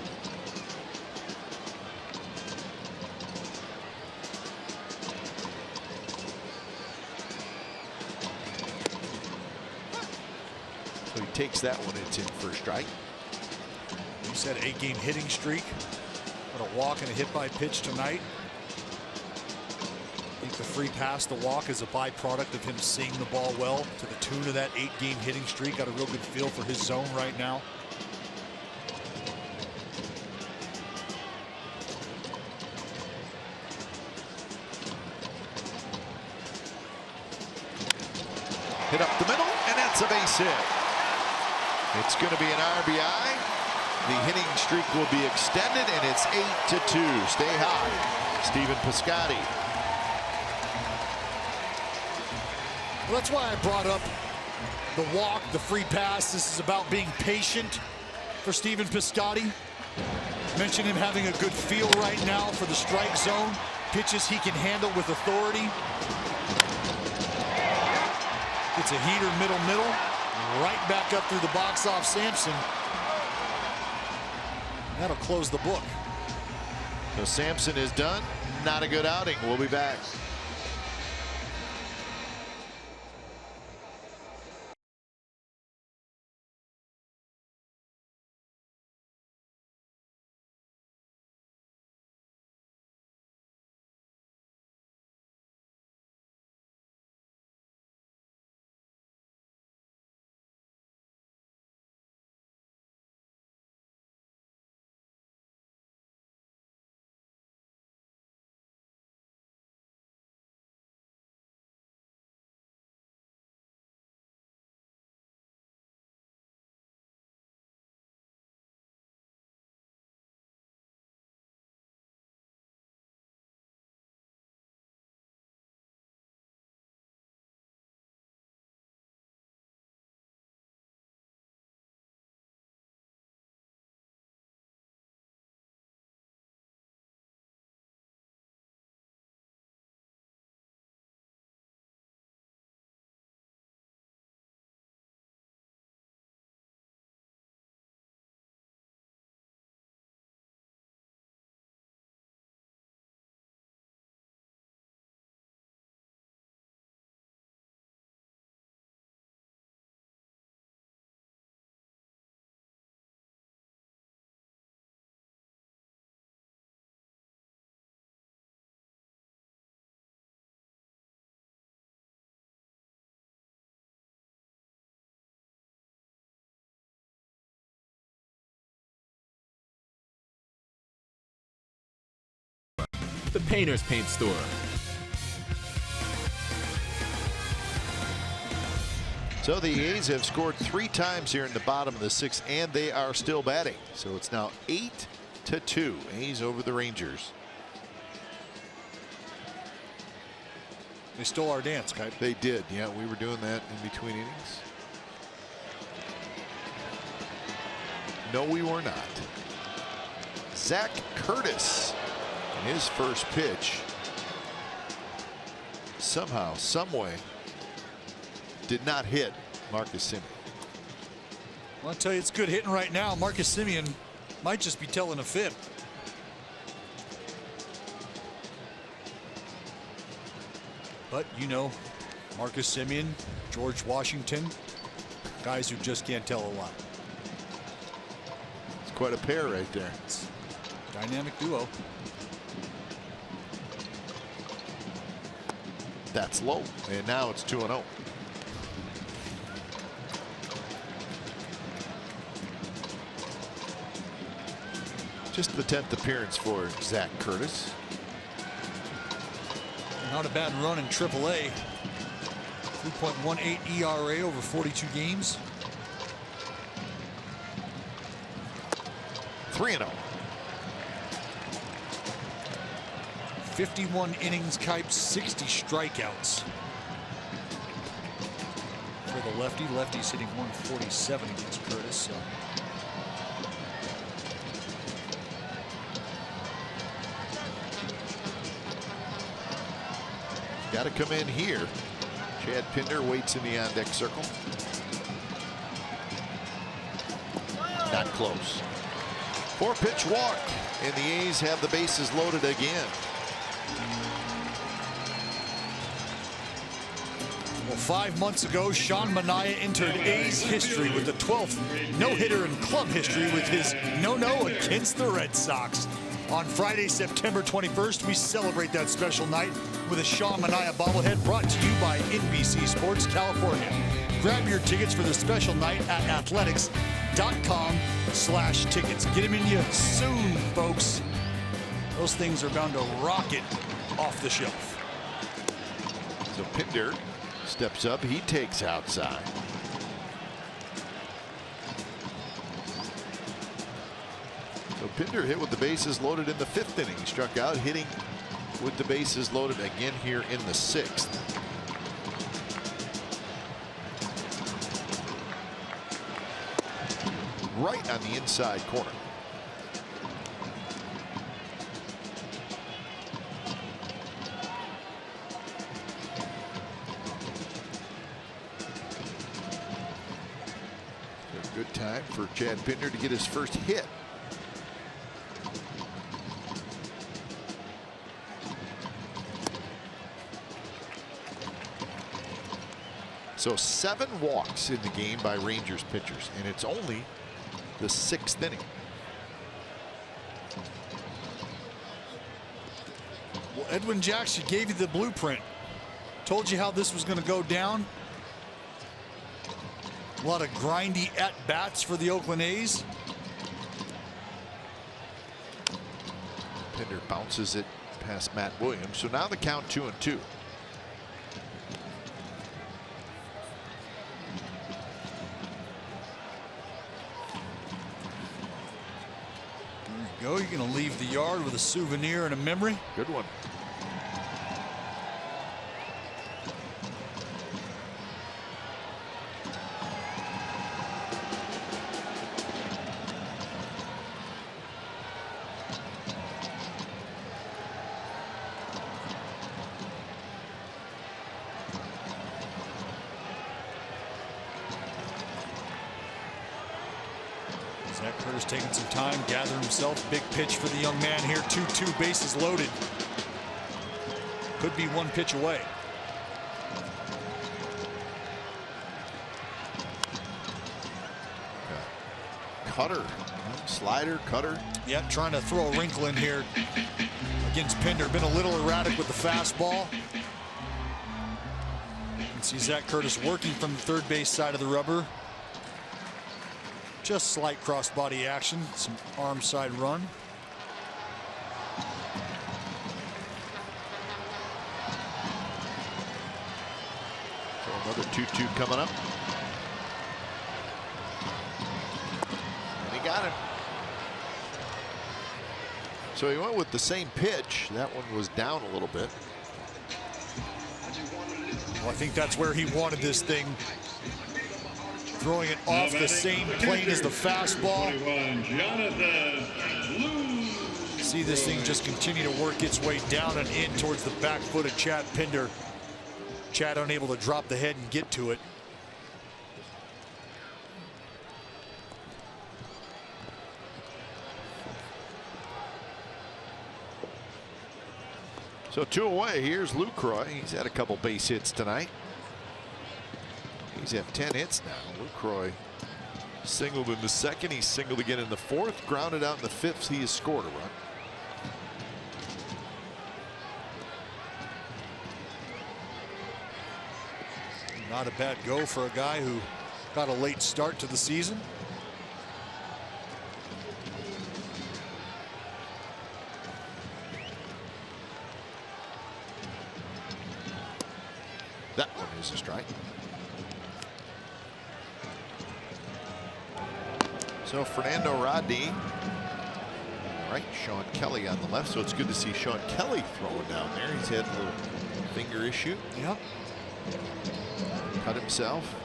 So he takes that one. It's in for a strike. You said 8-game hitting streak. But a walk and a hit by pitch tonight. I think the free pass, the walk, is a byproduct of him seeing the ball well to the tune of that 8-game hitting streak. Got a real good feel for his zone right now. Hit up the middle, and that's a base hit. It's going to be an RBI. The hitting streak will be extended, and it's 8-2. Stay high, Stephen Piscotty. Well, that's why I brought up the walk, the free pass. This is about being patient for Stephen Piscotty. Mentioned him having a good feel right now for the strike zone. Pitches he can handle with authority. It's a heater, middle. Right back up through the box off Sampson. That'll close the book. So Sampson is done. Not a good outing. We'll be back. the painter's paint store. So the A's have scored 3 times here in the bottom of the 6th, and they are still batting. So it's now 8-2. A's over the Rangers. They stole our dance, Kite. They did. Yeah, we were doing that in between innings. No, we were not. Zach Curtis, his first pitch, somehow, someway, did not hit Marcus Semien. Well, I'll tell you, it's good hitting right now. Marcus Semien might just be telling a fib. But, you know, Marcus Semien, George Washington, guys who just can't tell a lot. It's quite a pair right there. It's a dynamic duo. That's low, and now it's 2-0. Just the 10th appearance for Zach Curtis. Not a bad run in AAA. 3.18 ERA over 42 games. 3-0. 51 innings, Kipe, 60 strikeouts. For the lefty, lefty's hitting 147 against Curtis. So. Got to come in here. Chad Pinder waits in the on-deck circle. Not close. 4-pitch walk, and the A's have the bases loaded again. Well, 5 months ago, Sean Manaea entered A's history with the 12th no-hitter in club history with his no-no against the Red Sox. On Friday, September 21st, we celebrate that special night with a Sean Manaea bobblehead brought to you by NBC Sports California. Grab your tickets for the special night at athletics.com/tickets. Get them in you soon, folks. Those things are bound to rocket off the shelf. So Pinder steps up. He takes outside. So Pinder hit with the bases loaded in the 5th inning. He struck out, hitting with the bases loaded again here in the 6th. Right on the inside corner. A good time for Chad Pinder to get his first hit. So 7 walks in the game by Rangers pitchers, and it's only the 6th inning. Well, Edwin Jackson gave you the blueprint. Told you how this was going to go down. A lot of grindy at-bats for the Oakland A's. Pinder bounces it past Matt Williams. So now the count 2-2. You're going to leave the yard with a souvenir and a memory. Good one. Zach Curtis taking some time, gathering himself. Big pitch for the young man here. 2-2, bases loaded. Could be 1 pitch away. Cutter, slider, cutter. Yeah, trying to throw a wrinkle in here against Pinder. Been a little erratic with the fastball. You can see Zach Curtis working from the third base side of the rubber. Just slight cross-body action, some arm side run. Another 2-2 coming up. And he got him. So he went with the same pitch. That one was down a little bit. Well, I think that's where he wanted this thing. Throwing it off the same plane as the fastball. See this thing just continue to work its way down and in towards the back foot of Chad Pinder. Chad unable to drop the head and get to it. So 2 away. Here's Lucroy. He's had a couple base hits tonight. He's had 10 hits now. Lucroy singled in the second. He singled again in the fourth. Grounded out in the fifth. He has scored a run. Not a bad go for a guy who got a late start to the season. That one is a strike. So Fernando Rodney, right, Sean Kelly on the left. So it's good to see Sean Kelly throwing down there. He's had a little finger issue. Yep. Cut himself.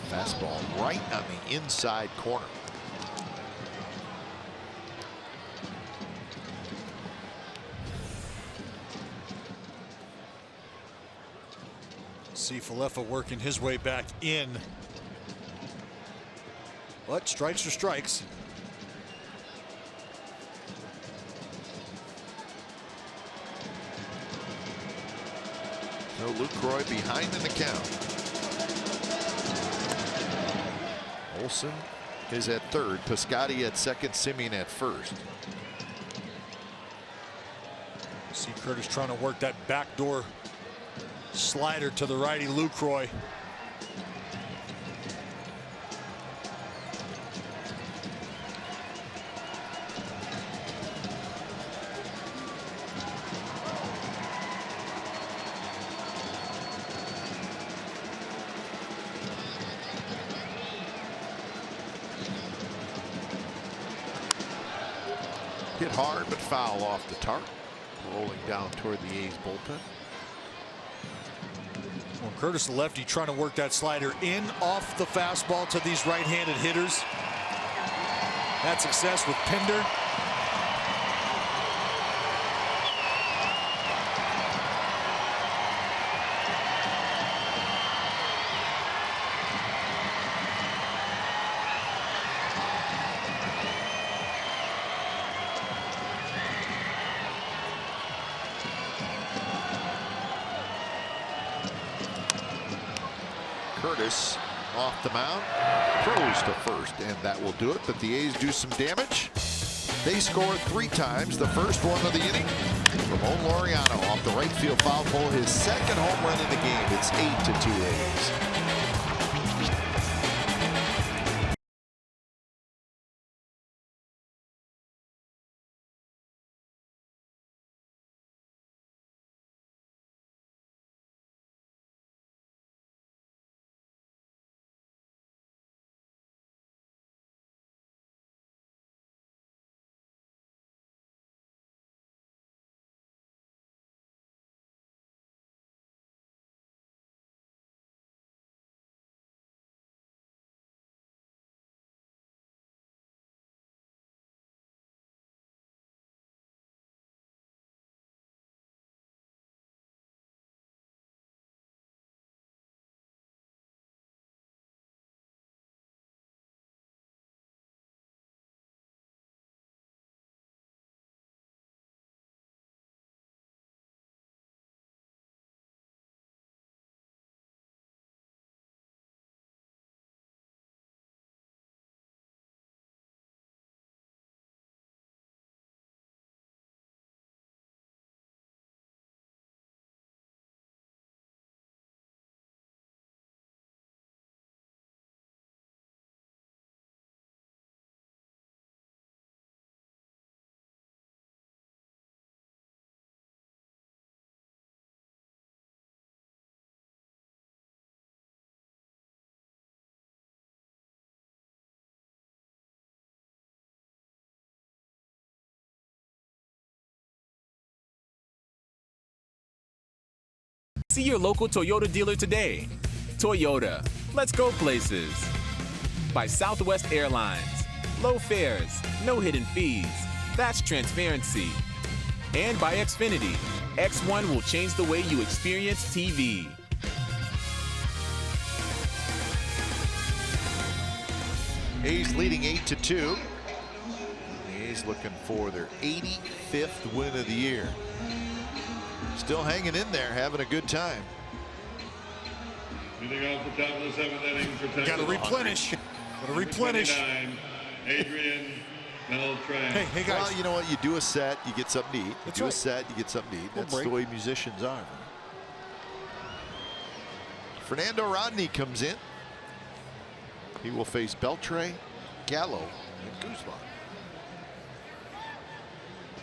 Fastball right on the inside corner. See Falefa working his way back in. But strikes are strikes. So Lucroy behind in the count. Olson is at third. Piscotty at second. Simeon at first. See Curtis trying to work that backdoor slider to the righty Lucroy. Hit hard but foul off the tarp. Rolling down toward the A's bullpen. Well, Curtis the lefty trying to work that slider in off the fastball to these right-handed hitters. Had success with Pinder. Curtis off the mound, throws to first, and that will do it. But the A's do some damage. They score 3 times. The first one of the inning, Ramon Laureano off the right field foul pole, his second home run in the game. It's 8-2 A's. See your local Toyota dealer today. Toyota, let's go places. By Southwest Airlines. Low fares, no hidden fees. That's transparency. And by Xfinity. X1 will change the way you experience TV. A's leading 8-2. The A's looking for their 85th win of the year. Still hanging in there, having a good time. Leading off the top of the 7th inning. Got to replenish. Got to replenish. Adrian Beltran. Hey guys. Well, you know what? You do a set, you get something to eat. That's you do right. a set, you get something to eat. That's the way musicians are. Fernando Rodney comes in. He will face Beltre, Gallo, and Guzman.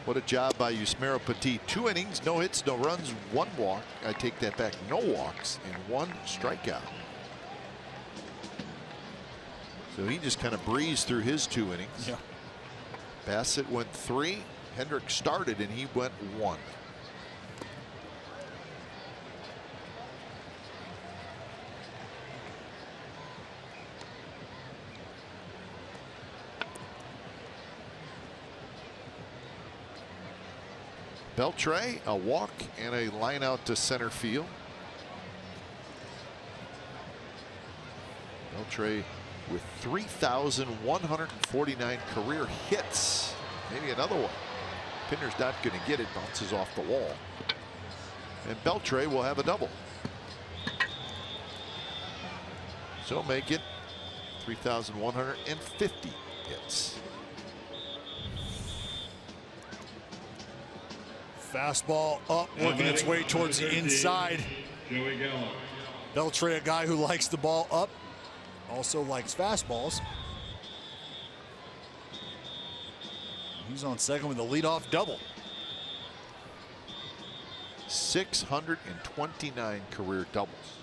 What a job by Yusmeiro Petit. 2 innings, no hits, no runs, 1 walk. I take that back. No walks and 1 strikeout. So he just kind of breezed through his 2 innings. Yeah. Bassett went 3. Hendricks started and he went 1. Beltre, a walk and a line out to center field. Beltre with 3,149 career hits. Maybe another one. Pinner's not going to get it. Bounces off the wall. And Beltre will have a double. So make it 3,150 hits. Fastball up, working its way towards the inside. Joey Gallo. Beltre, a guy who likes the ball up, also likes fastballs. He's on second with a leadoff double. 629 career doubles.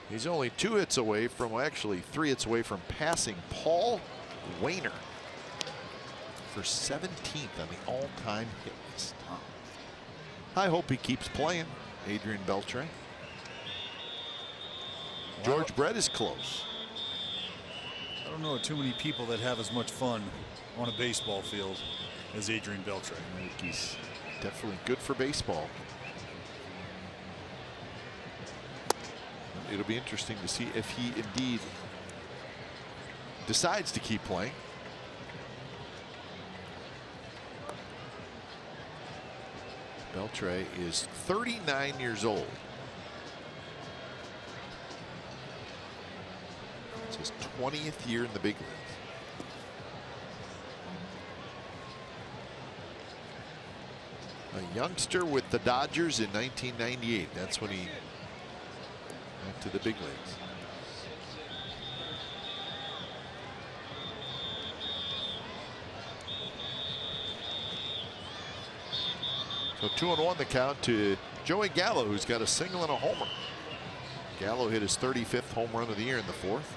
He's only 2 hits away from, well, actually 3 hits away from passing Paul Wainer for 17th on the all-time hit list. I hope he keeps playing, Adrian Beltre. George Brett is close. I don't know too many people that have as much fun on a baseball field as Adrian Beltre. I think he's definitely good for baseball. It'll be interesting to see if he indeed decides to keep playing. Beltre is 39 years old. It's his 20th year in the big leagues. A youngster with the Dodgers in 1998. That's when he went to the big leagues. So 2-1 the count to Joey Gallo, who's got a single and a homer. Gallo hit his 35th home run of the year in the 4th.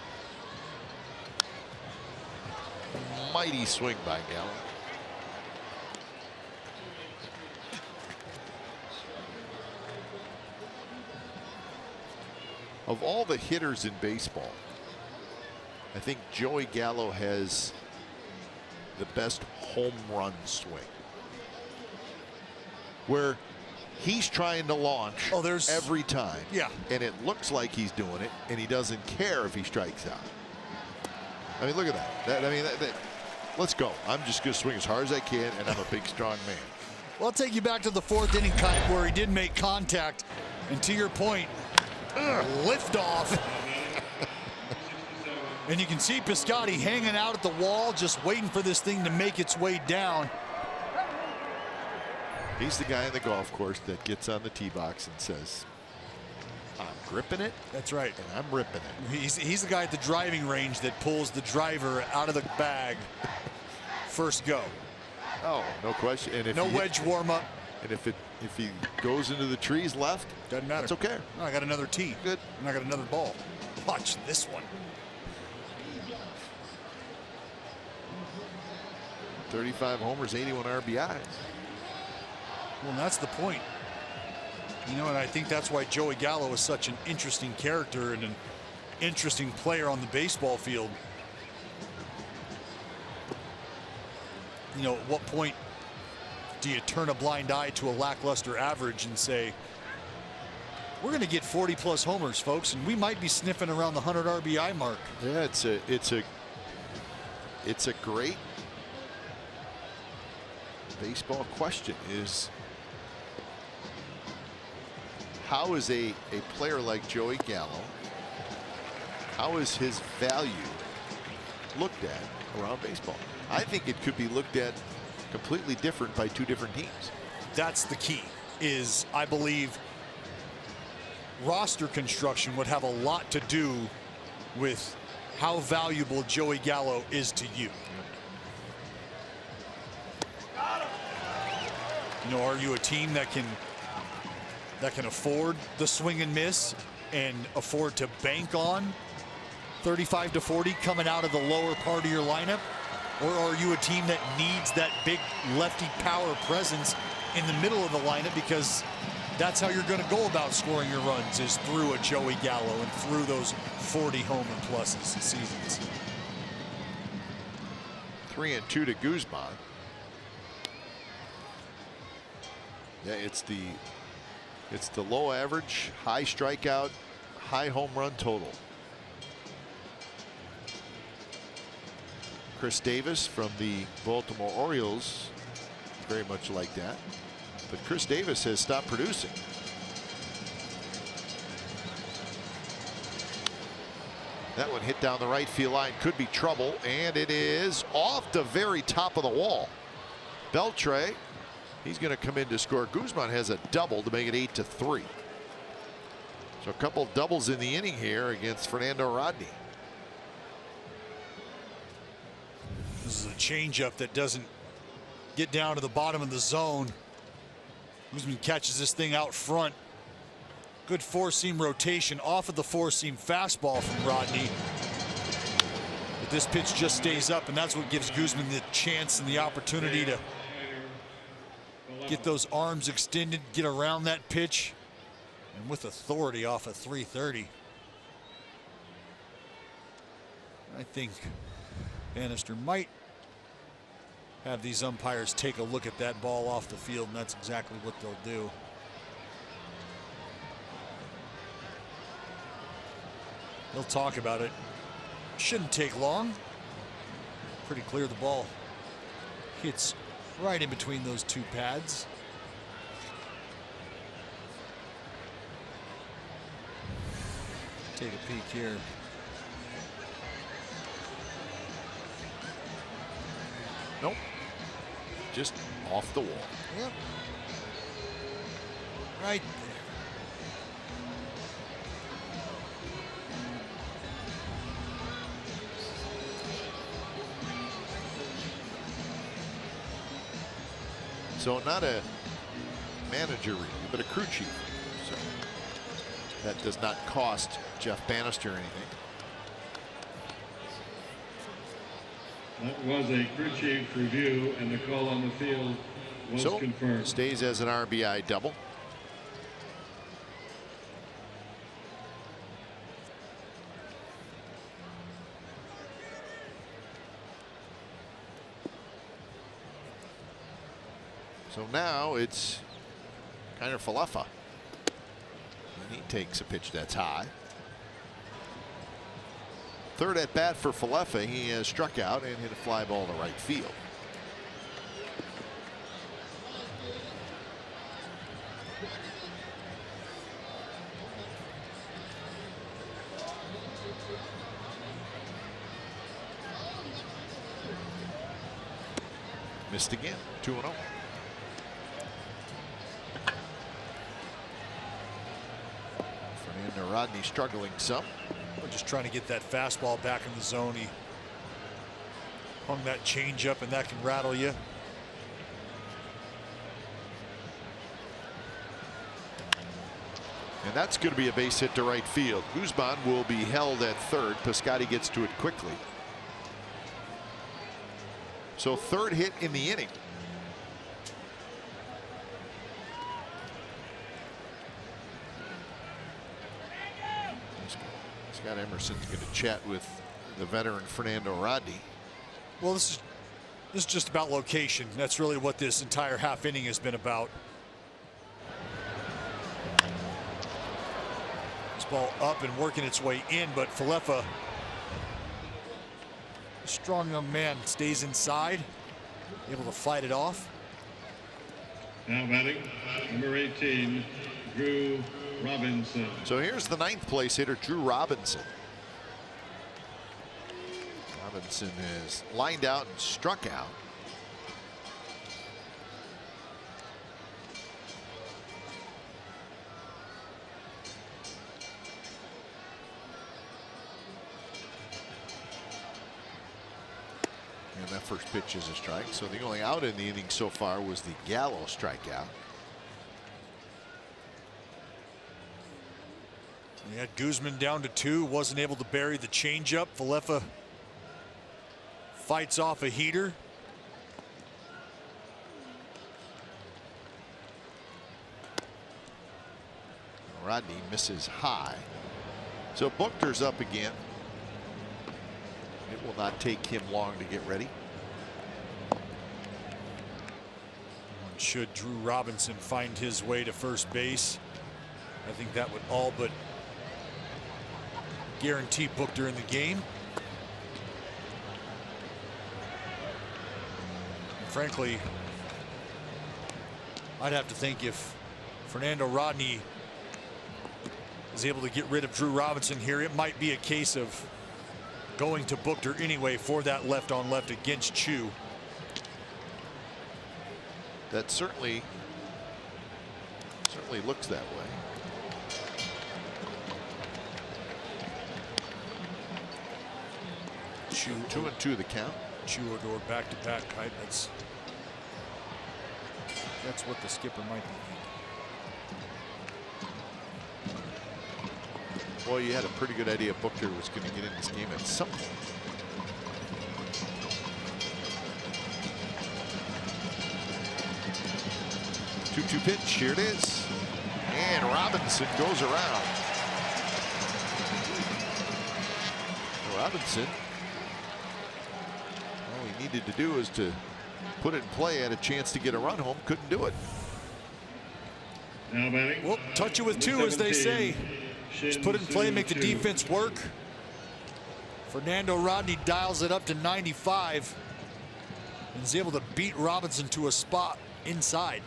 Mighty swing by Gallo. Of all the hitters in baseball, I think Joey Gallo has the best home run swing, where he's trying to launch every time. Yeah. And it looks like he's doing it, and he doesn't care if he strikes out. I mean, look at that. Let's go. I'm just going to swing as hard as I can, and I'm a big, strong man. Well, I'll take you back to the 4th inning cut where he did make contact. And to your point, lift off. And you can see Piscotty hanging out at the wall, just waiting for this thing to make its way down. He's the guy in the golf course that gets on the tee box and says, I'm gripping it. That's right. And I'm ripping it. He's the guy at the driving range that pulls the driver out of the bag. First go. Oh, no question. And if no wedge warm up. And if he goes into the trees left, doesn't matter. It's okay. Oh, I got another tee. Good. And I got another ball. Watch this one. 35 homers, 81 RBIs. Well, that's the point. You know, and I think that's why Joey Gallo is such an interesting character and an interesting player on the baseball field. You know, at what point do you turn a blind eye to a lackluster average and say, we're going to get 40+ homers, folks, and we might be sniffing around the 100 RBI mark? Yeah, it's a great baseball question. Is how is a player like Joey Gallo, how is his value looked at around baseball? I think it could be looked at completely different by two different teams. That's the key. Is I believe roster construction would have a lot to do with how valuable Joey Gallo is to you. You know, are you a team that can afford the swing and miss and afford to bank on 35 to 40 coming out of the lower part of your lineup? Or are you a team that needs that big lefty power presence in the middle of the lineup, because that's how you're going to go about scoring your runs, is through a Joey Gallo and through those 40 homer pluses seasons. 3-2 to Guzman. Yeah, it's the low average, high strikeout, high home run total. Chris Davis from the Baltimore Orioles, very much like that. But Chris Davis has stopped producing. That one hit down the right field line, could be trouble, and it is off the very top of the wall. Beltre, he's going to come in to score. Guzman has a double to make it 8-3. So a couple doubles in the inning here against Fernando Rodney. This is a changeup that doesn't get down to the bottom of the zone. Guzman catches this thing out front. Good four-seam rotation off of the four-seam fastball from Rodney. But this pitch just stays up, and that's what gives Guzman the chance and the opportunity to get those arms extended, get around that pitch, and with authority off of 330. I think Bannister might have these umpires take a look at that ball off the field, and that's exactly what they'll do. They'll talk about it. Shouldn't take long. Pretty clear the ball hits right in between those two pads. Take a peek here. Nope. Just off the wall. Yep. Right there. So not a manager review, but a crew chief. So that does not cost Jeff Bannister anything. That was a crew chief review, and the call on the field was confirmed. Stays as an RBI double. So now it's kind of Falefa. And he takes a pitch that's high. Third at bat for Falefa. He has struck out and hit a fly ball to right field. Missed again. 2-0. Fernando Rodney struggling some. We're just trying to get that fastball back in the zone. He hung that changeup, and that can rattle you. And that's going to be a base hit to right field. Guzman will be held at third. Piscotty gets to it quickly. So third hit in the inning. Scott Emerson's going to chat with the veteran Fernando Rodney. Well, this is just about location. That's really what this entire half inning has been about. This ball up and working its way in, but Falefa, a strong young man, stays inside, able to fight it off. Now batting, number 18, Drew Robinson. So here's the 9th place hitter, Drew Robinson. Robinson is lined out and struck out. And that first pitch is a strike. So the only out in the inning so far was the Gallo strikeout. He had Guzman down to 2, wasn't able to bury the changeup. Falefa fights off a heater. Rodney misses high. So Buchter's up again. It will not take him long to get ready. Should Drew Robinson find his way to first base, I think that would all but guarantee Buchter in the game. And frankly, I'd have to think if Fernando Rodney is able to get rid of Drew Robinson here, it might be a case of going to Buchter anyway for that left on left against Chu. That certainly looks that way. Chu 2-2 the count. Chu Odor back-to-back height. That's what the skipper might be. Boy, you had a pretty good idea Buchter was going to get in this game at some point. 2-2 pitch. Here it is. And Robinson goes around. Robinson, all he needed to do is to put it in play, had a chance to get a run home, couldn't do it. Now batting. Well, touch it with 2, as they say. Just put it in play, make the defense work. Fernando Rodney dials it up to 95 and is able to beat Robinson to a spot inside.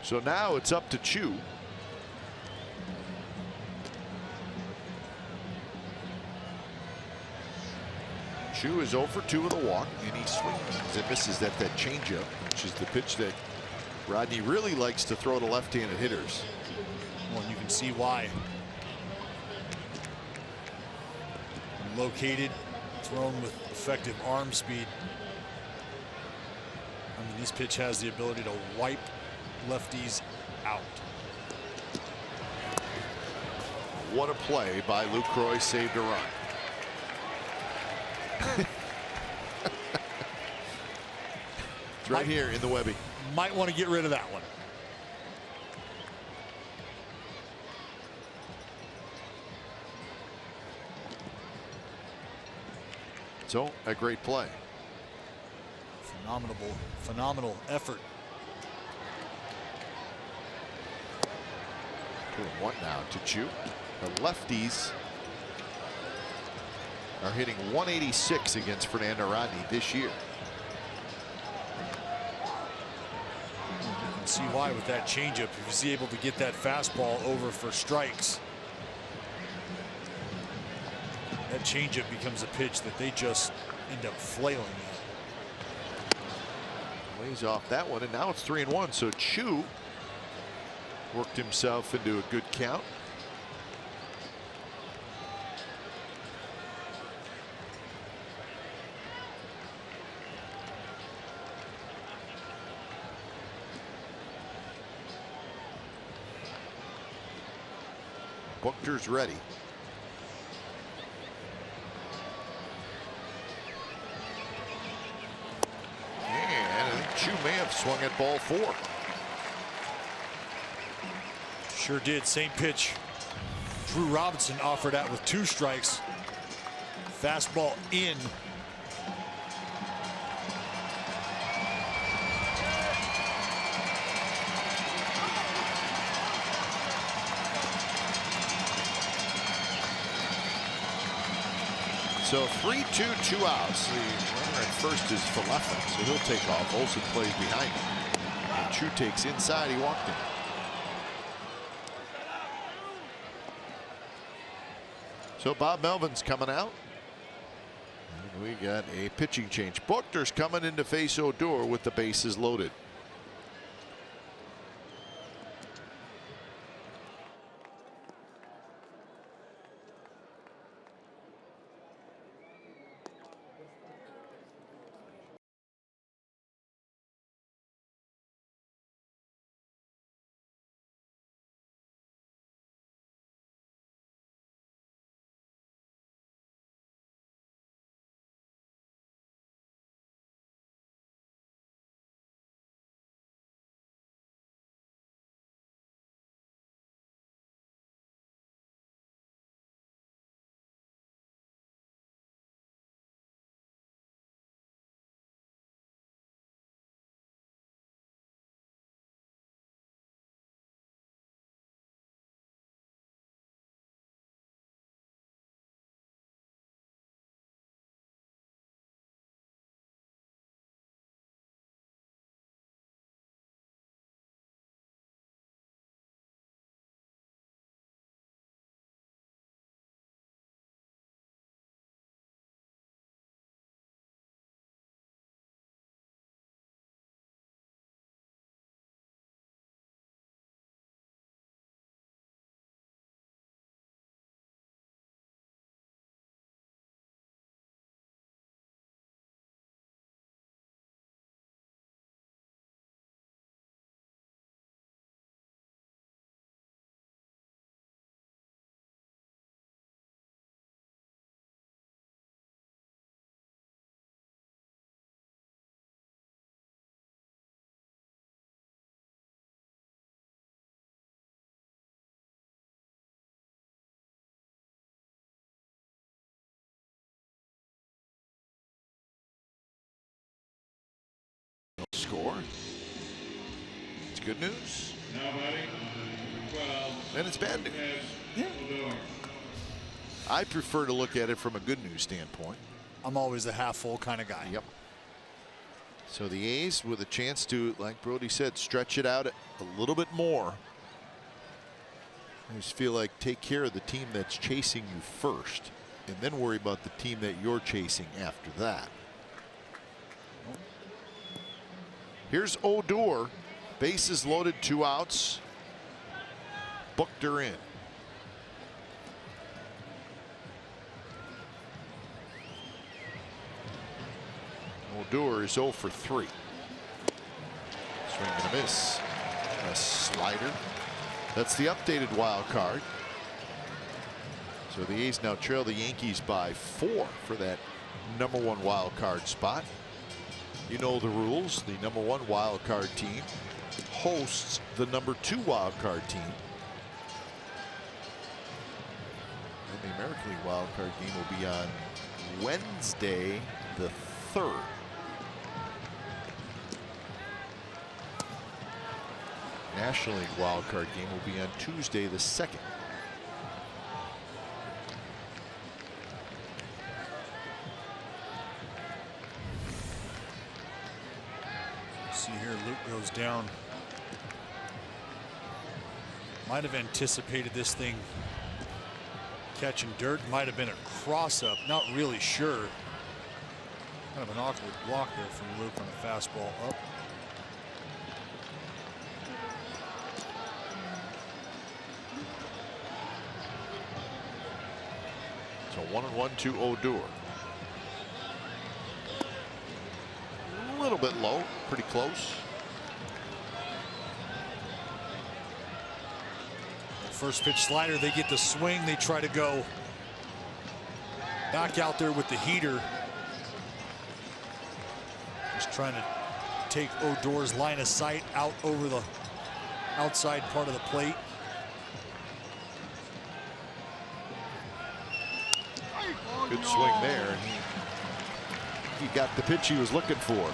So now it's up to Chu. Chu is 0 for 2 with a walk, and he swings and misses that changeup, which is the pitch that Rodney really likes to throw to left-handed hitters. Well, you can see why. Located, thrown with effective arm speed. I mean, this pitch has the ability to wipe lefties out. What a play by Lucroy, saved a run. It's right here in the Webby. Might want to get rid of that one. So a great play. Phenomenal effort. 2-1 now to Chu. The lefties are hitting 186 against Fernando Rodney this year. You can see why with that changeup. If he's able to get that fastball over for strikes, that changeup becomes a pitch that they just end up flailing at. Lays off that one, and now it's 3-1. So Chu worked himself into a good count. Buchter's ready. And I think Chu may have swung at ball 4. Sure did. Same pitch. Drew Robinson offered out with 2 strikes. Fastball in. So 3-2, 2 outs. The runner at first is Falefa, so he'll take off. Olsen plays behind him. And Chu takes inside. He walked in. So Bob Melvin's coming out. And we got a pitching change. Buchter's coming in to face Odor with the bases loaded. Score. It's good news. Now batting, 12. And it's bad news. Odor. I prefer to look at it from a good news standpoint. I'm always a half full kind of guy. Yep. So the A's with a chance to, like Brody said, stretch it out a little bit more. I just feel like take care of the team that's chasing you first, and then worry about the team that you're chasing after that. Here's Odor, bases loaded, 2 outs. Buchter in. Odor is 0 for 3. Swing and a miss. A slider. That's the updated wild card. So the A's now trail the Yankees by 4 for that #1 wild card spot. You know the rules. The #1 wild card team hosts the #2 wild card team. And the American League wild card game will be on Wednesday the 3rd. National League wild card game will be on Tuesday the 2nd. See here, Luke goes down. Might have anticipated this thing catching dirt. Might have been a cross up. Not really sure. Kind of an awkward block there from Luke on a fastball up. So 1-1 to Odor. A little bit low, pretty close. First pitch slider, they get the swing. They try to go back out there with the heater. Just trying to take Odor's line of sight out over the outside part of the plate. Good swing there. He got the pitch he was looking for.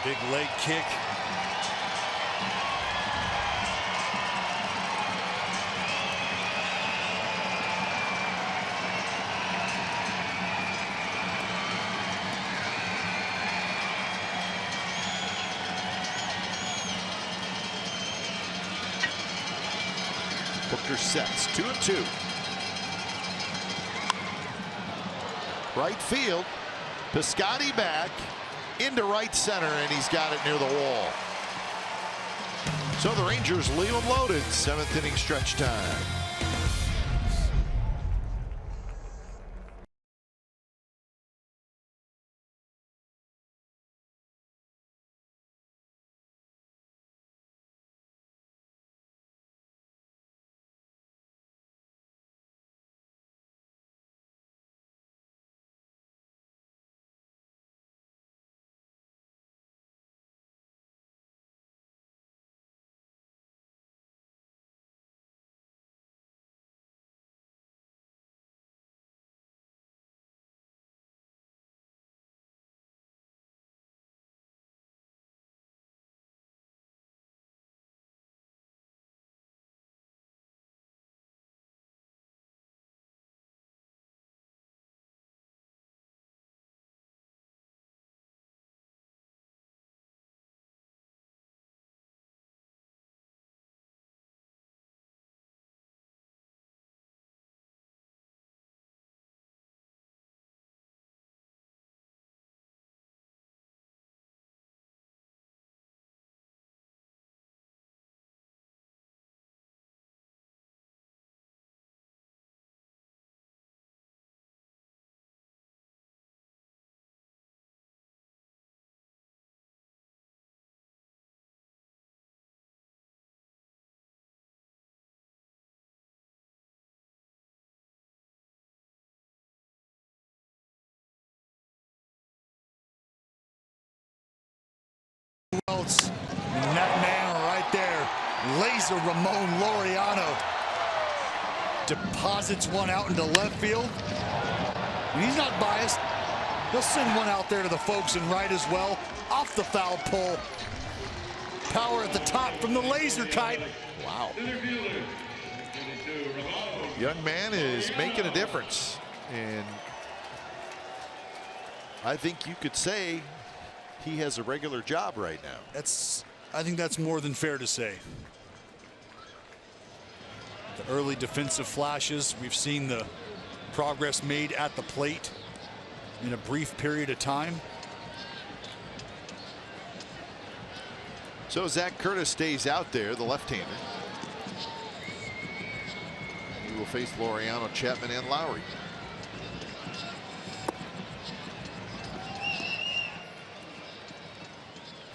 Big leg kick. Booker sets 2-2. Right field. Piscotty back into right center, and he's got it near the wall. So the Rangers leave them loaded. 7th inning stretch time. Else, and that man right there, laser Ramon Laureano, deposits one out into left field. And he's not biased. He'll send one out there to the folks in right as well, off the foul pole. Power at the top from the laser kite. Wow. Young man is making a difference, and I think you could say he has a regular job right now. I think that's more than fair to say. The early defensive flashes, we've seen the progress made at the plate in a brief period of time. So Zach Curtis stays out there, the left-hander. He will face Laureano, Chapman, and Lowry.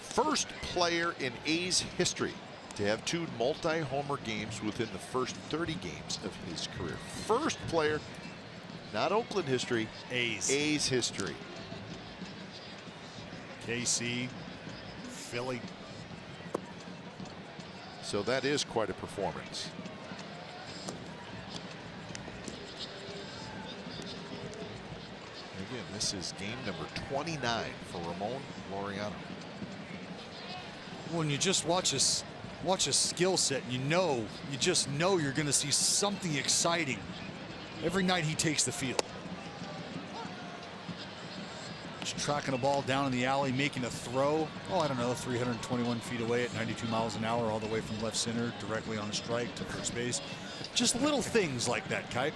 First player in A's history to have 2 multi-homer games within the first 30 games of his career. First player, not Oakland history, A's history. KC, Philly. So that is quite a performance. Again, this is game number 29 for Ramon Laureano. When you just watch a skill set, you just know you're going to see something exciting every night he takes the field. Just tracking a ball down in the alley, making a throw. Oh, I don't know, 321 feet away at 92 miles an hour, all the way from left center, directly on a strike to first base. Just little things like that, Kite.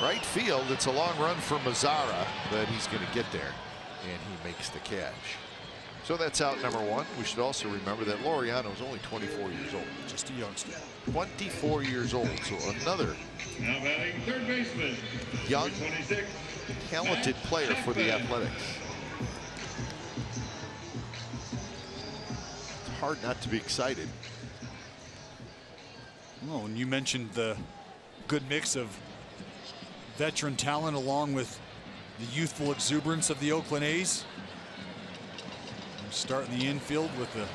Right field, it's a long run for Mazzara, but he's going to get there, and he makes the catch. So that's out number 1. We should also remember that Laureano is only 24 years old. Just a youngster. 24 years old, so another Now batting third baseman, young, 26, talented player for the Athletics. It's hard not to be excited. Well, and you mentioned the good mix of veteran talent along with the youthful exuberance of the Oakland A's. Starting the infield with the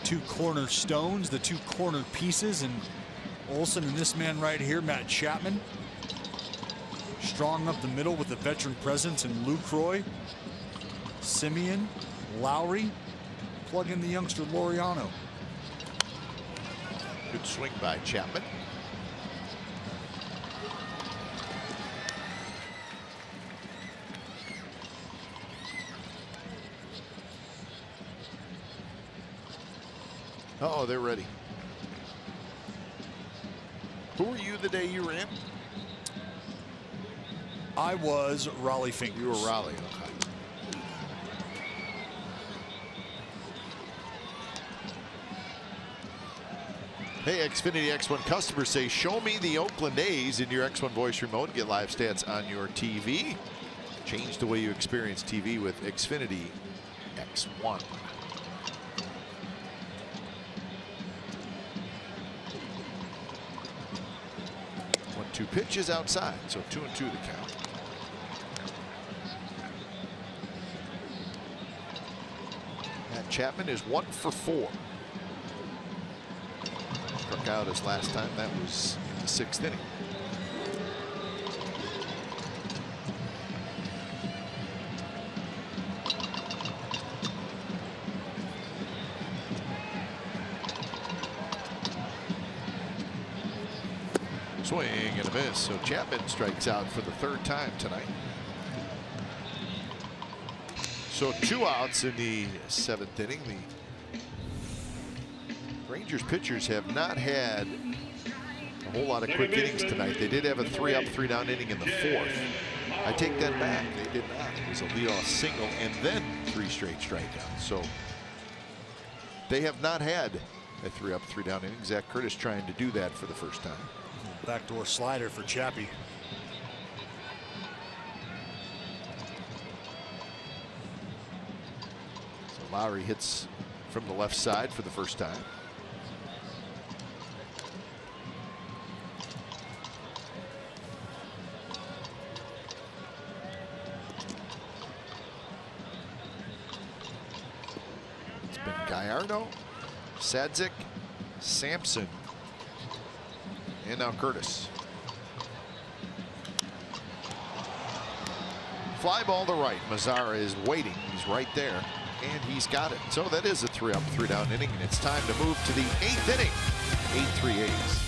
two corner stones, the two corner pieces, and Olsen and this man right here, Matt Chapman. Strong up the middle with the veteran presence in Lucroy, Simeon, Lowry. Plug in the youngster Laureano. Good swing by Chapman. Uh-oh, they're ready. Who were you the day you were in? I was Raleigh Fingers. You were Raleigh, okay. Hey, Xfinity X1 customers say, show me the Oakland A's in your X1 voice remote. Get live stats on your TV. Change the way you experience TV with Xfinity X1. 1-2 pitches outside, so 2-2 the count. Matt Chapman is 1 for 4. Struck out his last time. That was in the 6th inning. Swing and a miss. So Chapman strikes out for the 3rd time tonight. So 2 outs in the 7th inning. The Rangers pitchers have not had a whole lot of quick innings tonight. They did have a 3-up, 3-down inning in the 4th. I take that back. They did not. It was a leadoff single and then 3 straight strikeouts. So they have not had a 3-up, 3-down inning. Zach Curtis trying to do that for the first time. Backdoor slider for Chappie. So Lowry hits from the left side for the first time. It's been Gallardo, Sadzik, Sampson, and now Curtis. Fly ball to right. Mazzara is waiting. He's right there, and he's got it. So that is a 3-up, 3-down inning, and it's time to move to the 8th inning. 8-3 A's.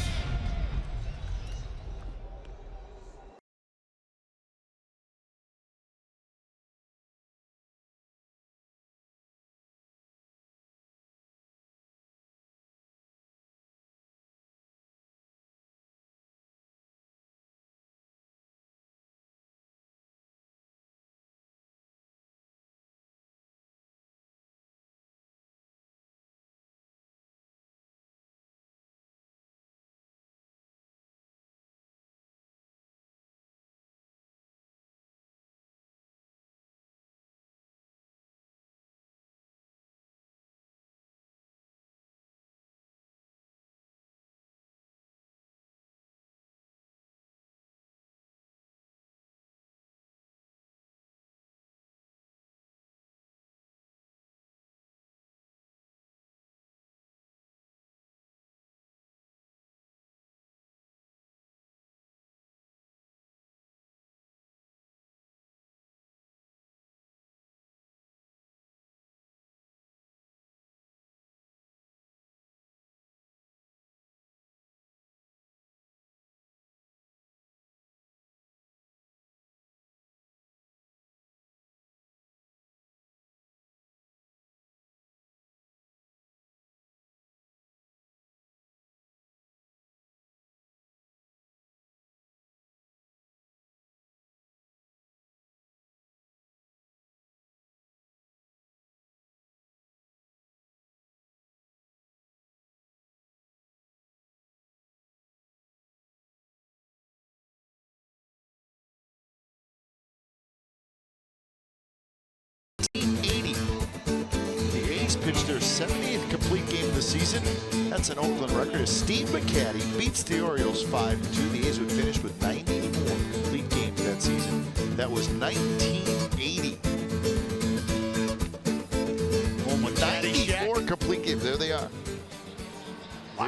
Pitched their 78th complete game of the season. That's an Oakland record as Steve McCaddy beats the Orioles 5-2. The A's would finish with 94 complete games that season. That was 1980.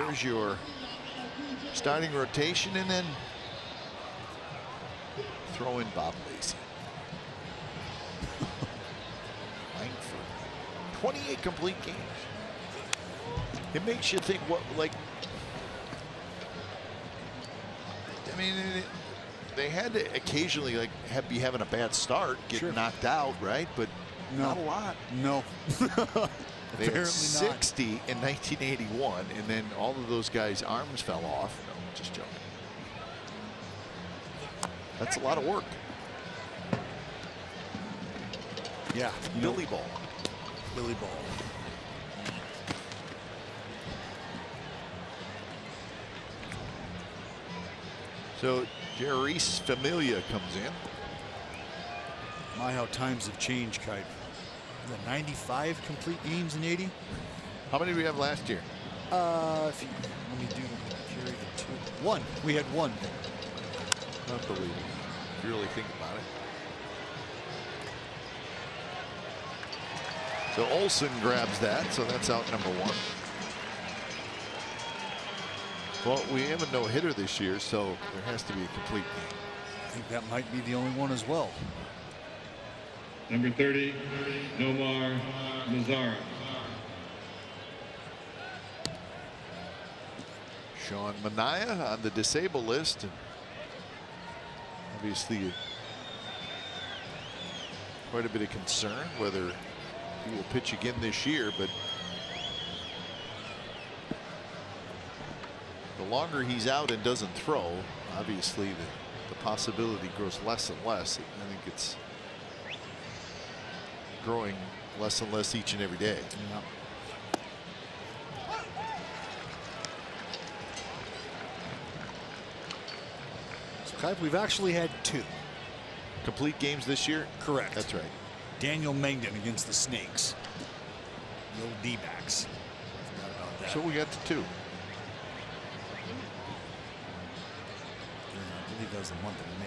there's your starting rotation, and then throw in Bob Lacey. Manfred. 28 complete games. It makes you think, what, like, I mean, they had to occasionally, like, be having a bad start, get knocked out, right? But not a lot. No. They had 60 in 1981, and then all of those guys' arms fell off. No, just joking. That's a lot of work. Yeah. Billy ball. Billy ball. So Jerry's Familia comes in. My, how times have changed, Kite. The 95 complete games in 80. How many did we have last year? If you, let me do carry the 2. 1. We had 1. Unbelievable. If you really think about it. So Olsen grabs that, so that's out number 1. Well, we have a no-hitter this year, so there has to be a complete game. I think that might be the only one as well. Number 30, Nomar Mazara. Sean Manaea on the disabled list, and obviously quite a bit of concern whether he will pitch again this year, but the longer he's out and doesn't throw, obviously the possibility grows less and less. I think it's growing less and less each and every day. Yeah. So, we've actually had 2 complete games this year. Correct. That's right. Daniel Mangden against the Snakes. The old D-backs. Forgot about that. So we got to 2. I believe that was the month of May.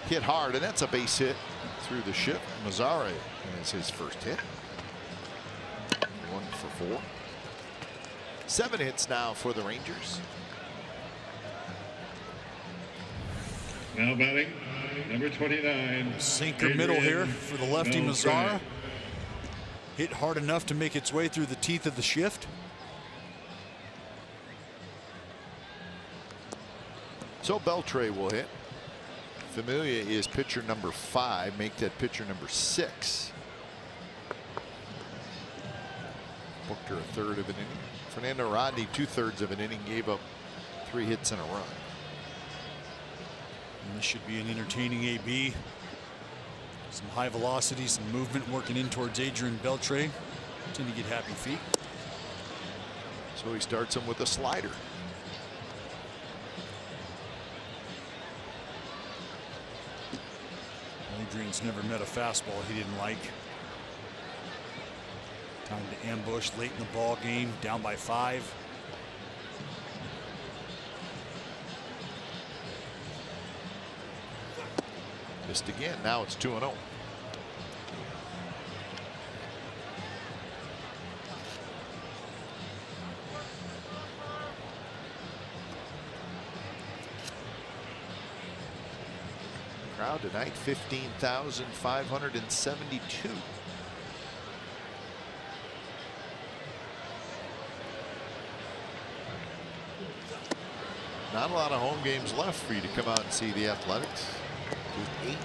Hit hard, and that's a base hit through the ship. Mazara has his first hit. 1 for 4. 7 hits now for the Rangers. Now batting, number 29. Sinker middle here for the lefty Mazara. Hit hard enough to make its way through the teeth of the shift. So Beltre will hit. Familia is pitcher number 5. Make that pitcher number 6. Booked her a third of an inning. Fernando Rodney 2/3 of an inning, gave up 3 hits and a run. And this should be an entertaining AB. Some high velocity, some movement working in towards Adrian Beltre. Tend to get happy feet. So he starts him with a slider. Adrian's never met a fastball he didn't like. Time to ambush late in the ball game, down by 5. Missed again. Now it's 2-0. Crowd tonight 15,572. Not a lot of home games left for you to come out and see the Athletics. Just 8.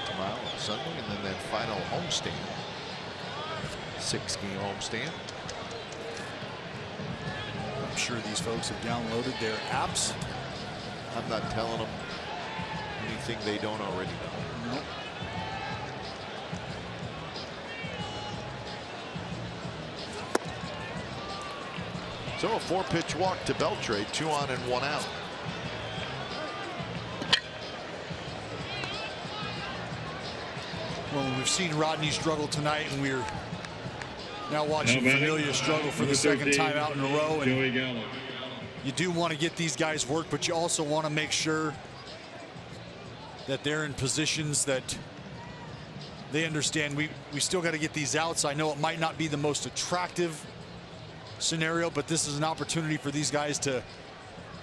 Tomorrow, Sunday, and then that final homestand. 6-game homestand. I'm sure these folks have downloaded their apps. I'm not telling them anything they don't already know. Nope. So a 4-pitch walk to Beltre, 2 on and 1 out. Well, we've seen Rodney struggle tonight, and we're now watching Familia struggle for the second time out in a row. And you do want to get these guys work, but you also want to make sure that they're in positions that they understand we still got to get these outs. I know it might not be the most attractive scenario, but this is an opportunity for these guys to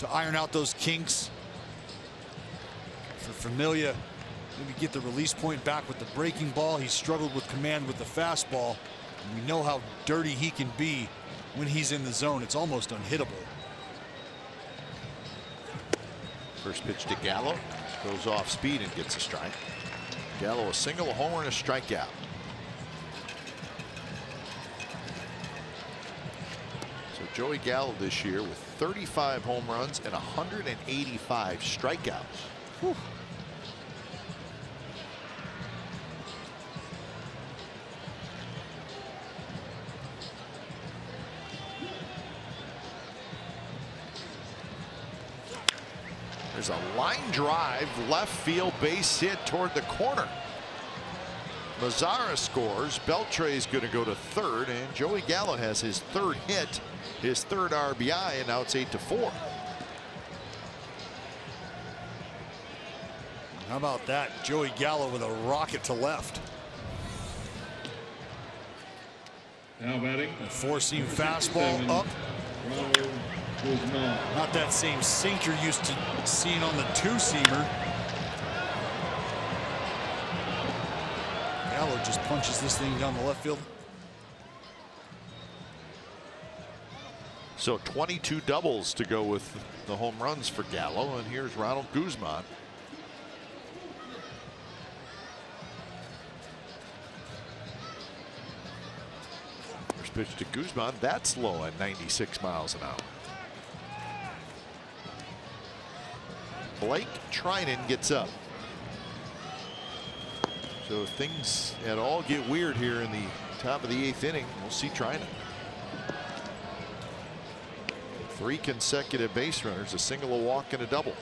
iron out those kinks. For Familia, maybe get the release point back with the breaking ball. He struggled with command with the fastball. And we know how dirty he can be when he's in the zone. It's almost unhittable. First pitch to Gallo. Goes off speed and gets a strike. Gallo a single, a homer, and a strikeout. So Joey Gallo this year with 35 home runs and 185 strikeouts. Whew. There's a line drive, left field base hit toward the corner. Mazzara scores. Beltre's going to go to third, and Joey Gallo has his third hit, his third RBI, and now it's 8-4. How about that? Joey Gallo with a rocket to left. Now batting. A four-seam fastball up. Not that same sink you're used to seeing on the two-seamer. Gallo just punches this thing down the left field. So 22 doubles to go with the home runs for Gallo, and here's Ronald Guzman. First pitch to Guzman, that's low at 96 miles an hour. Blake Trinan gets up. So if things at all get weird here in the top of the 8th inning, we'll see Trinan. 3 consecutive base runners, a single, a walk, and a double.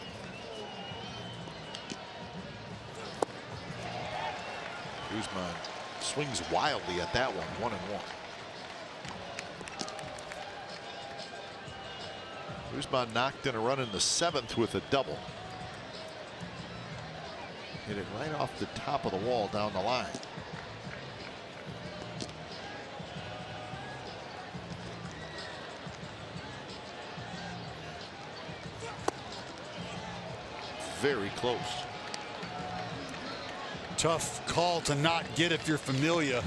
Guzman swings wildly at that one, 1-1. Guzman knocked in a run in the 7th with a double. Hit it right off the top of the wall down the line. Very close. Tough call to not get if you're Familia.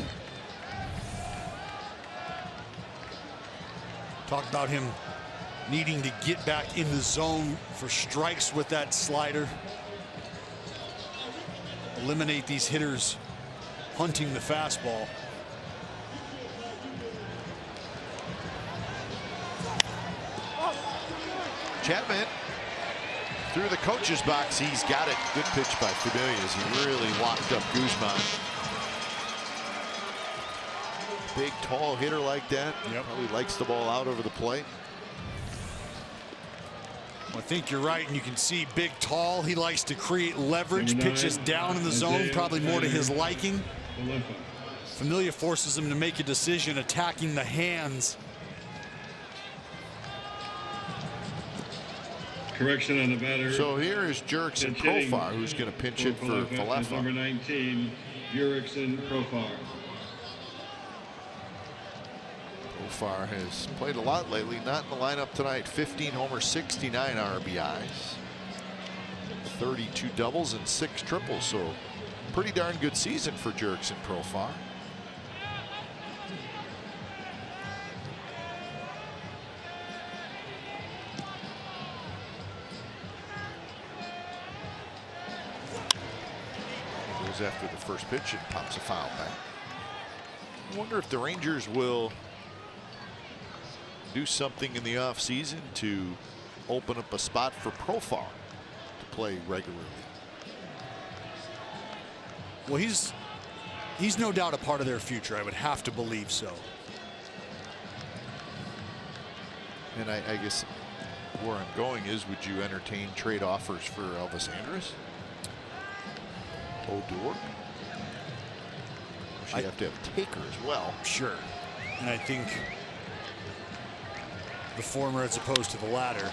Talk about him needing to get back in the zone for strikes with that slider. Eliminate these hitters hunting the fastball. Chapman through the coach's box. He's got it. Good pitch by Familia as he really locked up Guzman. Big, tall hitter like that. Yep. Probably likes the ball out over the plate. I think you're right, and you can see big, tall. He likes to create leverage, pitches down in the zone, probably more to his liking. Familia forces him to make a decision, attacking the hands. Correction on the batter. So here is Jurickson Profar, who's going to pinch hit for Falefa. Number 19, Jurickson Profar. Profar has played a lot lately, not in the lineup tonight. 15 homers, 69 RBIs, 32 doubles and 6 triples. So pretty darn good season for Jurickson Profar. Goes after the first pitch and pops a foul back. I wonder if the Rangers will do something in the offseason to open up a spot for Profar to play regularly. Well, he's no doubt a part of their future. I would have to believe so. And I guess where I'm going is, would you entertain trade offers for Elvis Andrus? Odor? You have to have Taker as well. Sure. And I think the former as opposed to the latter.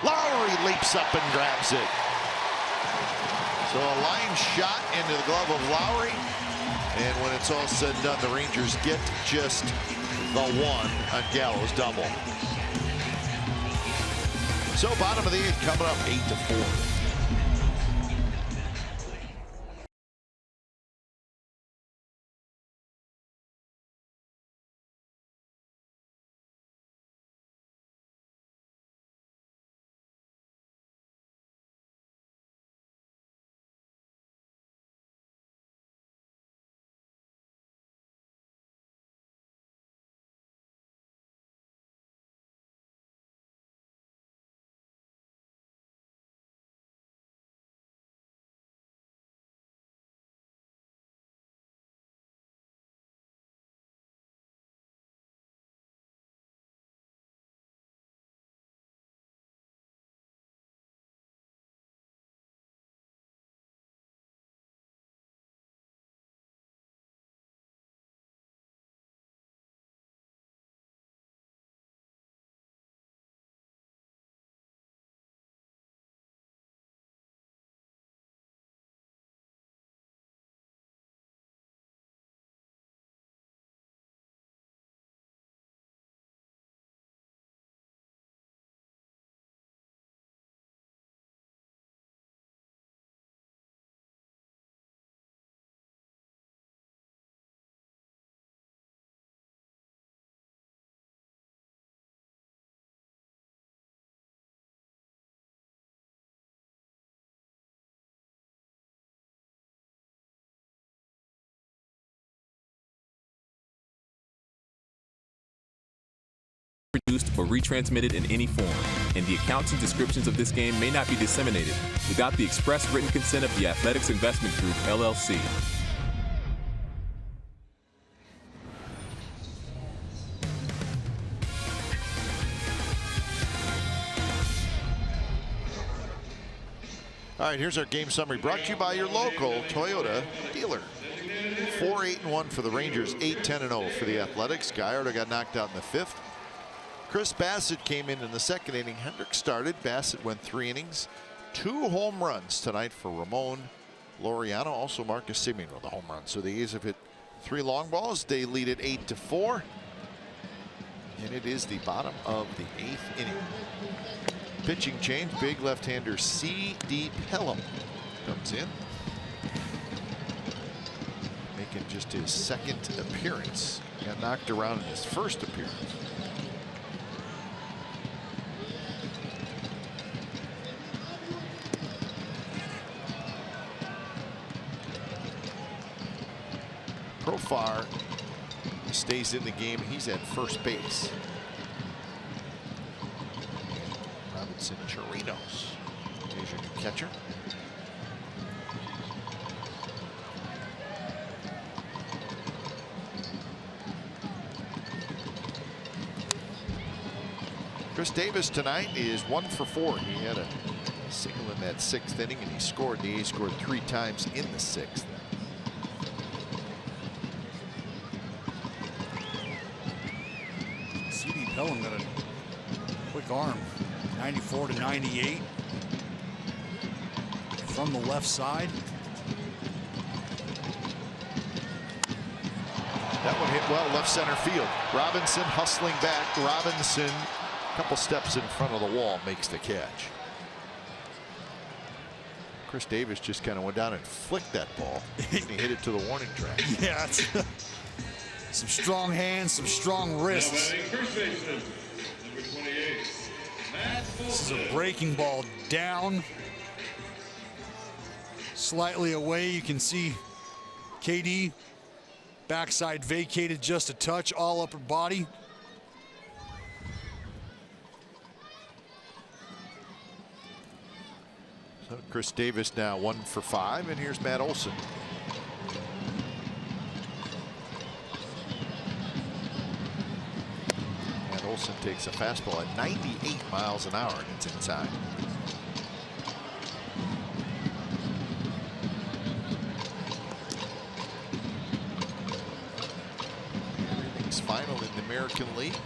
Lowry leaps up and grabs it. So a line shot into the glove of Lowry. And when it's all said and done, the Rangers get just the one on Gallo's double. So bottom of the 8th coming up 8-4. Produced or retransmitted in any form, and the accounts and descriptions of this game may not be disseminated without the express written consent of the Athletics Investment Group, LLC. All right, here's our game summary brought to you by your local Toyota dealer. 4-8-1 for the Rangers, 8-10-0 for the Athletics. Gallardo got knocked out in the 5th. Chris Bassett came in the 2nd inning. Hendricks started. Bassett went 3 innings. 2 home runs tonight for Ramon Laureano. Also Marcus Semien with a home run. So the A's have hit 3 long balls. They lead it 8-4. And it is the bottom of the 8th inning. Pitching change. Big left-hander C.D. Pelham comes in. Making just his 2nd appearance. Got knocked around in his 1st appearance. Profar stays in the game. He's at first base. Robinson Chirinos is your new catcher. Chris Davis tonight is 1 for 4. He had a single in that 6th inning, and he scored. The A's scored 3 times in the 6th. C.D. Pelham got a quick arm, 94-98 from the left side. That one hit well left center field. Robinson hustling back. Robinson, a couple steps in front of the wall, makes the catch. Chris Davis just kind of went down and flicked that ball. And he hit it to the warning track. Yeah, it's some strong hands, some strong wrists. This is a breaking ball down. Slightly away, you can see KD backside vacated just a touch, all upper body. So Chris Davis now 1 for 5, and here's Matt Olson. Matt Olson takes a fastball at 98 miles an hour, and it's inside. Everything's final in the American League.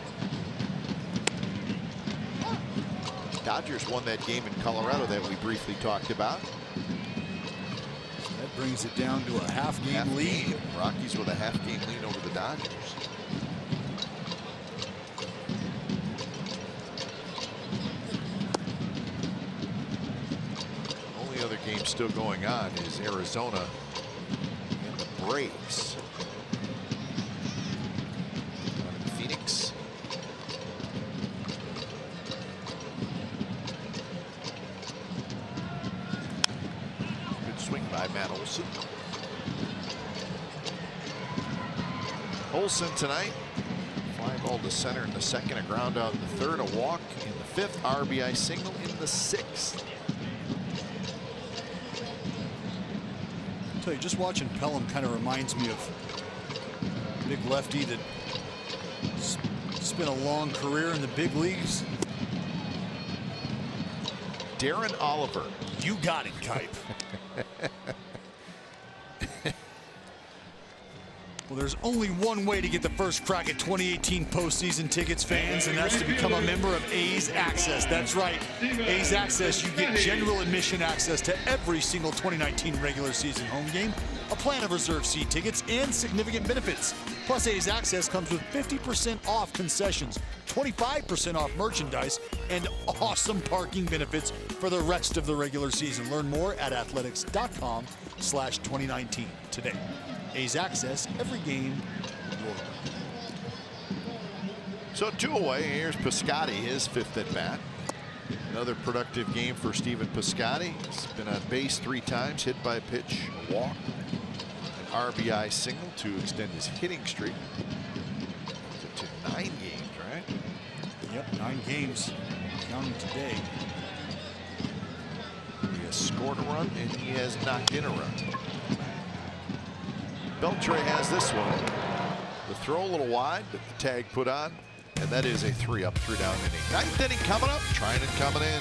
Dodgers won that game in Colorado that we briefly talked about. brings it down to a half-game lead. Rockies with a half-game lead over the Dodgers. Only other game still going on is Arizona and the Braves. Phoenix. Good swing by Matt Olson. Olson tonight, fly ball to center in the second, a ground out in the third, a walk in the fifth, RBI single in the sixth. I'll tell you, just watching Pelham kind of reminds me of a big lefty that spent a long career in the big leagues. Darren Oliver. You got it, Kipe. Well, there's only one way to get the first crack at 2018 postseason tickets, fans, and that's to become a member of A's Access. That's right. A's Access, you get general admission access to every single 2019 regular season home game, a plan of reserved seat tickets, and significant benefits. Plus, A's Access comes with 50% off concessions, 25% off merchandise, and awesome parking benefits for the rest of the regular season. Learn more at athletics.com/2019 today. A's Access, every game. So 2 away. Here's Piscotty, his fifth at bat. Another productive game for Stephen Piscotty. He's been on base 3 times, hit by a pitch, a walk, an RBI single to extend his hitting streak to 9 games, right? Yep, 9 games, counting today. He has scored a run and he has knocked in a run. Beltre has this one. The throw a little wide, but the tag put on, and that is a 3-up, 3-down inning. 9th inning coming up. Trinan coming in.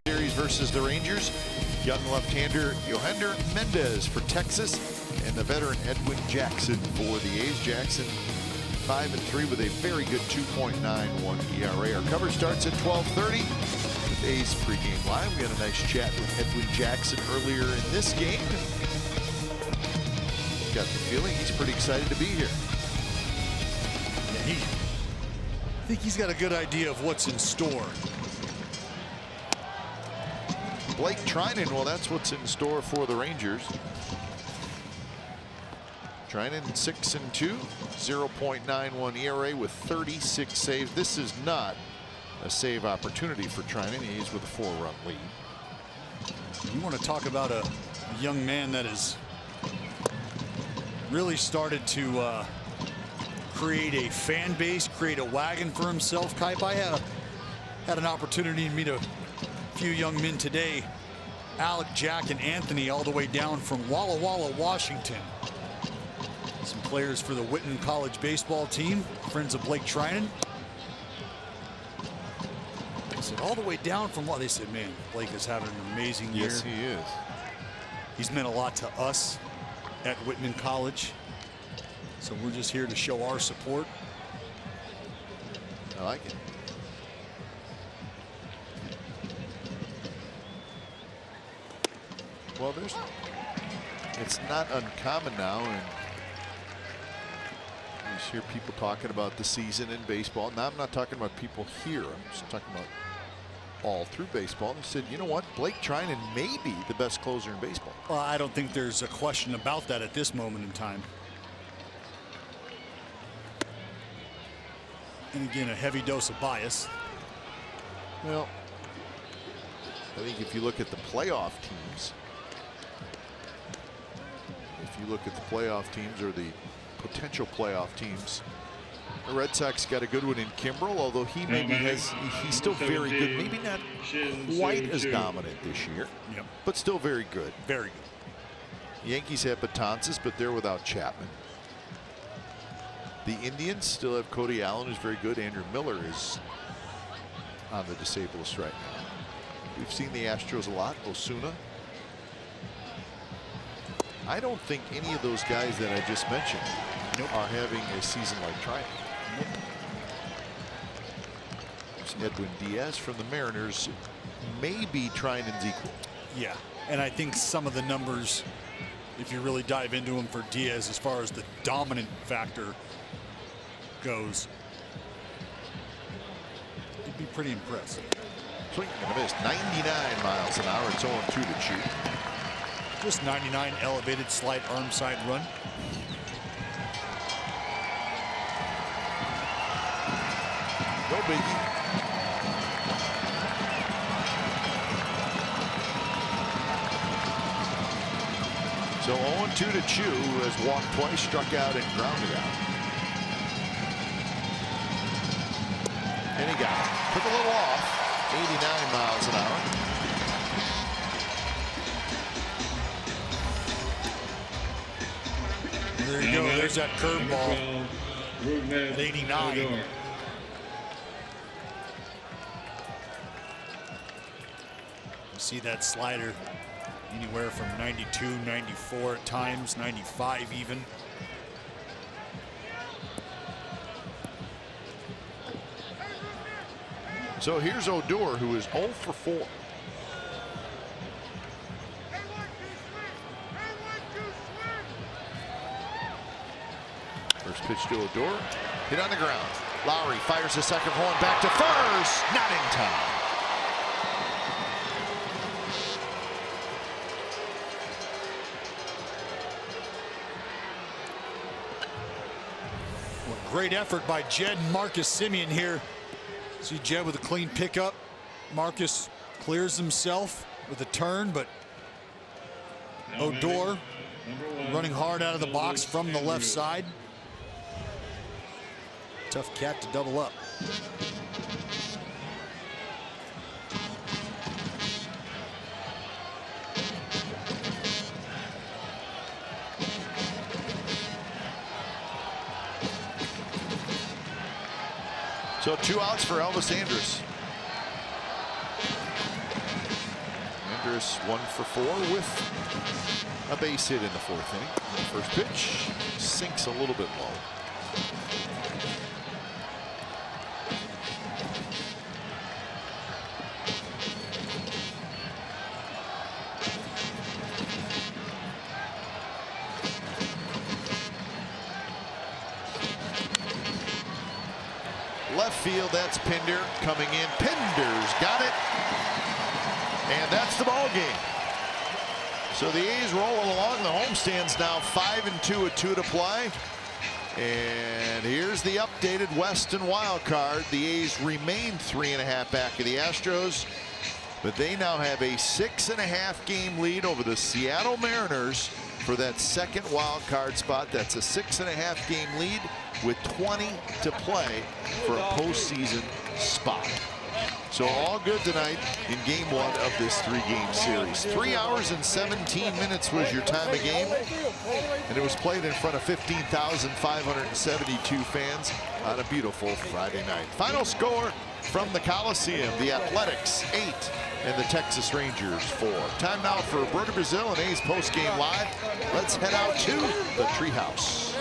Series versus the Rangers. Young left-hander Yohander Mendez for Texas, and the veteran Edwin Jackson for the A's. Jackson 5-3 with a very good 2.91 ERA. Our cover starts at 12:30 with A's pregame live. We had a nice chat with Edwin Jackson earlier in this game. Got the feeling he's pretty excited to be here. Yeah, I think he's got a good idea of what's in store. Blake Trinan, well, that's what's in store for the Rangers. Trinan 6-2, 0.91 ERA with 36 saves. This is not a save opportunity for Trinan. He's with a 4-run lead. You want to talk about a young man that is really started to create a fan base, create a wagon for himself. Kipe, I had an opportunity to meet a few young men today, Alec, Jack, and Anthony, all the way down from Walla Walla, Washington. Some players for the Whitman College baseball team, friends of Blake Trinan. I said, all the way down from what? They said, man, Blake is having an amazing year. Yes, he is. He's meant a lot to us at Whitman College. So we're just here to show our support. I like it. Well, it's not uncommon now, and you just hear people talking about the season in baseball. Now I'm not talking about people here. I'm just talking about all through baseball. They said, you know what, Blake Trinan may be the best closer in baseball. Well, I don't think there's a question about that at this moment in time. And again, a heavy dose of bias. Well, I think if you look at the playoff teams, or the potential playoff teams, the Red Sox got a good one in Kimbrel, although he maybe he's still very good. Maybe not quite as dominant this year, but still very good. Very good. Yankees have Betances, but they're without Chapman. The Indians still have Cody Allen, who's very good. Andrew Miller is on the disabled list right now. We've seen the Astros a lot. Osuna. I don't think any of those guys that I just mentioned are having a season like Trinan. Edwin Diaz from the Mariners may be Trinan's equal. Yeah, and I think some of the numbers, if you really dive into them for Diaz, as far as the dominant factor goes, you'd be pretty impressed. Swing and a miss. 99 miles an hour. It's 0-2 to shoot. Just 99 elevated slight arm side run. No biggie. So 0-2 to Chu, who has walked twice, struck out, and grounded out. And he got it. Took a little off. 89 miles an hour. There you go. There's that curveball at 89. You see that slider anywhere from 92, 94 at times, 95 even. So here's Odor, who is 0 for 4. First pitch to Odor, hit on the ground. Lowry fires the second one back to first, not in time. Well, great effort by Jed and Marcus Simeon here. See Jed with a clean pickup. Marcus clears himself with a turn, but Odor running hard out of the box from the left side. Tough cat to double up. So 2 outs for Elvis Andrus. Andrus 1 for 4 with a base hit in the 4th inning. The first pitch sinks a little bit low. Left field, that's Pinder coming in. Pinder's got it. And that's the ball game. So the A's rolling along. The homestand's now 5-2 with 2 to play. And here's the updated Weston wild card. The A's remain 3.5 back of the Astros, but they now have a 6.5 game lead over the Seattle Mariners for that second wild card spot. That's a 6.5 game lead with 20 to play for a postseason spot. So all good tonight in game 1 of this 3-game series. 3 hours and 17 minutes was your time of game, and it was played in front of 15,572 fans on a beautiful Friday night. Final score from the Coliseum: the Athletics 8 and the Texas Rangers 4. Time now for Brody Brazil and A's post-game live. Let's head out to the Treehouse.